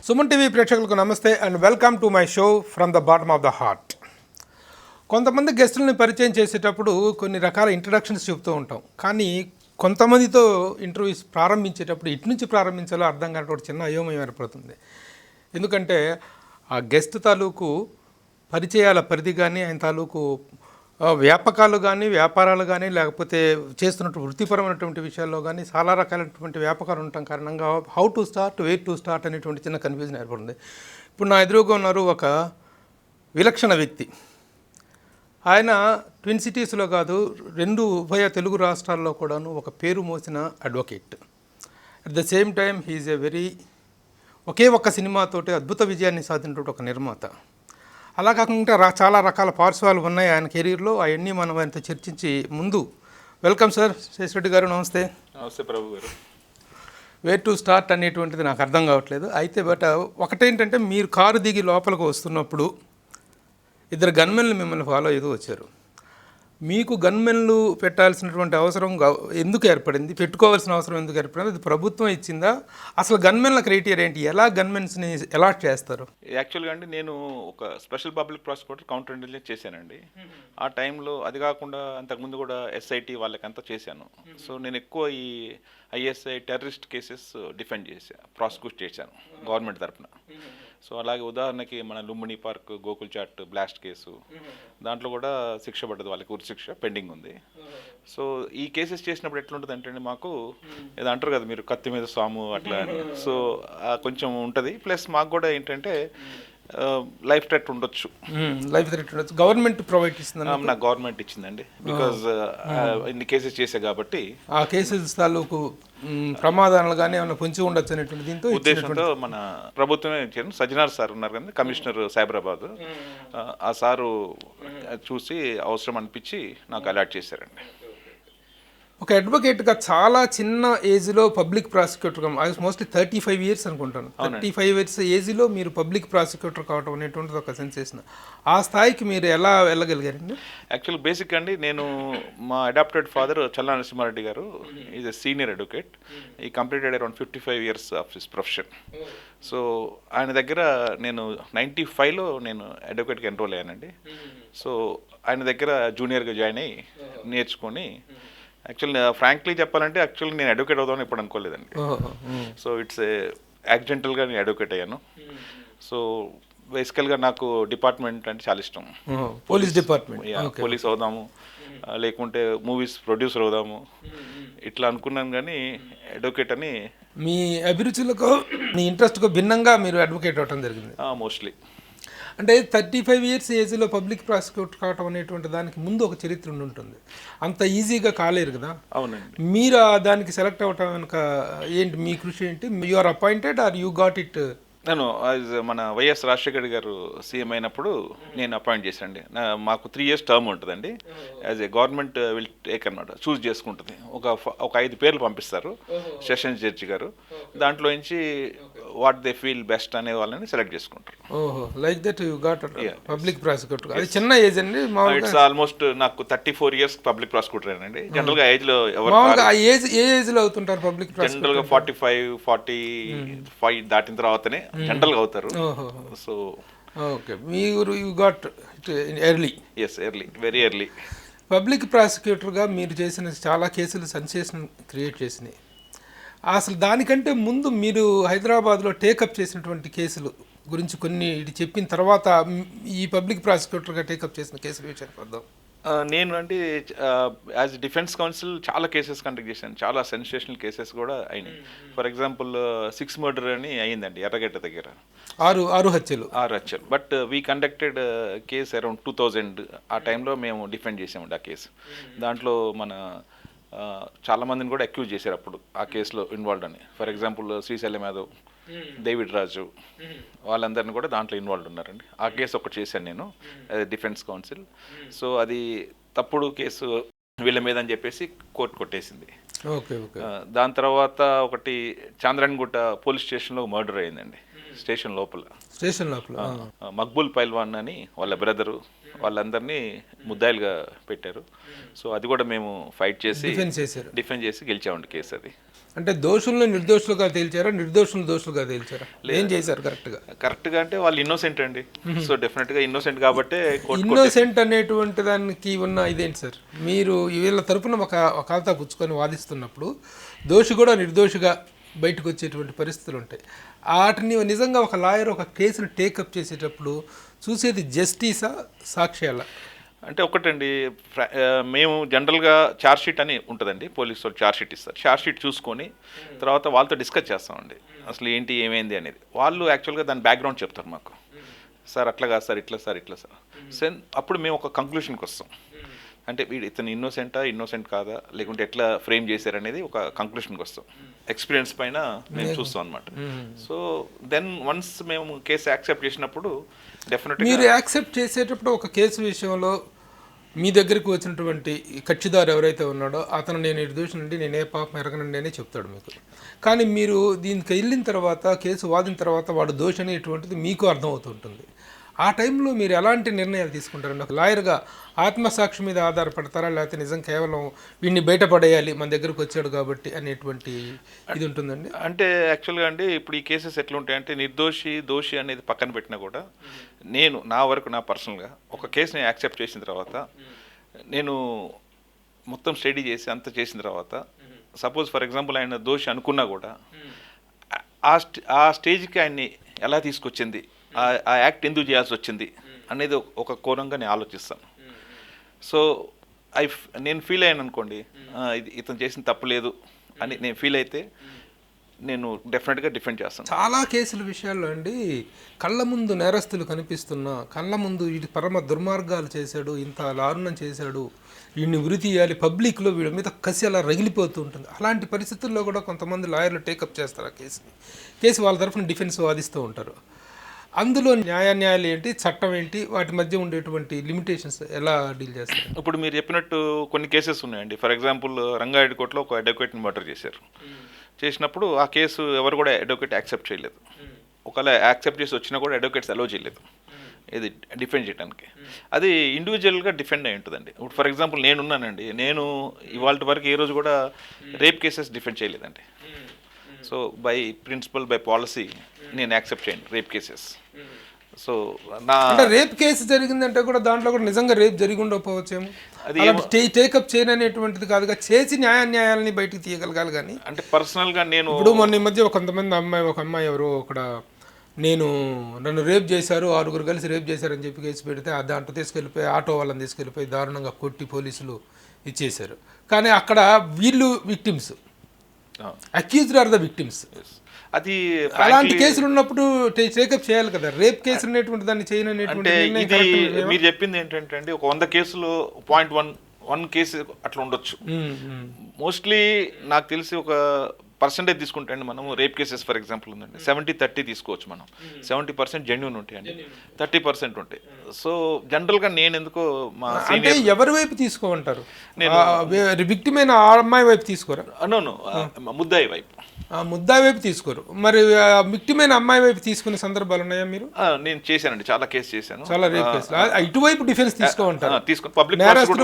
Suman TV ప్రేక్షకులకు నమస్తే and welcome to my show from the bottom of the heart. కొంతమంది గెస్టులని పరిచయం చేసేటప్పుడు కొన్ని రకాల ఇంట్రడక్షన్స్ చెప్తూ ఉంటాం, కానీ కొంతమందితో ఇంటర్వ్యూస్ ప్రారంభించేటప్పుడు ఇటు నుంచి ప్రారంభించాలో అర్థం కానటువంటి చిన్న అయోమయం ఏర్పడుతుంది. ఎందుకంటే ఆ గెస్ట్ తాలూకు పరిచయాల పరిధి కానీ, ఆయన తాలూకు వ్యాపకాలు కానీ, వ్యాపారాలు కానీ, లేకపోతే చేస్తున్నటువంటి వృత్తిపరమైనటువంటి విషయాల్లో కానీ చాలా రకాలైనటువంటి వ్యాపకాలు ఉండటం కారణంగా how to start, where to start అనేటువంటి చిన్న కన్ఫ్యూజన్ ఏర్పడింది. ఇప్పుడు నా ఎదురుగా ఉన్నారు ఒక విలక్షణ వ్యక్తి. ఆయన ట్విన్ సిటీస్లో కాదు, ఉభయ తెలుగు రాష్ట్రాల్లో కూడాను ఒక పేరు మోసిన advocate. At the same time he's ఒకే ఒక్క సినిమాతోటి అద్భుత విజయాన్ని సాధించినటువంటి ఒక నిర్మాత. అలా కాకుండా చాలా రకాల పార్శ్వాలు ఉన్నాయి ఆయన కెరీర్లో. అవన్నీ మనం ఆయనతో చర్చించి ముందు వెల్కమ్ సార్ శేషరెడ్డి గారు. నమస్తే. నమస్తే ప్రభు గారు. వేర్ టు స్టార్ట్ అనేటువంటిది నాకు అర్థం కావట్లేదు. అయితే ఒకటేంటంటే, మీరు కారు దిగి లోపలికి వస్తున్నప్పుడు ఇద్దరు గన్మెన్లు మిమ్మల్ని ఫాలో అయ్యేది వచ్చారు. మీకు గన్మెన్లు పెట్టాల్సినటువంటి అవసరం ఎందుకు ఏర్పడింది, పెట్టుకోవాల్సిన అవసరం ఎందుకు ఏర్పడింది, అది ప్రభుత్వం ఇచ్చిందా, అసలు గన్మెన్ల క్రైటీరియా ఏంటి, ఎలా గన్మెన్స్ని అలాట్ చేస్తారు? యాక్చువల్గా అండి, నేను ఒక special public prosecutor counter intelligence చేశానండి. ఆ టైంలో అది కాకుండా అంతకుముందు కూడా ఎస్ఐటి వాళ్ళకంతా చేశాను. సో నేను ఎక్కువ ఈ ఐఎస్ఐ టెర్రరిస్ట్ కేసెస్ డిఫెండ్ చేశాను, ప్రాసిక్యూట్ చేశాను గవర్నమెంట్ తరఫున. సో అలాగే ఉదాహరణకి మన Lumbini park Gokul chaat blast case, దాంట్లో కూడా శిక్ష పడ్డది, వాళ్ళకి ఉరి శిక్ష పెండింగ్ ఉంది. సో ఈ కేసెస్ చేసినప్పుడు ఎట్లుంటుంది అంటే, మాకు ఏదో అంటారు కదా మీరు కత్తి మీద సాము అట్లా అని. సో కొంచెం ఉంటుంది. ప్లస్ మాకు కూడా ఏంటంటే లైఫ్ థ్రెట్ ఉండొచ్చు. గవర్నమెంట్ ప్రొవైడ్ ఇస్తుంది, నాకు గవర్నమెంట్ ఇచ్చిందండి. బికాజ్ ఇన్ని కేసెస్ చేసే కాబట్టి ఆ కేసెస్ తాలూకు ప్రమాదాలు కానీ ఏమైనా పొంచి ఉండొచ్చు అనేటువంటి దీంతో ఉద్దేశంతో మన ప్రభుత్వమే ఇచ్చారు. సజ్జనార్ సార్ ఉన్నారు కదా, కమిషనర్ సైబరాబాద్, ఆ సారు చూసి అవసరం అనిపించి నాకు అలాట్ చేశారండి. ఒక అడ్వకేట్గా చాలా చిన్న ఏజ్లో పబ్లిక్ ప్రాసిక్యూటర్గా, మోస్ట్లీ 35 years అనుకుంటాను, 35 years ఏజ్లో మీరు పబ్లిక్ ప్రాసిక్యూటర్ కావడం అనేటువంటిది ఒక సెన్సేషన్. ఆ స్థాయికి మీరు ఎలా వెళ్ళగలిగారండి? యాక్చువల్ బేసిక్ అండి, నేను మా అడాప్టెడ్ ఫాదర్ చల్లా నరసింహారెడ్డి గారు ఈజ్ ఎ సీనియర్ అడ్వకేట్. ఈ completed around 55 years of his profession. So ఆయన దగ్గర నేను 95లో నేను అడ్వకేట్గా ఎన్రోల్ అయ్యానండి. సో ఆయన దగ్గర జూనియర్గా జాయిన్ అయ్యి నేర్చుకొని, యాక్చువల్లీ ఫ్రాంక్లీ చెప్పాలంటే యాక్చువల్లీ నేను అడ్వకేట్ అవుదామని ఇప్పుడు అనుకోలేదండి. సో ఇట్స్ యాక్సిడెంటల్గా నేను అడ్వకేట్ అయ్యాను. సో బేసికల్గా నాకు డిపార్ట్మెంట్ అంటే చాలా ఇష్టం. పోలీస్ డిపార్ట్మెంట్, పోలీస్ అవుదాము, లేకుంటే మూవీస్ ప్రొడ్యూసర్ అవుదాము ఇట్లా అనుకున్నాను. కానీ అడ్వకేట్ అని మీ అభిరుచులకు, మీ ఇంట్రెస్ట్కు భిన్నంగా మీరు అడ్వకేట్ అవడం జరిగింది మోస్ట్లీ. అంటే 35 years ఏజ్లో పబ్లిక్ ప్రాసిక్యూటర్ కావటం అనేటువంటి దానికి ముందు ఒక చరిత్ర ఉంటుంది. అంత ఈజీగా కాలేరు కదా. అవునండి. మీరు దానికి సెలెక్ట్ అవ్వటం వెనుక ఏంటి మీ కృషి ఏంటి? You are appointed or you got it? నేను మన వైఎస్ రాజశేఖర్ గారు సీఎం అయినప్పుడు నేను అపాయింట్ చేశానండి. మాకు 3 years టర్మ్ ఉంటుందండి. As a government will take అన్నమాట, చూస్ చేసుకుంటుంది. ఒక 5 పేర్లు పంపిస్తారు సెషన్స్ జడ్జి గారు. దాంట్లో నుంచి వాట్ దే ఫీల్ బెస్ట్ అనే వాళ్ళని సెలెక్ట్ చేసుకుంటారు. ఓహో, like that you got public prosecutor. అది చిన్న ఏజ్ అండి. ఇట్స్ ఆల్మోస్ట్ నాకు 34 years పబ్లిక్ ప్రాసిక్యూటర్ అండి. జనరల్గా ఏజ్లో ఏ ఏజ్లో అవుతుంటారు పబ్లిక్ ప్రాసిక్యూటర్? జనరల్గా 45 దాటిన తర్వాతనే జనరల్గా అవుతారు. సో ఓకే, మీరు you got early. Yes, early, very early. Public ప్రాసిక్యూటర్గా మీరు చేసిన చాలా కేసులు సెన్సేషన్ క్రియేట్ చేసినాయి. అసలు దానికంటే ముందు మీరు హైదరాబాద్లో టేకప్ చేసినటువంటి కేసులు గురించి కొన్ని చెప్పిన తర్వాత ఈ పబ్లిక్ ప్రాసిక్యూటర్గా టేకప్ చేసిన కేసుల విషయానికి వద్దాం. నేను అంటే యాజ్ డిఫెన్స్ కౌన్సిల్ చాలా కేసెస్ కండక్ట్ చేశాను. చాలా సెన్సేషనల్ కేసెస్ కూడా అయినాయి. ఫర్ ఎగ్జాంపుల్ 6 murder అని అయ్యిందండి ఎర్రగడ్డ దగ్గర. 6 హత్యలు. But we conducted case around 2000. ఆ టైంలో మేము డిఫెండ్ చేసామండి ఆ కేసు. దాంట్లో మన చాలామందిని కూడా అక్యూజ్ చేశారు అప్పుడు ఆ కేసులో ఇన్వాల్వ్ అని. For example Srisailam Yadav, David Raju, వాళ్ళందరినీ కూడా దాంట్లో ఇన్వాల్వ్ ఉన్నారండి. ఆ కేసు ఒకటి చేశాను నేను డిఫెన్స్ కౌన్సిల్. సో అది తప్పుడు కేసు వీళ్ళ మీద అని చెప్పేసి కోర్టు కొట్టేసింది. దాని తర్వాత ఒకటి చాంద్రాయణగుట్ట పోలీస్ స్టేషన్లో మర్డర్ అయిందండి. స్టేషన్ లోపల మక్బూల్ పైల్వాన్ అని వాళ్ళ బ్రదరు, వాళ్ళందరినీ ముద్దాయిలుగా పెట్టారు. సో అది కూడా మేము ఫైట్ చేసి డిఫెండ్ చేసి గెలిచామండి కేసు. అది అంటే దోషులను నిర్దోషులుగా తేల్చారా, నిర్దోషులను దోషులుగా తేల్చారా? ఏం చేశారు కరెక్ట్గా? కరెక్ట్గా అంటే వాళ్ళు ఇన్నోసెంట్ అండి. సో డెఫినెట్గా ఇన్నోసెంట్ కాబట్టే ఇన్నోసెంట్ అనేటువంటి దానికి ఉన్న ఇదేంటి సార్? మీరు వీళ్ళ తరపున ఒక ఖాతా పుచ్చుకొని వాదిస్తున్నప్పుడు దోషి కూడా నిర్దోషిగా బయటకు వచ్చేటువంటి పరిస్థితులు ఉంటాయి. వాటిని నిజంగా ఒక లాయర్ ఒక కేసును టేకప్ చేసేటప్పుడు చూసేది జస్టిసా, సాక్ష్యాలా? అంటే ఒకటండి, మేము జనరల్గా ఛార్జ్ షీట్ అని ఉంటుందండి, పోలీసు వాళ్ళు ఛార్జ్ షీట్ ఇస్తారు. ఛార్జ్ షీట్ చూసుకొని తర్వాత వాళ్ళతో డిస్కస్ చేస్తామండి అసలు ఏంటి ఏమైంది అనేది. వాళ్ళు యాక్చువల్గా దాని బ్యాక్గ్రౌండ్ చెప్తారు మాకు. సార్ అట్లా కాదు సార్, ఇట్లా సార్, ఇట్లా సార్. అప్పుడు మేము ఒక కంక్లూషన్కి వస్తాం. అంటే ఇతను ఇన్నోసెంట్ కాదా, లేకుంటే ఎట్లా ఫ్రేమ్ చేశారనేది ఒక కంక్లూషన్కి వస్తాం. ఎక్స్పీరియన్స్ పైన మేము చూస్తాం అనమాట. సో దెన్ వన్స్ మేము కేసు యాక్సెప్ట్ చేసినప్పుడు డెఫినెట్గా మీరు యాక్సెప్ట్ చేసేటప్పుడు ఒక కేసు విషయంలో మీ దగ్గరికి వచ్చినటువంటి కక్షిదారు ఎవరైతే ఉన్నాడో అతను నేను నిర్దోషినండి, నేనే పాపం ఎరగనండి అని చెప్తాడు మీకు. కానీ మీరు దీనికి వెళ్ళిన తర్వాత, కేసు వాదిన తర్వాత వాడు దోషి అనేటువంటిది మీకు అర్థమవుతుంటుంది. ఆ టైంలో మీరు ఎలాంటి నిర్ణయాలు తీసుకుంటారండి? ఒక లాయర్గా ఆత్మసాక్షి మీద ఆధారపడతారా, లేకపోతే నిజం కేవలం వీడిని బయటపడేయాలి మన దగ్గరకు వచ్చాడు కాబట్టి అనేటువంటి ఇది ఉంటుందండి? అంటే యాక్చువల్గా అండి, ఇప్పుడు ఈ కేసెస్ ఎట్లుంటాయంటే నిర్దోషి దోషి అనేది పక్కన పెట్టినా కూడా నా వరకు నా పర్సనల్గా ఒక కేసుని యాక్సెప్ట్ చేసిన తర్వాత నేను మొత్తం స్టడీ చేసి అంత చేసిన తర్వాత సపోజ్ ఫర్ ఎగ్జాంపుల్ ఆయన దోషి అనుకున్నా కూడా ఆ స్టేజ్కి ఆయన్ని ఎలా తీసుకొచ్చింది, ఆ యాక్ట్ ఎందుకు చేయాల్సి వచ్చింది అనేది ఒక కోణంగా నేను ఆలోచిస్తాను. సో నేను ఫీల్ అయ్యాను అనుకోండి, ఇతను చేసిన తప్పు లేదు అని నేను ఫీల్ అయితే నేను డెఫినెట్గా డిఫెండ్ చేస్తాను. చాలా కేసుల విషయాల్లో అండి, కళ్ళ ముందు నేరస్తులు కనిపిస్తున్నా, కళ్ళ ముందు వీడి పరమ దుర్మార్గాలు చేశాడు, ఇంత దారుణం చేశాడు, వీడిని ఉరి తీయాలి, పబ్లిక్లో వీడి మీద కసి అలా రగిలిపోతూ ఉంటుంది. అలాంటి పరిస్థితుల్లో కూడా కొంతమంది లాయర్లు టేకప్ చేస్తారు ఆ కేసు వాళ్ళ తరఫున డిఫెన్స్ వాదిస్తూ ఉంటారు. అందులో న్యాయాలు ఏంటి, చట్టం ఏంటి, వాటి మధ్య ఉండేటువంటి లిమిటేషన్స్ ఎలా డీల్ చేస్తారు? ఇప్పుడు మీరు చెప్పినట్టు కొన్ని కేసెస్ ఉన్నాయండి. ఫర్ ఎగ్జాంపుల్ రంగారెడ్డి కోర్టులో ఒక అడ్వకేట్ని మర్డర్ చేసినప్పుడు ఆ కేసు ఎవరు కూడా అడ్వకేట్ యాక్సెప్ట్ చేయలేదు. ఒకవేళ యాక్సెప్ట్ చేసి వచ్చినా కూడా అడ్వకేట్స్ అలో చేయలేదు ఇది డిఫెండ్ చేయడానికి. అది ఇండివిజువల్గా డిఫెండ్ అయి ఉంటుందండి. ఇప్పుడు ఫర్ ఎగ్జాంపుల్ నేనున్నానండి, నేను ఇవాళ వరకు ఏ రోజు కూడా రేప్ కేసెస్ డిఫెండ్ చేయలేదండి. So by principle, by policy నేను యాక్సెప్ట్ చేయను రేప్ కేసెస్. సో అంటే రేప్ కేసు జరిగిందంటే కూడా దాంట్లో కూడా నిజంగా రేప్ జరిగి ఉండకపోవచ్చేమో, అది టేకప్ చేయను అనేటువంటిది కాదుగా, చేసి న్యాయాలని బయటికి తీయగలగాలి. కానీ అంటే పర్సనల్గా నేను ఇప్పుడు మొన్న ఈ మధ్య ఒక అమ్మాయి ఎవరో నన్ను రేప్ చేశారు, 6 కలిసి రేప్ చేశారని చెప్పి కేసు పెడితే దాంట్లో తీసుకెళ్ళిపోయి ఆటో వాళ్ళని తీసుకెళ్ళిపోయి దారుణంగా కొట్టి పోలీసులు ఇచ్చేశారు. కానీ అక్కడ వీళ్ళు victims, accused are the victims. అది అలాంటి కేసులు ఉన్నప్పుడు టేకప్ చేయాలి కదా. రేప్ కేసు అనేటువంటి దాన్ని చేయను. మీరు చెప్పింది ఏంటంటే అండి, ఒక 100 కేసులు 0.1 కేసు అట్లా ఉండొచ్చు. మోస్ట్లీ నాకు తెలిసి ఒక పర్సెంటేజ్ తీసుకుంటే అండి, మనము రేప్ కేసెస్ ఫర్ ఎగ్జాంపుల్ ఉందండి 70-30 తీసుకోవచ్చు మనం. 70% జెన్యూన్ ఉంటాయండి, 30% ఉంటాయి. సో జనరల్గా నేను ఎందుకో మా అంటే ఎవరి వైపు తీసుకోమంటారు? విక్టిమ్ అయిన ఆ అమ్మాయి వైపు తీసుకోరా? నో ముద్దాయి వైపు, ముద్దాయి వైపు తీసుకోరు. మరి విక్టిమ్ అయిన అమ్మాయి వైపు తీసుకునే సందర్భాలు ఉన్నాయా? మీరు నేను చేశానండి, చాలా కేసు చేశాను, చాలా రేప్ కేసులు. ఇటువైపు డిఫెన్స్ తీసుకోమంటారు, తీసుకుని పబ్లిక్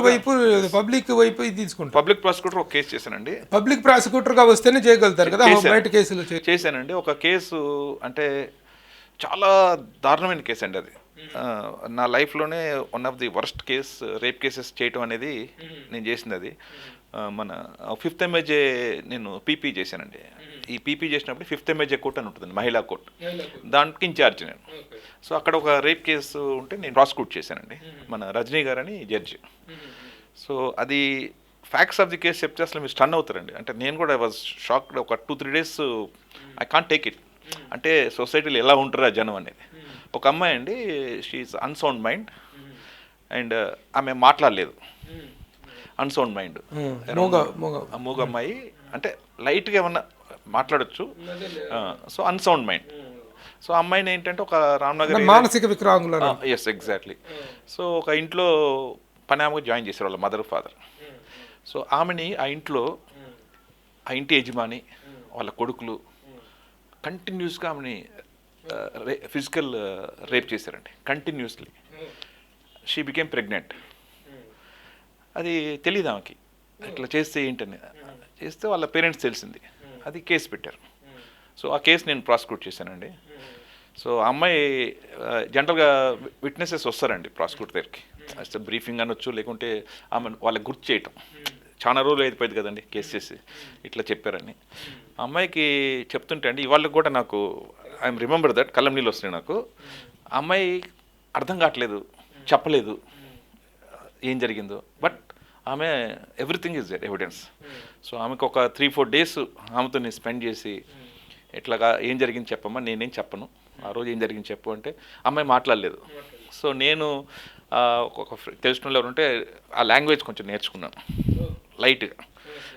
వైపు పబ్లిక్ వైపు తీసుకుంటారు. పబ్లిక్ ప్రాసిక్యూటర్ ఒక కేసు చేశానండి. పబ్లిక్ ప్రాసిక్యూటర్ గా వస్తేనే చేయగలుగుతారు కదా, బయట కేసులు చేశానండి. ఒక కేసు అంటే చాలా దారుణమైన కేసు అండి అది. నా లైఫ్లోనే one of the worst case rape cases చేయటం అనేది నేను చేసింది. అది మన 5th MAJ నేను పీపీ చేశానండి. ఈ పీపీ చేసినప్పుడు 5th MAJ కోర్ట్ అని ఉంటుందండి, మహిళా కోర్ట్, దానికి ఇన్ఛార్జ్ నేను. సో అక్కడ ఒక రేప్ కేసు ఉంటే నేను ప్రాసిక్యూట్ చేశానండి, మన రజనీ గారు అని జడ్జి. సో అది ఫ్యాక్ట్స్ ఆఫ్ ది కేసు చెప్తే అసలు మీరు స్టన్ అవుతారండి. అంటే నేను కూడా వాజ్ షాక్డ్. ఒక 2-3 days I can't take it. అంటే సొసైటీలో ఎలా ఉంటారా జనం అనేది. ఒక అమ్మాయి అండి, షీఈస్ అన్సౌండ్ మైండ్ అండ్ ఆమె మాట్లాడలేదు, అన్సౌండ్ మైండ్, మూగ అమ్మాయి, అంటే లైట్గా ఏమన్నా మాట్లాడచ్చు. So unsound mind. సో అమ్మాయిని ఏంటంటే ఒక రామ్నగర్ మానసిక వికలాంగులు. Yes exactly. సో ఒక ఇంట్లో పని ఆమెకు జాయిన్ చేశారు వాళ్ళ మదర్ ఫాదర్. సో ఆమెని ఆ ఇంటి యజమాని వాళ్ళ కొడుకులు కంటిన్యూస్గా ఆమెని ఫిజికల్ రేప్ చేశారండి, కంటిన్యూస్లీ. She became pregnant. అది తెలియదు ఆమెకి, ఇట్లా చేస్తే ఏంటని. చేస్తే వాళ్ళ పేరెంట్స్ తెలిసింది. అది కేసు పెట్టారు. సో ఆ కేసు నేను ప్రాసిక్యూట్ చేశానండి. సో ఆ అమ్మాయి జనరల్గా విట్నెసెస్ వస్తారండి ప్రాసిక్యూటర్ దగ్గరికి, అసలు బ్రీఫింగ్ అనొచ్చు, లేకుంటే ఆమె వాళ్ళకి గుర్తు చేయటం. చాలా రోజులు అయిపోయింది కదండి కేసు చేసి, ఇట్లా చెప్పారని అమ్మాయికి చెప్తుంటే అండి ఇవాళ కూడా నాకు ఐఎమ్ రిమెంబర్ దట్, కళ్ళం నీళ్ళు వస్తున్నాయి నాకు. అమ్మాయి అర్థం కావట్లేదు, చెప్పలేదు ఏం జరిగిందో, బట్ ఆమె everything is there evidence. So ఆమెకు ఒక 3-4 days ఆమెతో నేను స్పెండ్ చేసి ఇట్లాగా ఏం జరిగింది చెప్పమ్మా, నేనేం చెప్పను, ఆ రోజు ఏం జరిగింది చెప్పు అంటే అమ్మాయి మాట్లాడలేదు. సో నేను ఒక తెలిసిన వాళ్ళు ఎవరుంటే ఆ లాంగ్వేజ్ కొంచెం నేర్చుకున్నాను లైట్గా,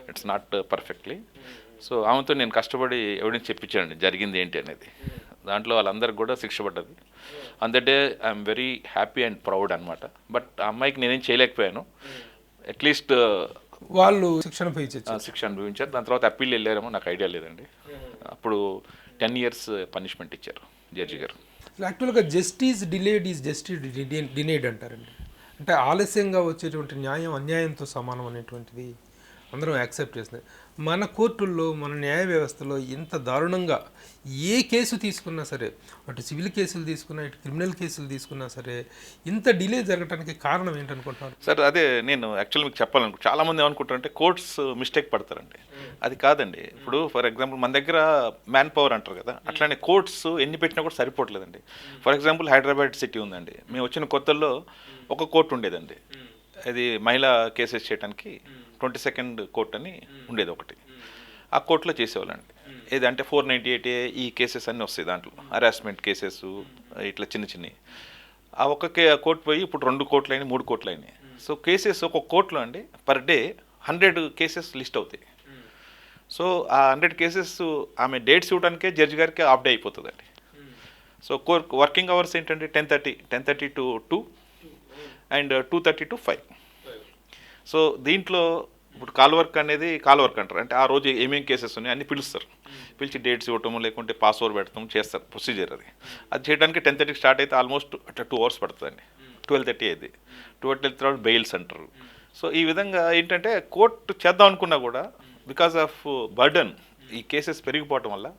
ఇట్స్ నాట్ పర్ఫెక్ట్లీ. సో ఆమెతో నేను కష్టపడి ఎవిడెన్స్ చెప్పించానండి జరిగింది ఏంటి అనేది. దాంట్లో వాళ్ళందరికి కూడా శిక్ష పడ్డది. On the day I'm very happy and proud అనమాట. బట్ ఆ అమ్మాయికి నేనేం చేయలేకపోయాను. అట్లీస్ట్ వాళ్ళు శిక్షణ శిక్ష అనుభవించారు. దాని తర్వాత అప్పీల్ వెళ్ళారేమో నాకు ఐడియా లేదండి. అప్పుడు 10 years పనిష్మెంట్ ఇచ్చారు జడ్జి గారు. యాక్చువల్గా జస్టిస్ డిలేడ్ ఈజ్ జస్టిస్ డినేడ్ అంటారండి. అంటే ఆలస్యంగా వచ్చేటువంటి న్యాయం అన్యాయంతో సమానం అనేటువంటిది అందరం యాక్సెప్ట్ చేస్తుంది. మన కోర్టుల్లో, మన న్యాయ వ్యవస్థలో ఇంత దారుణంగా ఏ కేసు తీసుకున్నా సరే, అటు సివిల్ కేసులు తీసుకున్నా, ఇటు క్రిమినల్ కేసులు తీసుకున్నా సరే, ఇంత డిలే జరగడానికి కారణం ఏంటనుకుంటున్నారు సార్? అదే నేను యాక్చువల్ మీకు చెప్పాలనుకో, చాలామంది ఏమనుకుంటారంటే కోర్ట్స్ మిస్టేక్ పడతారండి. అది కాదండి. ఇప్పుడు ఫర్ ఎగ్జాంపుల్ మన దగ్గర మ్యాన్ పవర్ అంటారు కదా, అట్లానే కోర్ట్స్ ఎన్ని పెట్టినా కూడా సరిపోవట్లేదండి. ఫర్ ఎగ్జాంపుల్ హైదరాబాద్ సిటీ ఉందండి, మేము వచ్చిన కొత్తల్లో ఒక కోర్టు ఉండేదండి, అది మహిళా కేసెస్ చేయడానికి 22nd కోర్ట్ అని ఉండేది ఒకటి. ఆ కోర్టులో చేసేవాళ్ళండి. ఏదంటే 498A ఈ కేసెస్ అన్నీ వస్తాయి దాంట్లో, హరాస్మెంట్ కేసెస్ ఇట్లా చిన్న చిన్నవి. ఆ ఒక్క కోర్టు పోయి ఇప్పుడు 2 కోర్టులు అయినాయి, 3 కోర్టులు అయినాయి. సో కేసెస్ ఒక్కొక్క కోర్టులో అండి పర్ డే 100 కేసెస్ లిస్ట్ అవుతాయి. సో ఆ 100 కేసెస్ ఆమె డేట్స్ ఇవ్వడానికే జడ్జి గారికి హాఫ్ డే అయిపోతుందండి. సో వర్కింగ్ అవర్స్ ఏంటంటే 10:30 to 2 అండ్ 2:30 to 5. సో దీంట్లో ఇప్పుడు కాల్ వర్క్ అంటారు. అంటే ఆ రోజు ఏమేమి కేసెస్ ఉన్నాయి అన్నీ పిలుస్తారు, పిలిచి డేట్స్ ఇవ్వటము, లేకుంటే పాస్వర్డ్ పెడతాం చేస్తారు. ప్రొసీజర్ అది చేయడానికి 10:30 స్టార్ట్ అయితే ఆల్మోస్ట్ అట్లా 2 hours పడుతుందండి. 12:30 అయింది, 12:30 తర్వాత బెయిల్స్ అంటారు. సో ఈ విధంగా ఏంటంటే కోర్టు చేద్దాం అనుకున్నా కూడా బికాస్ ఆఫ్ బర్డన్ ఈ కేసెస్ పెరిగిపోవటం వల్ల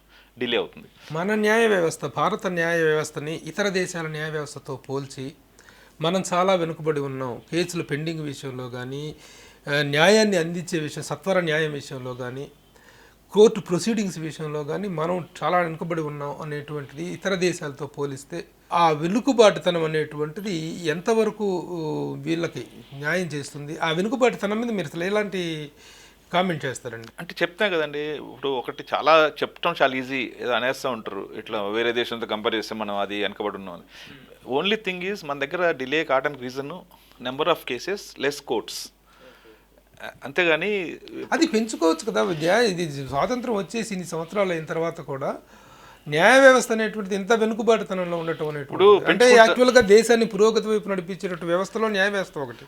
డిలే అవుతుంది. మన న్యాయ వ్యవస్థ, భారత న్యాయ వ్యవస్థని ఇతర దేశాల న్యాయ వ్యవస్థతో పోల్చి మనం చాలా వెనుకబడి ఉన్నాం. కేసులు పెండింగ్ విషయంలో కానీ, న్యాయాన్ని అందించే విషయం, సత్వర న్యాయం విషయంలో కానీ, కోర్టు ప్రొసీడింగ్స్ విషయంలో కానీ మనం చాలా వెనుకబడి ఉన్నాం అనేటువంటిది ఇతర దేశాలతో పోలిస్తే ఆ వెనుకబాటుతనం అనేటువంటిది ఎంతవరకు వీళ్ళకి న్యాయం చేస్తుంది? ఆ వెనుకబాటుతనం మీద మీరు అసలు ఎలాంటి కామెంట్ చేస్తారండి? అంటే చెప్తాం కదండి, ఇప్పుడు ఒకటి చాలా చెప్పడం చాలా ఈజీ, ఏదో అనేస్తూ ఉంటారు ఇట్లా వేరే దేశంతో కంపేర్ చేస్తే మనం అది వెనకబడి ఉన్నాం అని. ఓన్లీ థింగ్ ఈజ్ మన దగ్గర డిలే కావడానికి reason number of cases, less courts, అంతేగాని అది పెంచుకోవచ్చు కదా. ఇది స్వాతంత్రం వచ్చేసి ఇన్ని సంవత్సరాలు అయిన తర్వాత కూడా న్యాయ వ్యవస్థ అనేటువంటిది ఎంత వెనుకబాటుతనంలో ఉండటం అనేటువంటి, అంటే యాక్చువల్గా దేశాన్ని పురోగతి వైపు నడిపించేటట్టు వ్యవస్థలో న్యాయ వ్యవస్థ ఒకటి.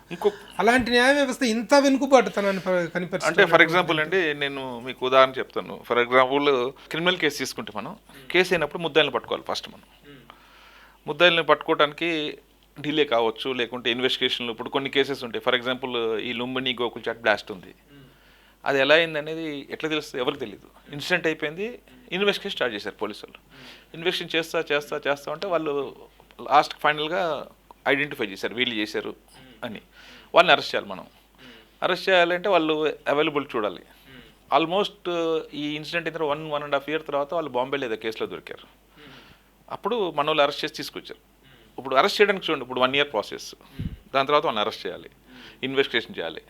అలాంటి న్యాయ వ్యవస్థ ఇంత వెనుకబాటుతనాన్ని కనిపెట్టి, అంటే ఫర్ ఎగ్జాంపుల్ అండి నేను మీకు ఉదాహరణ చెప్తాను. ఫర్ ఎగ్జాంపుల్ క్రిమినల్ కేసు తీసుకుంటే మనం కేసు అయినప్పుడు ముద్దాయిలను పట్టుకోవాలి. ఫస్ట్ మనం ముద్దాయిలను పట్టుకోవడానికి డిలే కావచ్చు, లేకుంటే ఇన్వెస్టిగేషన్లు. ఇప్పుడు కొన్ని కేసెస్ ఉంటాయి. ఫర్ ఎగ్జాంపుల్ ఈ లుంబిని గోకుల్ చాట్ బ్లాస్ట్ ఉంది, అది ఎలా అయింది అనేది ఎట్లా తెలుస్తుంది? ఎవరికి తెలియదు. ఇన్సిడెంట్ అయిపోయింది, ఇన్వెస్టిగేషన్ స్టార్ట్ చేశారు పోలీసులు. ఇన్వెస్టిగేషన్ చేస్తా ఉంటే వాళ్ళు లాస్ట్ ఫైనల్గా ఐడెంటిఫై చేశారు వీళ్ళు చేశారు అని. వాళ్ళని అరెస్ట్ చేయాలి. మనం అరెస్ట్ చేయాలంటే వాళ్ళు అవైలబుల్ చూడాలి. ఆల్మోస్ట్ ఈ ఇన్సిడెంట్ అయిన 1.5 years తర్వాత వాళ్ళు బాంబేలో ఏదో కేసులో దొరికారు. అప్పుడు మన వాళ్ళు అరెస్ట్ చేసి తీసుకొచ్చారు. ఇప్పుడు అరెస్ట్ చేయడానికి చూడండి, ఇప్పుడు 1 year ప్రాసెస్. దాని తర్వాత వాళ్ళని అరెస్ట్ చేయాలి, ఇన్వెస్టిగేషన్ చేయాలి.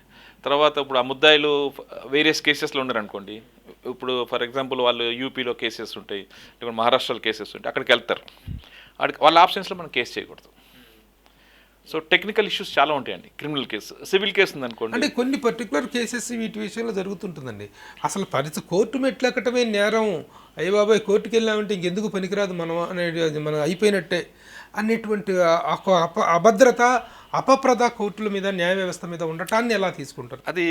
తర్వాత ఇప్పుడు ఆ ముద్దాయిలు వేరియస్ కేసెస్లో ఉన్నారనుకోండి. ఇప్పుడు ఫర్ ఎగ్జాంపుల్ వాళ్ళు యూపీలో కేసెస్ ఉంటాయి, లేకుంటే మహారాష్ట్రలో కేసెస్ ఉంటాయి, అక్కడికి వెళ్తారు. వాళ్ళ ఆప్షన్స్లో మనం కేసు చేయకూడదు. సో టెక్నికల్ ఇష్యూస్ చాలా ఉంటాయండి. క్రిమినల్ కేసు, సివిల్ కేసు ఉందనుకోండి, అంటే కొన్ని పర్టికులర్ కేసెస్ వీటి విషయంలో జరుగుతుంటుందండి. అసలు కోర్టు మెట్లెక్కటమే నేరం, అయ్య బాబాయ్ కోర్టుకు వెళ్ళామంటే ఇంకెందుకు పనికిరాదు మనం అనేది, మనం అయిపోయినట్టే అనేటువంటి అభద్రత, అపప్రద కోర్టుల మీద, న్యాయ వ్యవస్థ మీద ఉండటాన్ని ఎలా తీసుకుంటారు? అది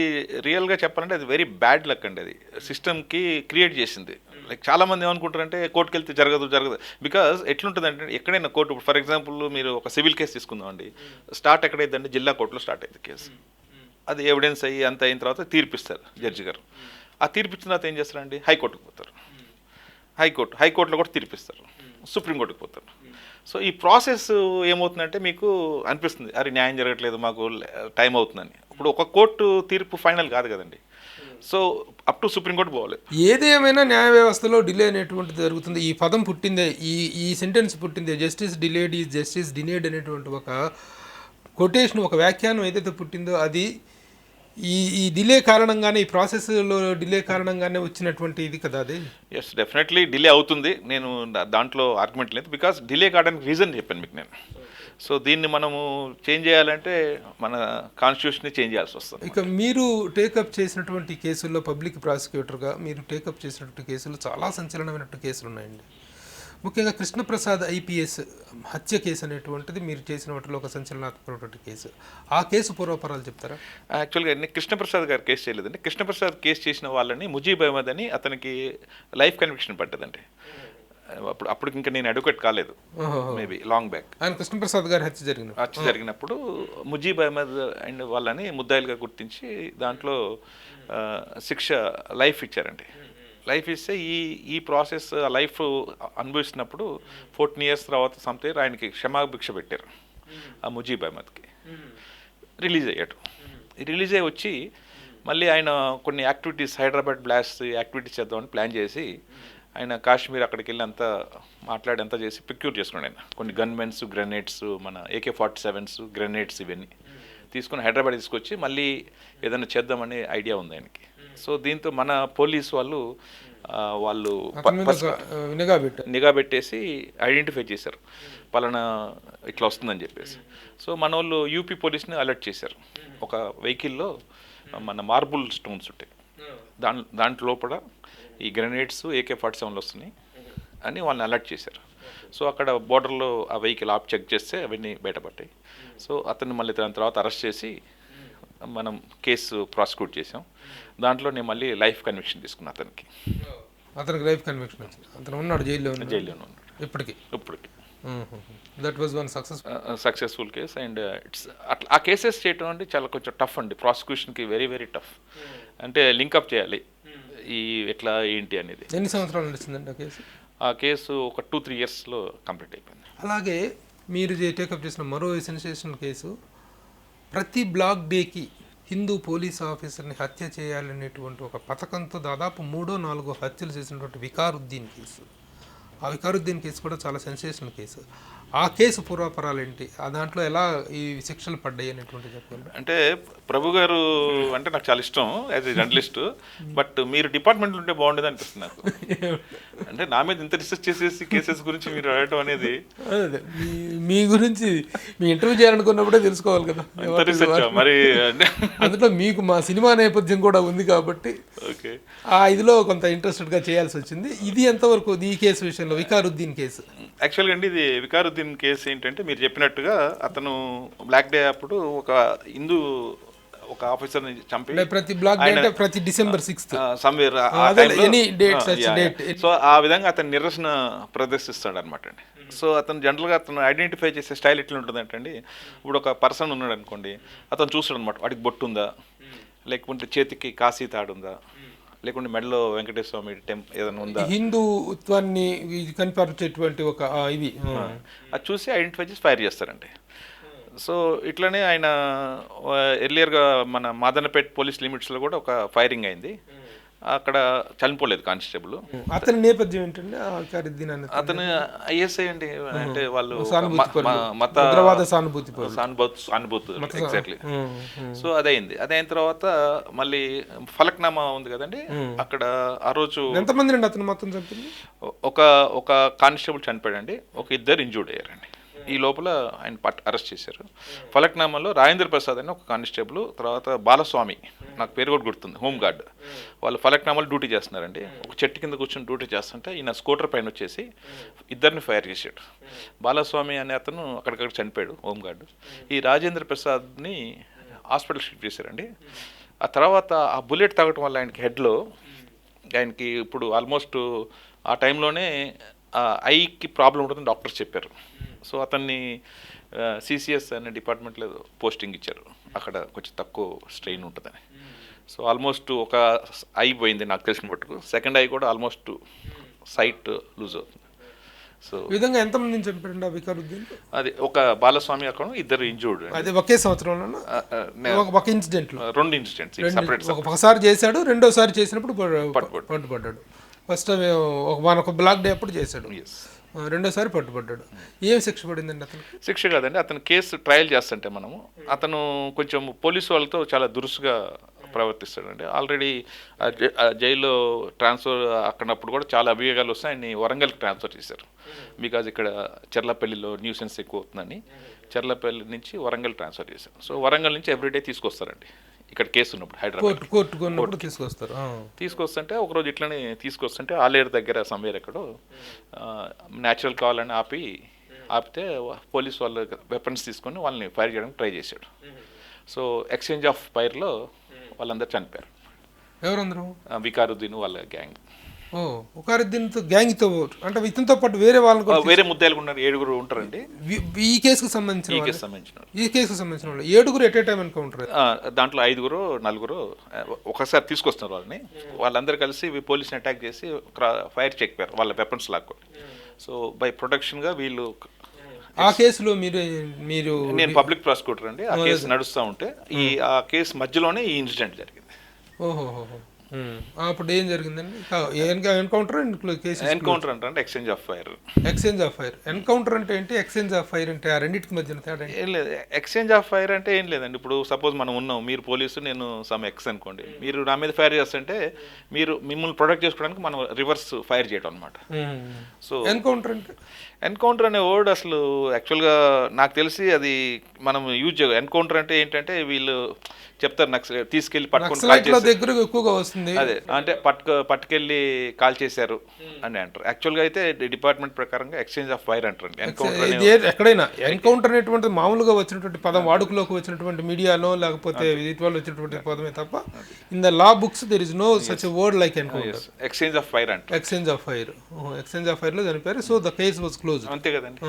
రియల్గా చెప్పాలంటే అది వెరీ బ్యాడ్ లక్ అండి. అది సిస్టమ్కి క్రియేట్ చేసింది. లైక్ చాలామంది ఏమనుకుంటారంటే కోర్టుకు వెళ్తే జరగదు. బికాజ్ ఎట్లుంటుందంటే ఎక్కడైనా కోర్టు, ఫర్ ఎగ్జాంపుల్ మీరు ఒక సివిల్ కేసు తీసుకుందాం అండి, స్టార్ట్ ఎక్కడైందంటే జిల్లా కోర్టులో స్టార్ట్ అయింది కేసు. అది ఎవిడెన్స్ అయ్యి అంత అయిన తర్వాత తీర్పిస్తారు జడ్జి గారు. ఆ తీర్పు ఇచ్చిన తర్వాత ఏం చేస్తారండి, హైకోర్టుకు పోతారు. హైకోర్టులో కూడా తీర్పిస్తారు, సుప్రీంకోర్టుకు పోతారు. సో ఈ ప్రాసెస్ ఏమవుతుందంటే మీకు అనిపిస్తుంది, అరే న్యాయం జరగట్లేదు, మాకు టైం అవుతుందని. ఇప్పుడు ఒక కోర్టు తీర్పు ఫైనల్ కాదు కదండి. సో అప్ టు సుప్రీంకోర్టు పోవాలి. ఏదేమైనా న్యాయ వ్యవస్థలో డిలే అనేటువంటిది జరుగుతుంది. ఈ పదం పుట్టిందే, ఈ సెంటెన్స్ పుట్టిందే, justice delayed is justice denied అనేటువంటి ఒక కొటేషన్, ఒక వ్యాఖ్యానం ఏదైతే పుట్టిందో అది ఈ డిలే కారణంగానే, ఈ ప్రాసెస్లో డిలే కారణంగానే వచ్చినటువంటి ఇది కదా అది. ఎస్, డెఫినెట్లీ డిలే అవుతుంది. నేను దాంట్లో ఆర్గ్యుమెంట్ లేదు, బికాస్ డిలే కావడానికి రీజన్ చెప్పాను మీకు నేను. సో దీన్ని మనము చేంజ్ చేయాలంటే మన కాన్స్టిట్యూషన్ని చేంజ్ చేయాల్సి వస్తుంది. ఇక మీరు టేకప్ చేసినటువంటి కేసుల్లో పబ్లిక్ ప్రాసిక్యూటర్గా మీరు టేకప్ చేసినటువంటి కేసులు చాలా సంచలనమైనటువంటి కేసులు ఉన్నాయండి. ముఖ్యంగా కృష్ణప్రసాద్ ఐపీఎస్ హత్య కేసు అనేటువంటిది మీరు చేసిన వాటిలో ఒక సంచలనాత్మకమైనటువంటి కేసు. ఆ కేసు పూర్వపరాలు చెప్తారా? యాక్చువల్గా నేను కృష్ణప్రసాద్ గారు కేసు చేయలేదండి. కృష్ణప్రసాద్ కేసు చేసిన వాళ్ళని ముజీబ్ అహ్మద్ అని అతనికి లైఫ్ కన్విక్షన్ పడ్డదండి. అప్పుడు ఇంకా నేను అడ్వకేట్ కాలేదు, మేబీ లాంగ్ బ్యాక్. ఆయన కృష్ణప్రసాద్ గారి హత్య జరిగినప్పుడు ముజీబ్ అహ్మద్ అండ్ వాళ్ళని ముద్దాయిలుగా గుర్తించి దాంట్లో శిక్ష లైఫ్ ఇచ్చారండి. లైఫ్ ఇస్తే ఈ ప్రాసెస్ లైఫ్ అనుభవిస్తున్నప్పుడు 14 years తర్వాత సంథింగ్ ఆయనకి క్షమాభిక్ష పెట్టారు ఆ ముజీబ్ అహ్మద్కి. రిలీజ్ అయ్యాడు. రిలీజ్ అయ్యి వచ్చి మళ్ళీ ఆయన కొన్ని యాక్టివిటీస్, హైదరాబాద్ బ్లాస్ట్ యాక్టివిటీస్ చేద్దామని ప్లాన్ చేసి ఆయన కాశ్మీర్ అక్కడికి వెళ్ళి అంతా మాట్లాడి అంతా చేసి పిక్యూర్ చేసుకున్నాడు. ఆయన కొన్ని గన్మెన్స్, గ్రెనేడ్స్, మన AK-47s, గ్రెనేడ్స్ ఇవన్నీ తీసుకుని హైదరాబాద్ తీసుకొచ్చి మళ్ళీ ఏదైనా చేద్దామనే ఐడియా ఉంది ఆయనకి. సో దీంతో మన పోలీస్ వాళ్ళు నిఘా పెట్టేసి ఐడెంటిఫై చేశారు, పలానా ఇట్లా వస్తుందని చెప్పేసి. సో మన వాళ్ళు యూపీ పోలీస్ని అలర్ట్ చేశారు. ఒక వెహికల్లో మన మార్బుల్ స్టోన్స్ ఉంటాయి, దాంట్లో లోపల ఈ గ్రెనేడ్స్ AK-47 వస్తున్నాయి అని వాళ్ళని అలర్ట్ చేశారు. సో అక్కడ బోర్డర్లో ఆ వెహికల్ ఆప్ చెక్ చేస్తే అవన్నీ బయటపడ్డాయి. సో అతన్ని మళ్ళీ దాని తర్వాత అరెస్ట్ చేసి మనం కేసు ప్రాసిక్యూట్ చేసాం. దాంట్లో నేను మళ్ళీ లైఫ్ కన్విక్షన్ తీసుకున్నా అతనికి లైఫ్ కన్విక్షన్ వచ్చింది. అతను ఉన్నాడు జైల్లోనే ఉన్నాడు ఇప్పటికి. That was one successful case. And it's అట్లా ఆ కేసెస్ చేయటం అంటే చాలా కొంచెం టఫ్ అండి, ప్రాసిక్యూషన్కి వెరీ వెరీ టఫ్. అంటే లింకప్ చేయాలి ఈ ఎట్లా ఏంటి అనేది. ఎన్ని సంవత్సరాలు నడుస్తుందండి ఆ కేసు? ఆ కేసు ఒక 2-3 yearsలో కంప్లీట్ అయిపోయింది. అలాగే మీరు టేకప్ చేసిన మరో సెన్సేషనల్ కేసు, ప్రతి బ్లాక్ డేకి హిందూ పోలీస్ ఆఫీసర్ని హత్య చేయాలనేటువంటి ఒక పథకంతో దాదాపు 3-4 హత్యలు చేసినటువంటి వికారుద్దీన్ కేసు. ఆ వికారుద్దీన్ కేసు కూడా చాలా సెన్సేషనల్ కేసు. ఆ కేసు పూర్వాపరాలు ఏంటి, ఆ దాంట్లో ఎలా ఈ శిక్షలు పడ్డాయి అనేటువంటి చెప్పండి. అంటే ప్రభు గారు అంటే నాకు చాలా ఇష్టం యాజ్ ఏ జర్నలిస్ట్, బట్ మీరు డిపార్ట్మెంట్లో ఉంటే బాగుండేది అనిపిస్తుంది నాకు. అంటే నా మీద ఇంత రీసెర్చ్ చేసేసి కేసెస్ గురించి మీరు అడగటం అనేది, మీ గురించి మీ ఇంటర్వ్యూ చేయాలనుకున్నప్పుడే తెలుసుకోవాలి కదా మరి. అందులో మీకు మా సినిమా నేపథ్యం కూడా ఉంది కాబట్టి ఓకే, ఆ ఇదిలో కొంత ఇంట్రెస్టెడ్గా చేయాల్సి వచ్చింది. ఇది ఎంతవరకు ఈ కేసు విషయంలో, వికారుద్దీన్ కేసు? యాక్చువల్గా అండి ఇది వికారుద్దీన్ కేసు ఏంటంటే మీరు చెప్పినట్టుగా అతను బ్లాక్ డే అప్పుడు ఒక హిందూ ఒక ఆఫీసర్ని చంపి ప్రతి బ్లాక్ డే ప్రతి December 6th సమ్వేర్ సో ఆ విధంగా అతను నిరసన ప్రదర్శిస్తాడు అనమాట అండి. సో అతను జనరల్గా అతను ఐడెంటిఫై చేసే స్టైల్ ఎట్లా ఉంటుంది అంటే, ఇప్పుడు ఒక పర్సన్ ఉన్నాడు అనుకోండి, అతను చూస్తాడు అనమాట, వాడికి బొట్టు ఉందా, లేకుంటే చేతికి కాశీ తాడు ఉందా, లేకుంటే మెడలో వెంకటేశ్వర స్వామి ఏదైనా ఉందా, హిందుత్వాన్ని కనిపరిచేటువంటి ఒక ఇది అది చూసి ఐడెంటిఫై చేసి ఫైర్ చేస్తారండి. సో ఇట్లనే ఆయన ఎర్లియర్గా మన మాదనపేట్ పోలీస్ లిమిట్స్లో కూడా ఒక ఫైరింగ్ అయింది, అక్కడ చనిపోలేదు కానిస్టేబుల్. అతని నేపథ్యం ఏంటంటే అతను ISI అండి, అంటే వాళ్ళు సానుభూతి ఎగ్జాక్ట్లీ. సో అదైంది. అదైన తర్వాత మళ్ళీ ఫలక్నామా ఉంది కదండి, అక్కడ ఆ రోజు ఎంతమంది అండి అతను మొత్తం చంపింది? ఒక కానిస్టేబుల్ చనిపోయాడండి, ఒక 2 ఇంజూర్డ్ అయ్యారండి. ఈ లోపల ఆయన అరెస్ట్ చేశారు. ఫలక్నామాలో రాజేంద్ర ప్రసాద్ అని ఒక కానిస్టేబుల్, తర్వాత బాలస్వామి, నాకు పేరు కూడా గుర్తుంది, హోంగార్డ్, వాళ్ళు ఫలక్నామాలో డ్యూటీ చేస్తున్నారండి. ఒక చెట్టు కింద కూర్చొని డ్యూటీ చేస్తుంటే ఈయన స్కూటర్ పైన వచ్చేసి 2 ఫైర్ చేశాడు. బాలస్వామి అనే అతను అక్కడికక్కడ చనిపోయాడు, హోంగార్డు. ఈ రాజేంద్ర ప్రసాద్ని హాస్పిటల్ షిఫ్ట్ చేశారండి. ఆ తర్వాత ఆ బుల్లెట్ తాగటం వల్ల ఆయనకి హెడ్లో, ఆయనకి ఇప్పుడు ఆల్మోస్ట్ ఆ టైంలోనే ఐకి ప్రాబ్లం ఉంటుందని డాక్టర్స్ చెప్పారు. సో అతన్ని CCS అనే డిపార్ట్మెంట్లో పోస్టింగ్ ఇచ్చారు, అక్కడ కొంచెం తక్కువ స్ట్రెయిన్ ఉంటుందని. సో ఆల్మోస్ట్ ఒక ఐ పోయింది నాకు తెలిసిన మట్టుకు, సెకండ్ ఐ కూడా ఆల్మోస్ట్ సైట్ లూజ్ అవుతుంది. సో ఈ విధంగా ఎంతమందిని చంపారండి ఆ వికారుద్దీన్? అది ఒక బాలస్వామి అక్కడ ఇద్దరు ఇంజూర్డ్. అది ఒకే సంవత్సరంలో ఒక ఇన్సిడెంట్లో 2 ఇన్సిడెంట్స్ సెపరేట్. ఒకసారి చేశాడు, రెండోసారి చేసినప్పుడు పట్టుబడ్డాడు. ఫస్ట్ ఒక బ్లాక్ డే అప్పుడు చేశాడు, రెండోసారి పట్టుబడ్డాడు. ఏం శిక్ష పడిందండి అతనికి? శిక్ష కాదండి, అతను కేసు ట్రయల్ చేస్తుంటే మనము అతను కొంచెం పోలీసు వాళ్ళతో చాలా దురుసుగా ప్రవర్తిస్తాడండి. ఆల్రెడీ జైల్లో ట్రాన్స్ఫర్ అక్కడప్పుడు కూడా చాలా అభియోగాలు వస్తాయి. ఆయన్ని వరంగల్కి ట్రాన్స్ఫర్ చేశారు. బికాజ్ ఇక్కడ చెర్లపల్లిలో న్యూసెన్స్ ఎక్కువ అవుతుందని చెర్లపల్లి నుంచి వరంగల్ ట్రాన్స్ఫర్ చేశారు. సో వరంగల్ నుంచి ఎవ్రీడే తీసుకొస్తారండి ఇక్కడ కేసు ఉన్నప్పుడు హైదరాబాద్ కోర్టుకు తీసుకొస్తారు. తీసుకొస్తుంటే ఒకరోజు ఇట్లనే తీసుకొస్తుంటే ఆలేరు దగ్గర సమ్వేర్ ఎక్కడో న్యాచురల్ కావాలని ఆపితే పోలీస్ వాళ్ళు వెపన్స్ తీసుకొని వాళ్ళని ఫైర్ చేయడానికి ట్రై చేశాడు. సో ఎక్స్చేంజ్ ఆఫ్ ఫైర్లో వాళ్ళందరూ చనిపోయారు. ఎవరందరూ? వికారుద్దీన్ వాళ్ళ గ్యాంగ్. వికారుద్దీన్తో గ్యాంగ్తో అంటే ఇతనితో పాటు వేరే వాళ్ళు వేరే ముద్దాయిలు ఉన్నారు, 7 ఉంటారండి. ఈ కేసుకు సంబంధించిన ఈ కేసుకు సంబంధించిన వాళ్ళు 7 ఎట్ ఏ టైం ఎన్కౌంటర్. దాంట్లో 5 4 ఒకసారి తీసుకొస్తున్నారు వాళ్ళని. వాళ్ళందరూ కలిసి పోలీస్ని అటాక్ చేసి ఫైర్ చెక్కారు వాళ్ళ వెపన్స్ లాక్కొని. సో బై ప్రొటెక్షన్గా వీళ్ళు ఆ కేసులో మీరు నేను పబ్లిక్ ప్రాసిక్యూటర్ అండి. ఆ కేసు నడుస్తూ ఉంటే ఆ కేసు మధ్యలోనే ఈ ఇన్సిడెంట్ జరిగింది. అప్పుడు ఏం జరిగిందండి? ఎన్కౌంటర్ ఎన్కౌంటర్ అంటే exchange of fire. Exchange of fire. Encounter అంటే ఏంటి, ఎక్స్చేంజ్ ఆఫ్ ఫైర్ అంటే ఆ రెండింటికి మధ్యన తేడా ఏం లేదు. ఎక్స్చేంజ్ ఆఫ్ ఫైర్ అంటే ఏం లేదండి, ఇప్పుడు సపోజ్ మనం ఉన్నాం, మీరు పోలీసు నేను సమ్ ఎక్స్ అనుకోండి, మీరు నా మీద ఫైర్ చేస్తుంటే మిమ్మల్ని ప్రొటెక్ట్ చేసుకోవడానికి మనం రివర్స్ ఫైర్ చేయడం అనమాట. సో ఎన్కౌంటర్ అంటే ఎన్కౌంటర్ అనే వర్డ్ అసలు యాక్చువల్గా నాకు తెలిసి అది మనం యూజ్ చేయ. ఎన్కౌంటర్ అంటే ఏంటంటే వీళ్ళు చెప్తారు తీసుకెళ్ళి పట్టుకొని దగ్గర ఎక్కువగా వస్తుంది, అదే అంటే పట్టుకెళ్ళి కాల్ చేశారు అని అంటారు. యాక్చువల్గా అయితే డిపార్ట్మెంట్ ప్రకారంగా ఎక్స్చేంజ్ ఆఫ్ ఫైర్ అంటారు. ఎక్కడైనా ఎన్కౌంటర్ అనేటువంటి మామూలుగా వచ్చినటువంటి పదం, వాడుకలోకి వచ్చినటువంటి మీడియాలో లేకపోతే వీటిలో వచ్చినటువంటి పదమే తప్ప in the law books there is no such a word like encounter. Exchange of fire అంటే exchange of fire. Exchange of fire లో చనిపోయారు. So the case was close. అంతే కదండి.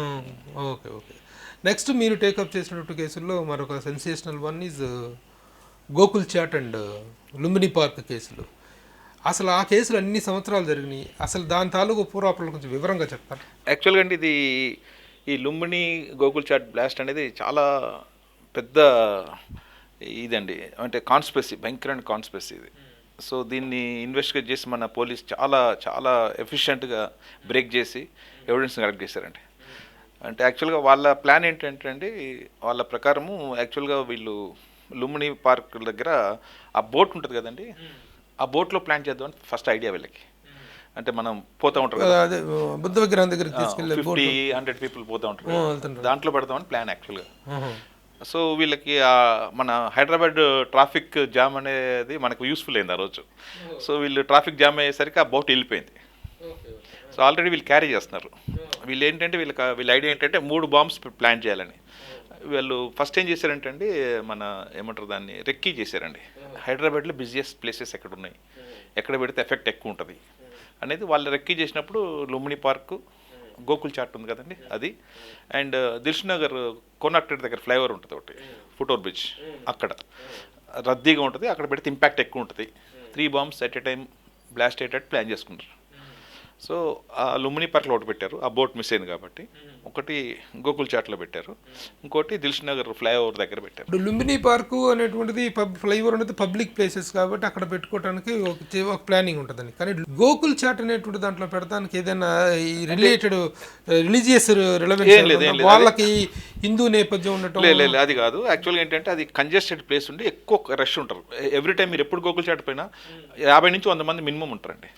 ఓకే. నెక్స్ట్ మీరు టేకప్ చేసినటువంటి కేసుల్లో మరొక sensational one is Gokul Chat and Lumbini park కేసులు. అసలు ఆ కేసులు అన్ని సంవత్సరాలు జరిగినాయి. అసలు దాని తాలూకు పూర్వాపరాలు కొంచెం వివరంగా చెప్తారు. యాక్చువల్గా అండి ఇది ఈ లుంబిని గోకుల్ చాట్ బ్లాస్ట్ అనేది చాలా పెద్ద ఇదండి, అంటే కాన్స్పిరసీ, భయంకరమైన కాన్స్పిరసీ ఇది. సో దీన్ని ఇన్వెస్టిగేట్ చేసి మన పోలీస్ చాలా చాలా ఎఫిషియెంట్గా బ్రేక్ చేసి ఎవిడెన్స్ కలెక్ట్ చేశారండి. అంటే యాక్చువల్గా వాళ్ళ ప్లాన్ ఏంటంటే అండి, వాళ్ళ ప్రకారము యాక్చువల్గా వీళ్ళు లుంబిని పార్క్ దగ్గర ఆ బోట్ ఉంటుంది కదండి, ఆ బోట్లో ప్లాన్ చేద్దామని ఫస్ట్ ఐడియా వీళ్ళకి. అంటే మనం పోతూ ఉంటారు కదా, బుద్ధ విగ్రహం దగ్గరికి తీసుకెళ్ళి 50-100 పీపుల్ పోతూ ఉంటారు, దాంట్లో పెడదామని ప్లాన్ యాక్చువల్గా. సో వీళ్ళకి మన హైదరాబాద్ ట్రాఫిక్ జామ్ అనేది మనకు యూస్ఫుల్ అయింది ఆ రోజు. సో వీళ్ళు ట్రాఫిక్ జామ్ అయ్యేసరికి ఆ బోట్ వెళ్ళిపోయింది. సో ఆల్రెడీ వీళ్ళు క్యారీ చేస్తున్నారు. వీళ్ళు ఏంటంటే వీళ్ళ ఐడియా ఏంటంటే 3 బాంబ్స్ ప్లాన్ చేయాలని. వీళ్ళు ఫస్ట్ ఏం చేశారంటే అండి, మన ఏమంటారు దాన్ని, రెక్కీ చేశారండి. హైదరాబాద్లో బిజియెస్ట్ ప్లేసెస్ ఎక్కడ ఉన్నాయి, ఎక్కడ పెడితే ఎఫెక్ట్ ఎక్కువ ఉంటుంది అనేది వాళ్ళు రెక్కీ చేసినప్పుడు లుంబిని పార్క్, గోకుల్ చాట్ ఉంది కదండి అది, అండ్ దిల్షుఖ్నగర్ కోనాక్టెడ్ దగ్గర ఫ్లైఓవర్ ఉంటుంది ఒకటి, ఫుట్ఓవర్ బ్రిడ్జ్, అక్కడ రద్దీగా ఉంటుంది, అక్కడ పెడితే ఇంపాక్ట్ ఎక్కువ ఉంటుంది. 3 bombs at a time blast అయ్యేటట్టు ప్లాన్ చేసుకుంటారు. సో ఆ లుంబిని పార్క్లో ఒకటి పెట్టారు, ఆ బోట్ మిస్ అయింది కాబట్టి. ఒకటి గోకుల్ చాట్లో పెట్టారు, ఇంకోటి దిల్షుఖ్నగర్ ఫ్లైఓవర్ దగ్గర పెట్టారు. ఇప్పుడు లుంబిని పార్కు అనేటువంటిది ఫ్లైఓవర్ అనేది పబ్లిక్ ప్లేసెస్ కాబట్టి అక్కడ పెట్టుకోవడానికి ఒక ప్లానింగ్ ఉంటుందని. కానీ గోకుల్ చాట్ అనేటువంటి దాంట్లో పెడతానికి ఏదైనా ఈ రిలేటెడ్ రిలీజియస్ రిలవెన్స్ వాళ్ళకి హిందూ నేపథ్యం ఉండటం లేదు, అది కాదు. యాక్చువల్గా ఏంటంటే అది కంజెస్టెడ్ ప్లేస్ ఉండి ఎక్కువ రష్ ఉంటారు. ఎవ్రీ టైం మీరు ఎప్పుడు గోకుల్ చాట్ పోయినా 50 నుంచి 100 మంది మినిమం ఉంటారండి.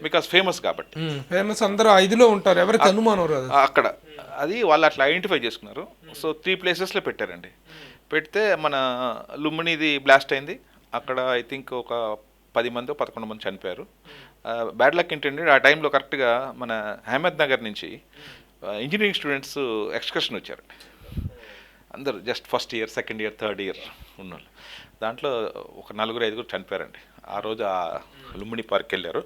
బికాస్ ఫేమస్ కాబట్టి, ఫేమస్ అందరూ 5లో ఉంటారు, ఎవరికి అనుమానం రాదు అక్కడ. అది వాళ్ళు అట్లా ఐడెంటిఫై చేసుకున్నారు. సో 3 ప్లేసెస్లో పెట్టారండి. పెడితే మన లుంబినిది బ్లాస్ట్ అయింది. అక్కడ ఐ థింక్ ఒక 10 మంది 11 మంది చనిపోయారు. బ్యాడ్ లక్ ఏంటంటే ఆ టైంలో కరెక్ట్గా మన అహ్మద్ నగర్ నుంచి ఇంజనీరింగ్ స్టూడెంట్స్ ఎక్స్కర్షన్ వచ్చారండి. అందరు just first year, second year, third year ఉన్నోళ్ళు. దాంట్లో ఒక 4-5 చనిపోయారండి. ఆ రోజు ఆ లుంబిని పార్క్ వెళ్ళారు.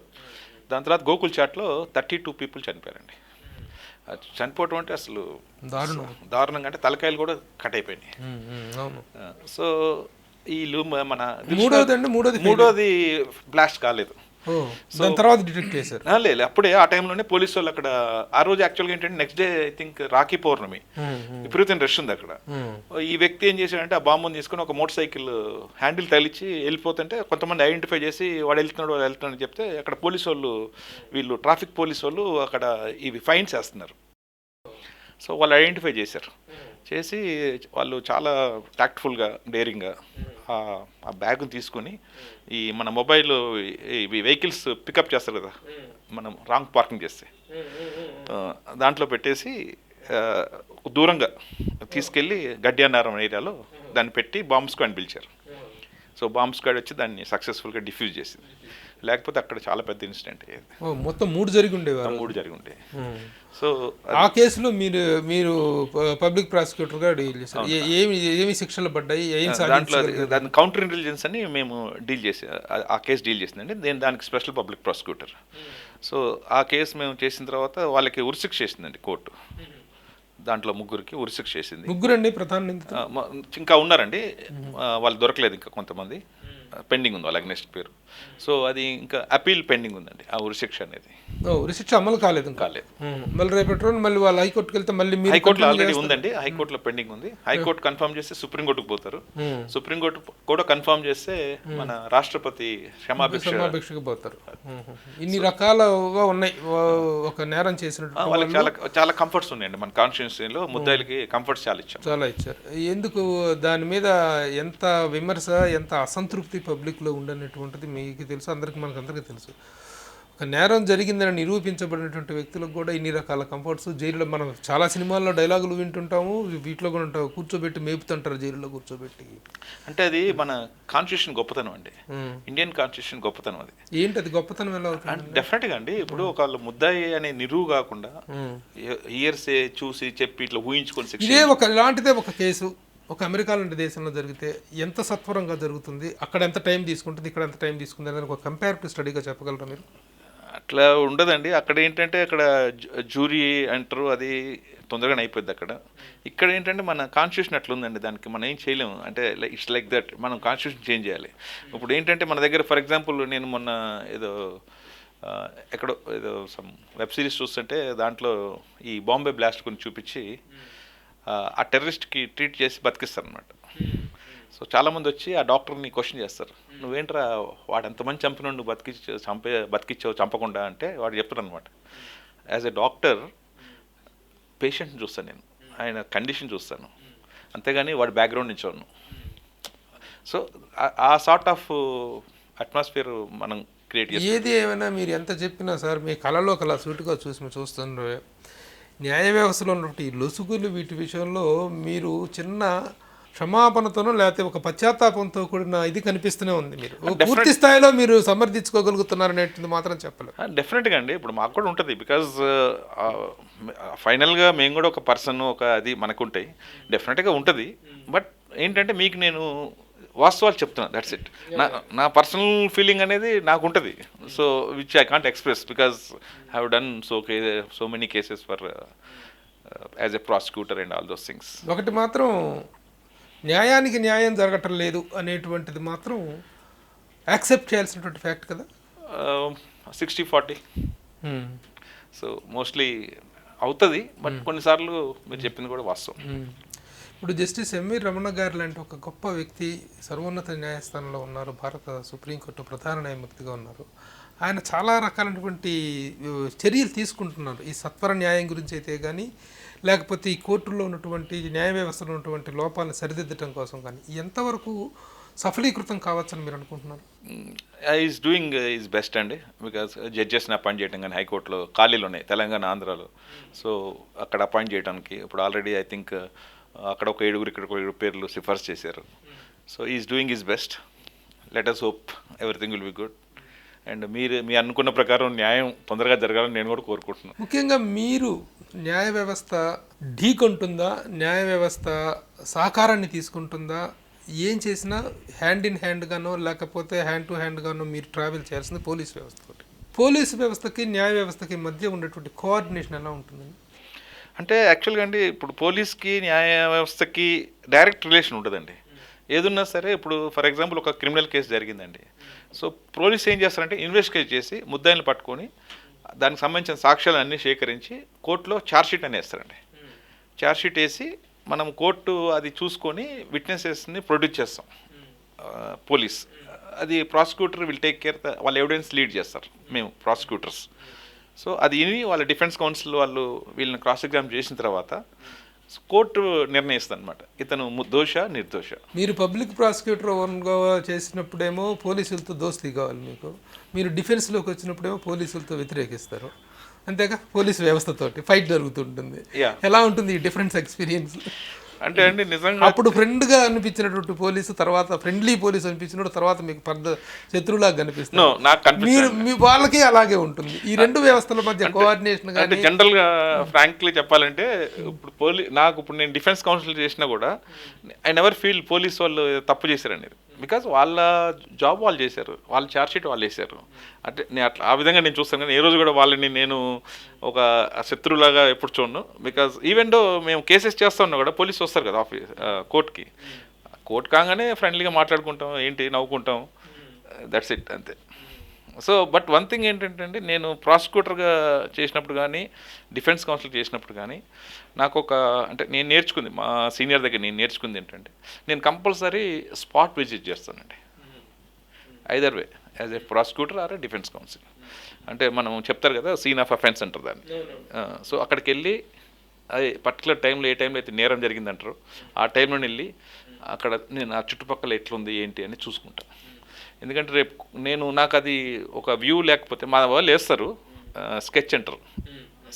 దాని తర్వాత గోకుల్ చాట్లో 32 పీపుల్ చనిపోయారండి. చనిపోవటం అంటే అసలు దారుణంగా, అంటే తలకాయలు కూడా కట్ అయిపోయినాయి. సో వీళ్ళు మన మూడోది మూడోది బ్లాస్ట్ కాలేదు. ఓ, దాని తర్వాత డిటెక్ట్ చేశారు. లేదు, అప్పుడే ఆ టైంలోనే పోలీసు వాళ్ళు అక్కడ ఆ రోజు యాక్చువల్గా ఏంటంటే next day I think Rakhi Pournami, విపరీతం రష్ ఉంది అక్కడ. ఈ వ్యక్తి ఏం చేశాడంటే ఆ బాంబుని తీసుకుని ఒక మోటార్ సైకిల్ హ్యాండిల్ తగిలిచ్చి వెళ్ళిపోతుంటే కొంతమంది ఐడెంటిఫై చేసి వాడు వెళ్తున్నాడు అని చెప్తే అక్కడ పోలీసు వాళ్ళు, వీళ్ళు ట్రాఫిక్ పోలీసు వాళ్ళు అక్కడ ఇవి ఫైన్స్ వేస్తున్నారు. సో వాళ్ళు ఐడెంటిఫై చేశారు. చేసి వాళ్ళు చాలా టాక్ట్ఫుల్గా, డేరింగ్గా ఆ బ్యాగ్ని తీసుకొని ఈ మన మొబైల్ ఇవి వెహికల్స్ పికప్ చేస్తారు కదా మనం రాంగ్ పార్కింగ్ చేస్తే, దాంట్లో పెట్టేసి దూరంగా తీసుకెళ్ళి గడ్డియానారం ఏరియాలో దాన్ని పెట్టి బాంబ్ స్క్వాడ్ పిలిచారు. సో బాంబ్ స్క్వాడ్ వచ్చి దాన్ని సక్సెస్ఫుల్గా డిఫ్యూజ్ చేసింది. లేకపోతే అక్కడ చాలా పెద్ద ఇన్సిడెంట్ అయ్యేది. మొత్తం 3 జరిగి ఉండేవారు. 3 జరిగి ఉండే. సో ఆ కేసులో మీరు పబ్లిక్ ప్రాసిక్యూటర్గా డీల్ చేశారు. ఏమి శిక్షలు పడ్డాయి? దాంట్లో దాని కౌంటర్ ఇంటెలిజెన్స్ అని మేము డీల్ చేసే ఆ కేసు డీల్ చేసిందండి. నేను దానికి స్పెషల్ పబ్లిక్ ప్రాసిక్యూటర్. సో ఆ కేసు మేము చేసిన తర్వాత వాళ్ళకి ఉరిశిక్ష చేసిందండి కోర్టు. దాంట్లో 3కి ఉరిశిక్ష చేసింది. 3 అండి ప్రధాన నిందితులు. ఇంకా ఉన్నారండి, వాళ్ళు దొరకలేదు, ఇంకా కొంతమంది పెండింగ్ ఉంది వాళ్ళకి నెక్స్ట్ పేరు. సో అది ఇంకా అపీల్ పెండింగ్ ఉందండి ఆ ఉరిశిక్ష అనేది. ఉరిశిక్ష అమలు కాలేదు. మళ్ళీ రేపటి రోజు మళ్ళీ వాళ్ళు హైకోర్టుకి వెళ్తే మళ్ళీ హైకోర్టులో ఆల్రెడీ ఉందండి, హైకోర్టులో పెండింగ్ ఉంది. హైకోర్టు కన్ఫర్మ్ చేస్తే సుప్రీంకోర్టుకు పోతారు. సుప్రీంకోర్టు కూడా కన్ఫర్మ్ చేస్తే మన రాష్ట్రపతి క్షమాభిక్షకు పోతారు. ఇన్ని రకాలుగా ఉన్నాయి. ఒక నేరం చేసినట్టు వాళ్ళకి చాలా చాలా కంఫర్ట్స్ ఉన్నాయండి. మన కాన్స్టిట్యూన్సీలో ముద్దాయిలకి కంఫర్ట్స్ చాలా ఇచ్చారు. ఎందుకు దాని మీద ఎంత విమర్శ, ఎంత అసంతృప్తి పబ్లిక్లో ఉండనటువంటిది మీకు తెలుసు, మనకందరికీ తెలుసు. ఒక నేరం జరిగిందని నిరూపించబడినటువంటి వ్యక్తులకు కూడా ఇన్ని రకాల కంఫర్ట్స్. జైల్లో మనం చాలా సినిమాల్లో డైలాగులు వింటుంటాము, వీటిలో కూడా ఉంటాము, కూర్చోబెట్టి మేపుతుంటారు జైల్లో కూర్చోబెట్టి. అంటే అది మన కాన్స్టిట్యూషన్ గొప్పతనం అండి, ఇండియన్ కాన్స్టిట్యూషన్ గొప్పతనం. అది ఏంటి అది గొప్పతనం ఎలా అవుతుంది? డెఫినెట్గా అండి. ఇప్పుడు ఒకళ్ళు ముద్దాయి అనే నిరువు కాకుండా ఇయర్స్ చూసి చెప్పి ఇట్లా ఊహించుకొని ఇదే ఇలాంటిదే ఒక కేసు ఒక అమెరికా లాంటి దేశంలో జరిగితే ఎంత సత్వరంగా జరుగుతుంది, అక్కడ ఎంత టైం తీసుకుంటుంది, ఇక్కడ ఎంత టైం తీసుకుంటుంది అనేది ఒక కంపారిటివ్ స్టడీగా చెప్పగలరా మీరు? అట్లా ఉండదండి. అక్కడ ఏంటంటే అక్కడ జ్యూరీ అంటారు, అది తొందరగానే అయిపోద్ది అక్కడ. ఇక్కడ ఏంటంటే మన కాన్స్టిట్యూషన్ అట్లా ఉందండి, దానికి మనం ఏం చేయలేము. అంటే ఇట్స్ లైక్ దట్, మనం కాన్స్టిట్యూషన్ చేంజ్ చేయాలి. ఇప్పుడు ఏంటంటే మన దగ్గర ఫర్ ఎగ్జాంపుల్ నేను మొన్న ఎక్కడో సమ్ వెబ్ సిరీస్ చూస్తుంటే దాంట్లో ఈ బాంబే బ్లాస్ట్ గురించి చూపించి ఆ టెర్రరిస్ట్కి ట్రీట్ చేసి బతికిస్తారు అనమాట. సో చాలామంది వచ్చి ఆ డాక్టర్ని క్వశ్చన్ చేస్తారు, నువ్వేంట్రా వాడు ఎంతమంది చంపిన నువ్వు బతికిచ్చావు చంపకుండా అంటే వాడు చెప్తారు అనమాట, యాజ్ ఎ డాక్టర్ పేషెంట్ని చూస్తాను నేను, ఆయన కండిషన్ చూస్తాను, అంతేగాని వాడి బ్యాక్గ్రౌండ్ నుంచి చూడను. సో ఆ సార్ట్ ఆఫ్ అట్మాస్ఫియర్ మనం క్రియేట్ చేస్తాం. ఏది ఏమైనా మీరు ఎంత చెప్పినా సార్, మీ కళలో కళ సూటుగా చూస్తున్నారు. న్యాయ వ్యవస్థలో ఉన్నటువంటి ఈ లొసుగులు వీటి విషయంలో మీరు చిన్న క్షమాపణతోనో లేకపోతే ఒక పశ్చాత్తాపంతో కూడిన ఇది కనిపిస్తూనే ఉంది. మీరు పూర్తి స్థాయిలో మీరు సమర్థించుకోగలుగుతున్నారు అనేది మాత్రం చెప్పలేదు. డెఫినెట్గా అండి. ఇప్పుడు మాకు కూడా ఉంటుంది, బికాజ్ ఫైనల్గా మేము కూడా ఒక పర్సన్, ఒక అది మనకుంటాయి, డెఫినెట్గా ఉంటుంది. బట్ ఏంటంటే మీకు నేను వాస్తవాలు చెప్తున్నా, దట్స్ ఇట్. నా పర్సనల్ ఫీలింగ్ అనేది నాకు ఉంటుంది. So which I can't express because I have done so many cases for as a prosecutor and all those things. ఒకటి మాత్రం న్యాయానికి న్యాయం జరగటం లేదు అనేటువంటిది మాత్రం యాక్సెప్ట్ చేయాల్సినటువంటి ఫ్యాక్ట్ కదా. 60-40. సో మోస్ట్లీ అవుతుంది, బట్ కొన్నిసార్లు మీరు చెప్పింది కూడా వాస్తవం. ఇప్పుడు జస్టిస్ ఎంవి రమణ గారు లాంటి ఒక గొప్ప వ్యక్తి సర్వోన్నత న్యాయస్థానంలో ఉన్నారు, భారత సుప్రీంకోర్టు ప్రధాన న్యాయమూర్తిగా ఉన్నారు. ఆయన చాలా రకాలైనటువంటి చర్యలు తీసుకుంటున్నారు ఈ సత్వర న్యాయం గురించి అయితే కానీ, లేకపోతే ఈ కోర్టుల్లో ఉన్నటువంటి న్యాయ వ్యవస్థలో ఉన్నటువంటి లోపాలను సరిదిద్దటం కోసం కానీ ఎంతవరకు సఫలీకృతం కావచ్చని మీరు అనుకుంటున్నారు? ఈజ్ డూయింగ్ ఈజ్ బెస్ట్ అండి, బికాజ్ జడ్జెస్ని అపాయింట్ చేయడం కానీ హైకోర్టులో ఖాళీలు ఉన్నాయి తెలంగాణ, ఆంధ్రాలో. సో అక్కడ అపాయింట్ చేయడానికి ఇప్పుడు ఆల్రెడీ ఐ థింక్ అక్కడ ఒక 7 ఇక్కడ ఒక 7 పేర్లు సిఫార్సు చేశారు. So is doing is best. Let us hope everything will be good. And మీ అనుకున్న ప్రకారం న్యాయం తొందరగా జరగాలని నేను కూడా కోరుకుంటున్నాను. ముఖ్యంగా మీరు న్యాయ వ్యవస్థ ఢీకొంటుందా, న్యాయ వ్యవస్థ సహకారాన్ని తీసుకుంటుందా, ఏం చేసినా హ్యాండ్ ఇన్ హ్యాండ్గానో లేకపోతే హ్యాండ్ టు హ్యాండ్గానో మీరు ట్రావెల్ చేయాల్సింది పోలీస్ వ్యవస్థ. పోలీసు వ్యవస్థకి న్యాయ వ్యవస్థకి మధ్య ఉండేటువంటి కోఆర్డినేషన్ ఎలా ఉంటుందండి? అంటే యాక్చువల్గా అండి ఇప్పుడు పోలీస్కి న్యాయ వ్యవస్థకి డైరెక్ట్ రిలేషన్ ఉంటుందండి. ఏదున్నా సరే ఇప్పుడు ఫర్ ఎగ్జాంపుల్ ఒక క్రిమినల్ కేసు జరిగిందండి. సో పోలీస్ ఏం చేస్తారంటే ఇన్వెస్టిగేట్ చేసి ముద్దాయిని పట్టుకొని దానికి సంబంధించిన సాక్ష్యాలు అన్నీ సేకరించి కోర్టులో ఛార్జ్షీట్ అని వేస్తారండి. ఛార్జ్షీట్ వేసి మనం కోర్టు అది చూసుకొని విట్నెసెస్ని ప్రొడ్యూస్ చేస్తాం పోలీస్. అది ప్రాసిక్యూటర్ విల్ టేక్ కేర్, వాళ్ళ ఎవిడెన్స్ లీడ్ చేస్తారు మేము ప్రాసిక్యూటర్స్. సో అది విని వాళ్ళ డిఫెన్స్ కౌన్సిల్ వాళ్ళు వీళ్ళని క్రాస్ ఎగ్జామ్ చేసిన తర్వాత కోర్టు నిర్ణయిస్తుంది అనమాట ఇతను దోష నిర్దోష. మీరు పబ్లిక్ ప్రాసిక్యూటర్ ఓన్గా చేసినప్పుడేమో పోలీసులతో దోస్తీ కావాలి మీకు, మీరు డిఫెన్స్లోకి వచ్చినప్పుడేమో పోలీసులతో వ్యతిరేకిస్తారు, అంతేగా పోలీస్ వ్యవస్థతోటి ఫైట్ జరుగుతుంటుంది. ఎలా ఉంటుంది ఈ డిఫరెన్స్ ఎక్స్పీరియన్స్? అంటే అండి నిజంగా అప్పుడు ఫ్రెండ్గా అనిపించినటువంటి పోలీసు తర్వాత ఫ్రెండ్లీ పోలీసు అనిపించినప్పుడు తర్వాత మీకు పెద్ద శత్రువులాగా కనిపిస్తుంది. మీరు మీ వాళ్ళకి అలాగే ఉంటుంది. ఈ రెండు వ్యవస్థల మధ్య కోఆర్డినేషన్ అంటే జనరల్గా ఫ్రాంక్లీ చెప్పాలంటే ఇప్పుడు నాకు ఇప్పుడు నేను డిఫెన్స్ కౌన్సిల్ చేసినా కూడా ఐ నెవర్ ఫీల్ పోలీస్ వాళ్ళు తప్పు చేశారని. బికాజ్ వాళ్ళ జాబ్ వాళ్ళు చేశారు, వాళ్ళ ఛార్జ్షీట్ వాళ్ళు వేశారు. అంటే నేను అట్లా ఆ విధంగా నేను చూస్తాను, కానీ ఏ రోజు కూడా వాళ్ళని నేను ఒక శత్రువులాగా ఎప్పుడు చూడను. బికాజ్ ఈవెన్ దో మేము కేసెస్ చేస్తా ఉన్నా కూడా పోలీసు వస్తారు కదా కోర్టుకి, కోర్టు కాగానే ఫ్రెండ్లీగా మాట్లాడుకుంటాం, ఏంటి నవ్వుకుంటాం, దట్స్ ఇట్ అంతే. సో బట్ వన్ థింగ్ ఏంటంటే అండి, నేను ప్రాసిక్యూటర్గా చేసినప్పుడు కానీ డిఫెన్స్ కౌన్సిల్ చేసినప్పుడు కానీ నాకు అంటే నేను నేర్చుకుంది మా సీనియర్ దగ్గర నేను నేర్చుకుంది ఏంటంటే నేను కంపల్సరీ స్పాట్ విజిట్ చేస్తానండి, either way as a prosecutor or a defence counsel. అంటే మనం చెప్తారు కదా సీన్ ఆఫ్ అఫెన్స్ అంటారు దాన్ని. సో అక్కడికి వెళ్ళి అది పర్టికులర్ టైంలో ఏ టైంలో అయితే నేరం జరిగిందంటారో ఆ టైంలో వెళ్ళి అక్కడ నేను ఆ చుట్టుపక్కల ఎట్లుంది ఏంటి అని చూసుకుంటాను. ఎందుకంటే రేపు నాకు అది ఒక వ్యూ లేకపోతే మా వాళ్ళు వేస్తారు స్కెచ్ అంటారు,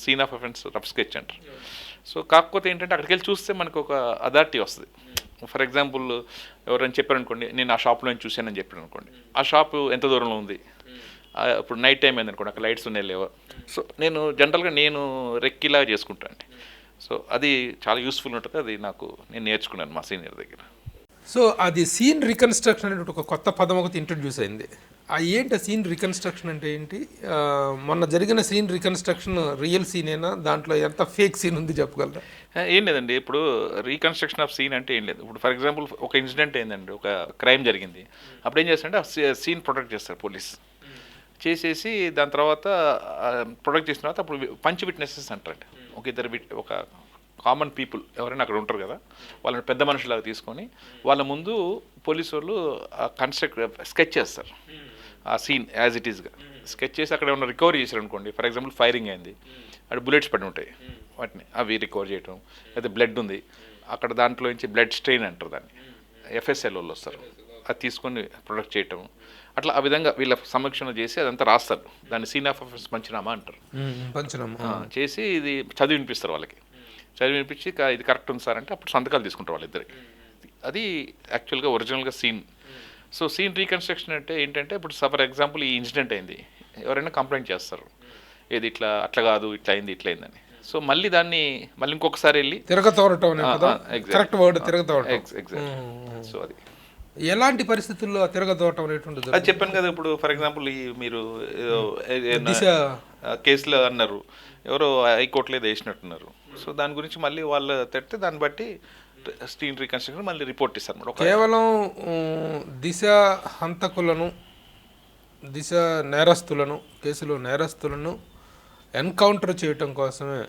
scene of offence rough sketch అంటారు. సో కాకపోతే ఏంటంటే అక్కడికి వెళ్ళి చూస్తే మనకు ఒక అథారిటీ వస్తుంది. ఫర్ ఎగ్జాంపుల్ ఎవరైనా చెప్పారనుకోండి, నేను ఆ షాప్లో నేను చూశానని చెప్పాను అనుకోండి, ఆ షాపు ఎంత దూరంలో ఉంది, ఇప్పుడు నైట్ టైం అయింది అనుకోండి, అక్కడ లైట్స్ ఉన్నాయి లేవో. సో నేను జనరల్గా నేను రెక్కిలా చేసుకుంటాను అండి. సో అది చాలా యూస్ఫుల్ ఉంటుంది, అది నేను నేర్చుకున్నాను మా సీనియర్ దగ్గర. సో అది సీన్ రికన్స్ట్రక్షన్ అనేది ఒక కొత్త పదం ఒకటి ఇంట్రడ్యూస్ అయింది. ఏంటి సీన్ రికన్స్ట్రక్షన్ అంటే ఏంటి? మొన్న జరిగిన సీన్ రికన్స్ట్రక్షన్ రియల్ సీనేనా, దాంట్లో ఎంత ఫేక్ సీన్ ఉంది చెప్పగలరా? ఏం లేదండి, ఇప్పుడు రీకన్స్ట్రక్షన్ ఆఫ్ సీన్ అంటే ఏం లేదు. ఇప్పుడు ఫర్ ఎగ్జాంపుల్ ఒక ఇన్సిడెంట్ అయిందండి, ఒక క్రైమ్ జరిగింది, అప్పుడు ఏం చేస్తారంటే ఆ సీన్ ప్రొటెక్ట్ చేస్తారు పోలీస్. చేసేసి దాని తర్వాత ప్రొటెక్ట్ చేసిన తర్వాత అప్పుడు పంచ్ విట్నెసెస్ అంటారండి. ఒక కామన్ పీపుల్ ఎవరైనా అక్కడ ఉంటారు కదా, వాళ్ళని పెద్ద మనుషులాగా తీసుకొని వాళ్ళ ముందు పోలీసు వాళ్ళు స్కెచ్ చేస్తారు ఆ సీన్ యాజ్ ఇట్ ఈస్గా. స్కెచ్ చేసి అక్కడ ఏమైనా రికవరీ చేశారు అనుకోండి, ఫర్ ఎగ్జాంపుల్ ఫైరింగ్ అయింది, అక్కడ బుల్లెట్స్ పడి ఉంటాయి, వాటిని అవి రికవర్ చేయటం, లేదా బ్లడ్ ఉంది అక్కడ, దాంట్లో నుంచి బ్లడ్ స్ట్రెయిన్ అంటారు దాన్ని, ఎఫ్ఎస్ఎల్ వాళ్ళు వస్తారు, అది తీసుకొని ప్రొటెక్ట్ చేయటం, అట్లా ఆ విధంగా వీళ్ళ సమీక్షణ చేసి అదంతా రాస్తారు. దాన్ని సీన్ ఆఫ్ అఫెన్స్ పంచనామా అంటారు. చేసి ఇది చదివి వినిపిస్తారు వాళ్ళకి, చదివి వినిపించి ఇది కరెక్ట్ ఉంది సార్ అంటే అప్పుడు సంతకాలు తీసుకుంటారు వాళ్ళిద్దరికి. అది యాక్చువల్గా ఒరిజినల్గా సీన్. సో సీన్ రీకన్స్ట్రక్షన్ అంటే ఏంటంటే ఇప్పుడు ఫర్ ఎగ్జాంపుల్ ఈ ఇన్సిడెంట్ అయింది, ఎవరైనా కంప్లైంట్ చేస్తారు, ఏది అట్లా కాదు ఇట్లా అయిందని. సో మళ్ళీ దాన్ని ఇంకొకసారి వెళ్ళి సో అది ఎలాంటి పరిస్థితుల్లో తిరగదోవటం అనేటువంటిది అది చెప్పాను కదా. ఇప్పుడు ఫర్ ఎగ్జాంపుల్ మీరు కేసులో అన్నారు, ఎవరో హైకోర్టులో ఏదో వేసినట్టున్నారు. సో దాని గురించి మళ్ళీ వాళ్ళు తెస్తే దాన్ని బట్టి సీన్ రీకన్స్ట్రక్షన్ మళ్ళీ రిపోర్ట్ ఇస్తారు. కేవలం దిశ హంతకులను, దిశ నేరస్తులను, కేసులో నేరస్తులను ఎన్కౌంటర్ చేయటం కోసమే